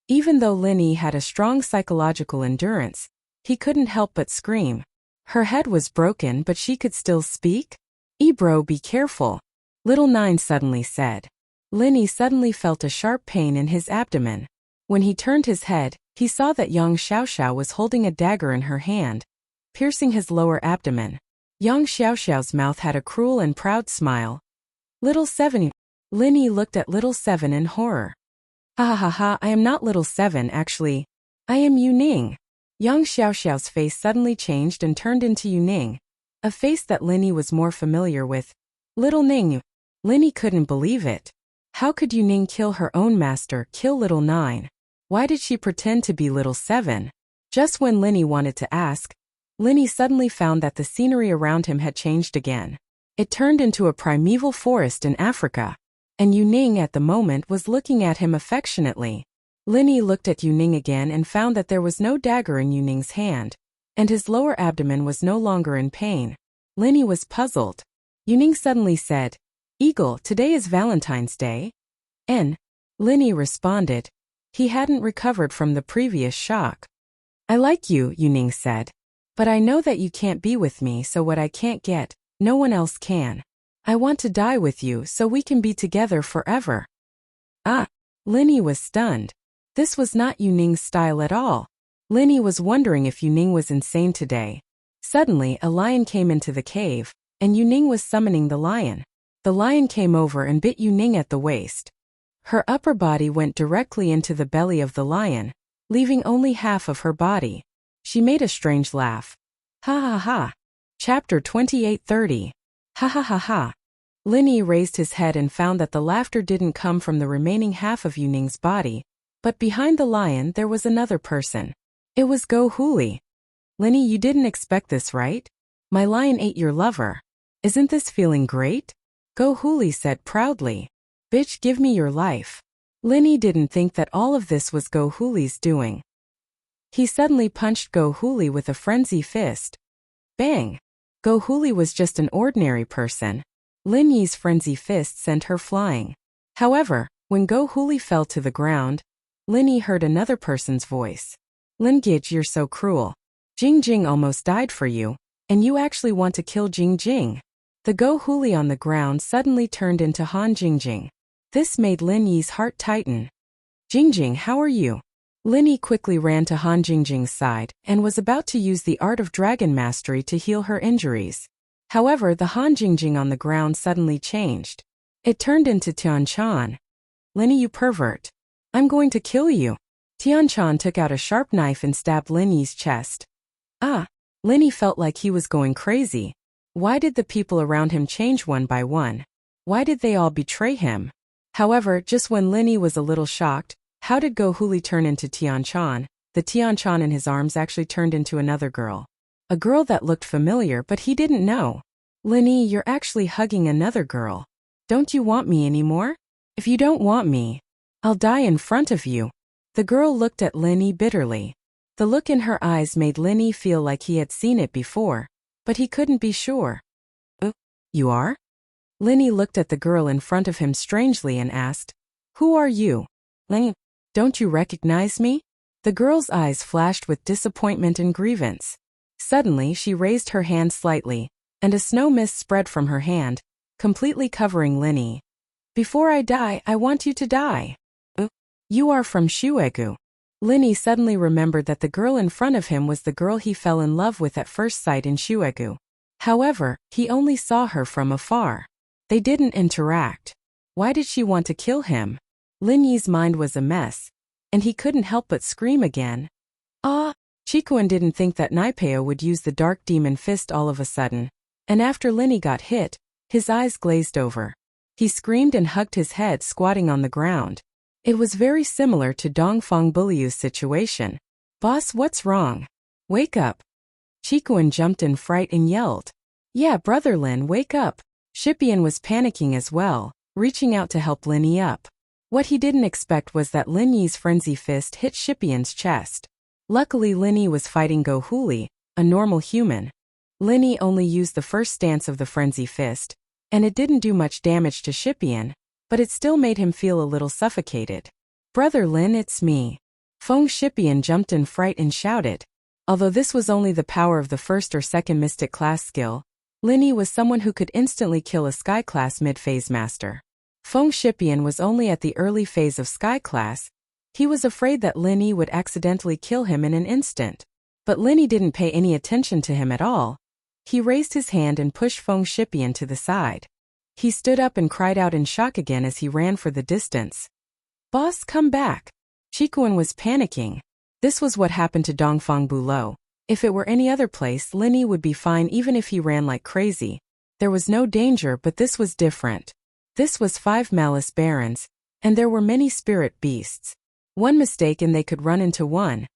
Even though Lin Yi had a strong psychological endurance, he couldn't help but scream. Her head was broken, but she could still speak? Bro, be careful. Little 9 suddenly said. Lin Yi suddenly felt a sharp pain in his abdomen. When he turned his head, he saw that Yang Xiaoxiao was holding a dagger in her hand, piercing his lower abdomen. Yang Xiaoxiao's mouth had a cruel and proud smile. Little 7. Lin Yi looked at Little 7 in horror. Ha, I am not Little 7 actually. I am Yuning. Yang Xiaoxiao's face suddenly changed and turned into Yuning, a face that Lin Yi was more familiar with. Little Ning. Lin Yi couldn't believe it. How could Yuning kill her own master, kill Little 9? Why did she pretend to be Little 7? Just when Lin Yi wanted to ask, Lin Yi suddenly found that the scenery around him had changed again. It turned into a primeval forest in Africa, and Yuning at the moment was looking at him affectionately. Lin Yi looked at Yuning again and found that there was no dagger in Yuning's hand, and his lower abdomen was no longer in pain. Lin Yi was puzzled. Yuning suddenly said, Eagle, today is Valentine's Day. N. Linny responded. He hadn't recovered from the previous shock. I like you, Yuning said. But I know that you can't be with me, so what I can't get, no one else can. I want to die with you so we can be together forever. Ah! Linny was stunned. This was not Yuning's style at all. Linny was wondering if Yuning was insane today. Suddenly, a lion came into the cave, and Yuning was summoning the lion. The lion came over and bit Yuning at the waist. Her upper body went directly into the belly of the lion, leaving only half of her body. She made a strange laugh. Ha ha ha. Chapter 28:30. Ha ha ha ha. Linny raised his head and found that the laughter didn't come from the remaining half of Yuning's body, but behind the lion there was another person. It was Go Huli. Linny, you didn't expect this, right? My lion ate your lover. Isn't this feeling great? Go Huli said proudly. Bitch, give me your life. Linny didn't think that all of this was Go Huli's doing. He suddenly punched Go Huli with a frenzy fist. Bang! Go Huli was just an ordinary person. Lin Yi's frenzy fist sent her flying. However, when Go Huli fell to the ground, Lin Yi heard another person's voice. Lin Gij, you're so cruel. Jing Jing almost died for you, and you actually want to kill Jing Jing. The Go Huli on the ground suddenly turned into Han Jingjing. This made Lin Yi's heart tighten. Jingjing, how are you? Lin Yi quickly ran to Han Jingjing's side and was about to use the art of dragon mastery to heal her injuries. However, the Han Jingjing on the ground suddenly changed. It turned into Tianchan. Lin Yi, you pervert. I'm going to kill you. Tianchan took out a sharp knife and stabbed Lin Yi's chest. Ah! Lin Yi felt like he was going crazy. Why did the people around him change one by one? Why did they all betray him? However, just when Lin Yi was a little shocked, how did Go Huli turn into Tianchan? The Tianchan in his arms actually turned into another girl. A girl that looked familiar, but he didn't know. Lin Yi, you're actually hugging another girl. Don't you want me anymore? If you don't want me, I'll die in front of you. The girl looked at Lin Yi bitterly. The look in her eyes made Lin Yi feel like he had seen it before, but he couldn't be sure. You are? Lin Yi looked at the girl in front of him strangely and asked, Who are you? Lin, don't you recognize me? The girl's eyes flashed with disappointment and grievance. Suddenly, she raised her hand slightly, and a snow mist spread from her hand, completely covering Lin Yi. Before I die, I want you to die. You are from Shuegu. Lin Yi suddenly remembered that the girl in front of him was the girl he fell in love with at first sight in Shuegu. However, he only saw her from afar. They didn't interact. Why did she want to kill him? Lin Yi's mind was a mess, and he couldn't help but scream again. Ah! Chikuan didn't think that Naipeo would use the dark demon fist all of a sudden, and after Lin Yi got hit, his eyes glazed over. He screamed and hugged his head, squatting on the ground. It was very similar to Dongfang Buliu's situation. Boss, what's wrong? Wake up. Chikuan jumped in fright and yelled. Yeah, Brother Lin, wake up. Shipian was panicking as well, reaching out to help Lin Yi up. What he didn't expect was that Lin Yi's frenzy fist hit Shipian's chest. Luckily, Lin Yi was fighting Go Huli, a normal human. Lin Yi only used the first stance of the frenzy fist, and it didn't do much damage to Shipian, but it still made him feel a little suffocated. Brother Lin, it's me. Feng Shipian jumped in fright and shouted. Although this was only the power of the first or second mystic class skill, Lin Yi was someone who could instantly kill a sky class mid-phase master. Feng Shipian was only at the early phase of sky class. He was afraid that Lin Yi would accidentally kill him in an instant. But Lin Yi didn't pay any attention to him at all. He raised his hand and pushed Feng Shipian to the side. He stood up and cried out in shock again as he ran for the distance. Boss, come back. Chikuan was panicking. This was what happened to Dongfang Bulo. If it were any other place, Lin Yi would be fine even if he ran like crazy. There was no danger, but this was different. This was 5 Malice Barons, and there were many spirit beasts. One mistake and they could run into one.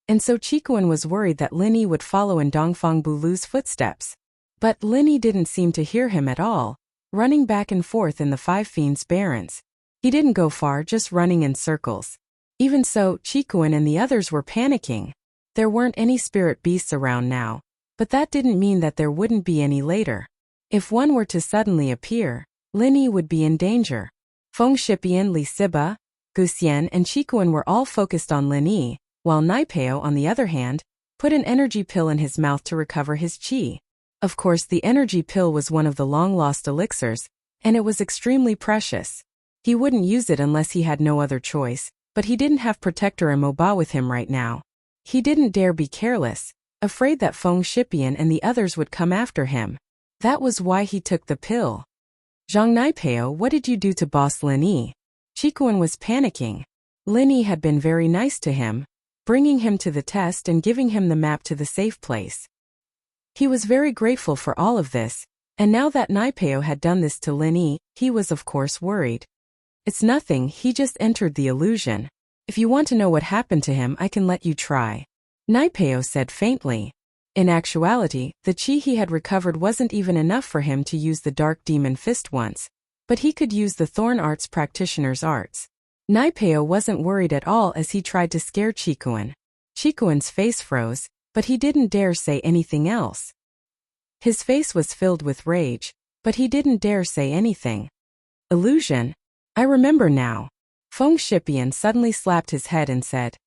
And so Chikuan was worried that Lin Yi would follow in Dongfang Bulu's footsteps. But Lin Yi didn't seem to hear him at all, running back and forth in the 5 Fiends Barons. He didn't go far, just running in circles. Even so, Chikuan and the others were panicking. There weren't any spirit beasts around now, but that didn't mean that there wouldn't be any later. If one were to suddenly appear, Lin would be in danger. Feng Shipian, Li Siba, Gu Xian and Qikuan were all focused on Lin, while Naipeo, on the other hand, put an energy pill in his mouth to recover his qi. Of course, the energy pill was one of the long-lost elixirs, and it was extremely precious. He wouldn't use it unless he had no other choice, but he didn't have Protector and Moba with him right now. He didn't dare be careless, afraid that Feng Shipian and the others would come after him. That was why he took the pill. Zhang Naipeo, what did you do to Boss Lin? Qikuan was panicking. Lin had been very nice to him, bringing him to the test and giving him the map to the safe place. He was very grateful for all of this, and now that Naipeo had done this to Lin, he was of course worried. It's nothing, he just entered the illusion. If you want to know what happened to him, I can let you try. Naipeo said faintly. In actuality, the qi he had recovered wasn't even enough for him to use the Dark Demon Fist once, but he could use the Thorn Arts practitioner's arts. Naipeo wasn't worried at all as he tried to scare Qikuan. Qikuan's face froze, but he didn't dare say anything else. His face was filled with rage, but he didn't dare say anything. Illusion? I remember now. Feng Shipian suddenly slapped his head and said,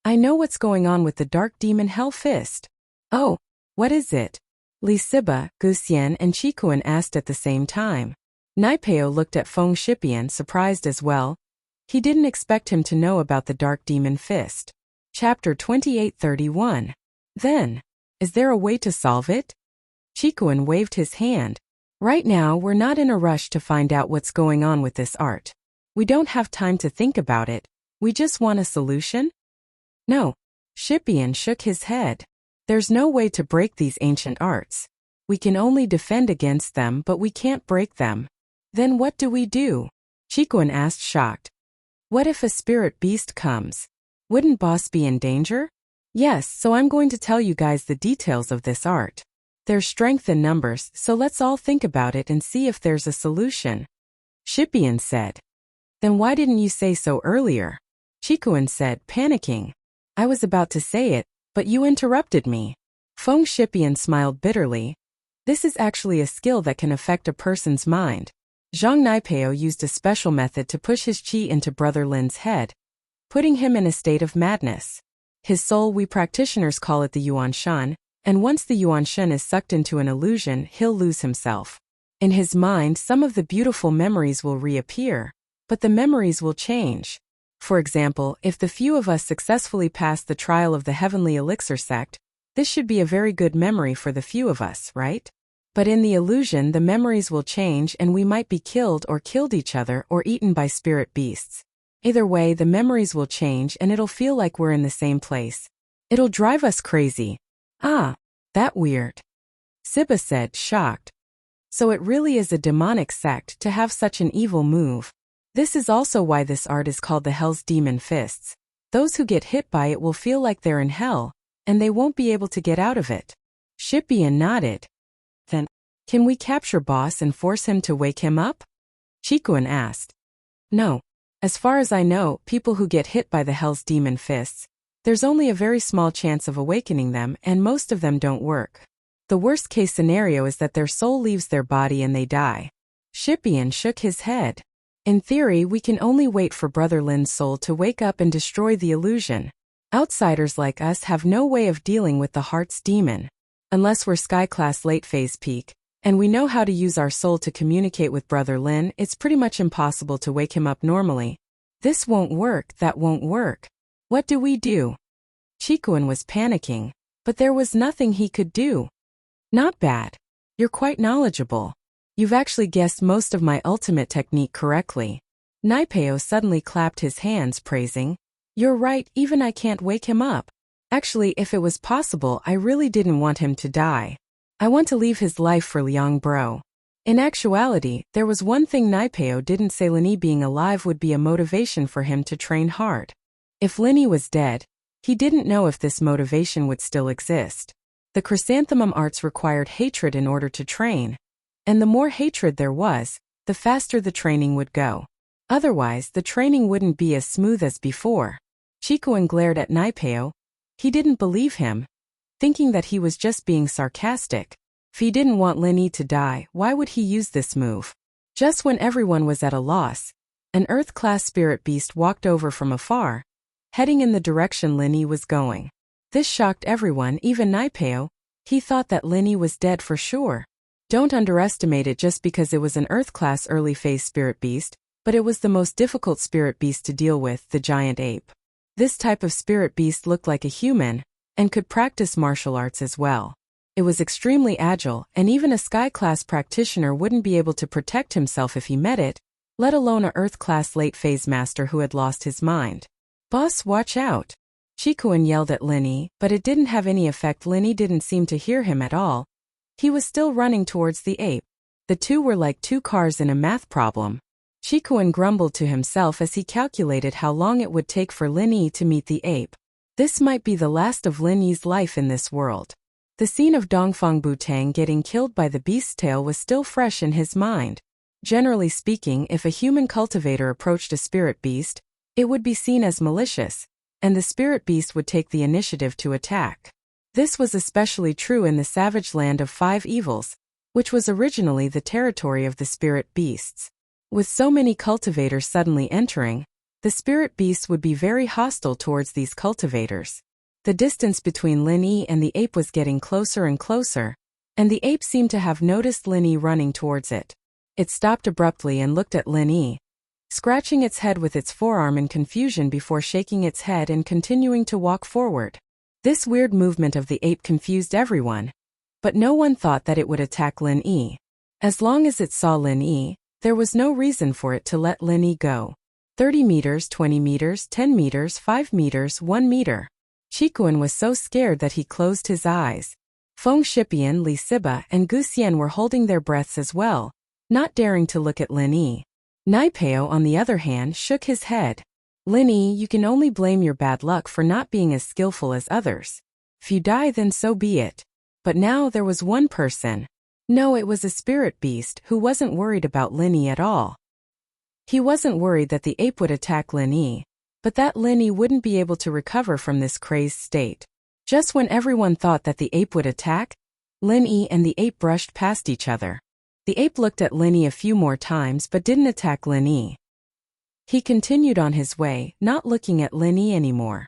I know what's going on with the Dark Demon Hell Fist. Oh, what is it? Li Siba, Gu Xian and Qikuan asked at the same time. Naipeo looked at Feng Shipian surprised as well. He didn't expect him to know about the Dark Demon Fist. Chapter 28:31. Then, is there a way to solve it? Qikuan waved his hand. Right now we're not in a rush to find out what's going on with this art. We don't have time to think about it. We just want a solution? No. Shipian shook his head. There's no way to break these ancient arts. We can only defend against them, but we can't break them. Then what do we do? Qikuan asked, shocked. What if a spirit beast comes? Wouldn't Boss be in danger? Yes, so I'm going to tell you guys the details of this art. There's strength in numbers, so let's all think about it and see if there's a solution. Shipian said. Then why didn't you say so earlier? Qikuan said, panicking. I was about to say it, but you interrupted me. Feng Shipian smiled bitterly. This is actually a skill that can affect a person's mind. Zhang Naipeo used a special method to push his qi into Brother Lin's head, putting him in a state of madness. His soul, we practitioners call it the Yuan Shan, and once the Yuan Shan is sucked into an illusion, he'll lose himself. In his mind, some of the beautiful memories will reappear, but the memories will change. For example, if the few of us successfully pass the trial of the Heavenly Elixir sect, this should be a very good memory for the few of us, right? But in the illusion, the memories will change and we might be killed or killed each other or eaten by spirit beasts. Either way, the memories will change and it'll feel like we're in the same place. It'll drive us crazy. Ah, that weird. Siba said, shocked. So it really is a demonic sect to have such an evil move. This is also why this art is called the Hell's Demon Fists. Those who get hit by it will feel like they're in hell, and they won't be able to get out of it. Shipian nodded. Then, can we capture Boss and force him to wake him up? Qikuan asked. No. As far as I know, people who get hit by the Hell's Demon Fists, there's only a very small chance of awakening them and most of them don't work. The worst case scenario is that their soul leaves their body and they die. Shipian shook his head. In theory, we can only wait for Brother Lin's soul to wake up and destroy the illusion. Outsiders like us have no way of dealing with the heart's demon. Unless we're Sky-class late-phase peak, and we know how to use our soul to communicate with Brother Lin, it's pretty much impossible to wake him up normally. This won't work, that won't work. What do we do? Qikuan was panicking, but there was nothing he could do. Not bad. You're quite knowledgeable. You've actually guessed most of my ultimate technique correctly. Naipeo suddenly clapped his hands, praising. You're right, even I can't wake him up. Actually, if it was possible, I really didn't want him to die. I want to leave his life for Liang Bro. In actuality, there was one thing Naipeo didn't say. Lin being alive would be a motivation for him to train hard. If Lin was dead, he didn't know if this motivation would still exist. The chrysanthemum arts required hatred in order to train. And the more hatred there was, the faster the training would go. Otherwise, the training wouldn't be as smooth as before. Qikuan glared at Naipeo. He didn't believe him, thinking that he was just being sarcastic. If he didn't want Lin to die, why would he use this move? Just when everyone was at a loss, an Earth-class spirit beast walked over from afar, heading in the direction Lin Yi was going. This shocked everyone, even Naipeo. He thought that Lin Yi was dead for sure. Don't underestimate it just because it was an Earth-class early-phase spirit beast, but it was the most difficult spirit beast to deal with, the giant ape. This type of spirit beast looked like a human, and could practice martial arts as well. It was extremely agile, and even a Sky-class practitioner wouldn't be able to protect himself if he met it, let alone a Earth-class late-phase master who had lost his mind. "Boss, watch out!" Chikuin yelled at Lin Yi, but it didn't have any effect. Lin Yi didn't seem to hear him at all. He was still running towards the ape. The two were like two cars in a math problem. Chikuin grumbled to himself as he calculated how long it would take for Lin Yi to meet the ape. This might be the last of Lin Yi's life in this world. The scene of Dongfang Butang getting killed by the beast's tail was still fresh in his mind. Generally speaking, if a human cultivator approached a spirit beast, it would be seen as malicious, and the spirit beast would take the initiative to attack. This was especially true in the savage land of Five Evils, which was originally the territory of the spirit beasts. With so many cultivators suddenly entering, the spirit beasts would be very hostile towards these cultivators. The distance between Lin Yi and the ape was getting closer and closer, and the ape seemed to have noticed Lin Yi running towards it. It stopped abruptly and looked at Lin Yi, scratching its head with its forearm in confusion before shaking its head and continuing to walk forward. This weird movement of the ape confused everyone, but no one thought that it would attack Lin Yi. As long as it saw Lin Yi, there was no reason for it to let Lin Yi go. 30 meters, 20 meters, 10 meters, 5 meters, 1 meter. Chikuin was so scared that he closed his eyes. Feng Shipian, Li Siba, and Gu Xian were holding their breaths as well, not daring to look at Lin Yi. Naipeo, on the other hand, shook his head. "Lin Yi, you can only blame your bad luck for not being as skillful as others. If you die, then so be it." But now there was one person. No, it was a spirit beast who wasn't worried about Lin Yi at all. He wasn't worried that the ape would attack Lin Yi, but that Lin Yi wouldn't be able to recover from this crazed state. Just when everyone thought that the ape would attack, Lin Yi and the ape brushed past each other. The ape looked at Lin Yi a few more times but didn't attack Lin Yi. He continued on his way, not looking at Lin Yi anymore.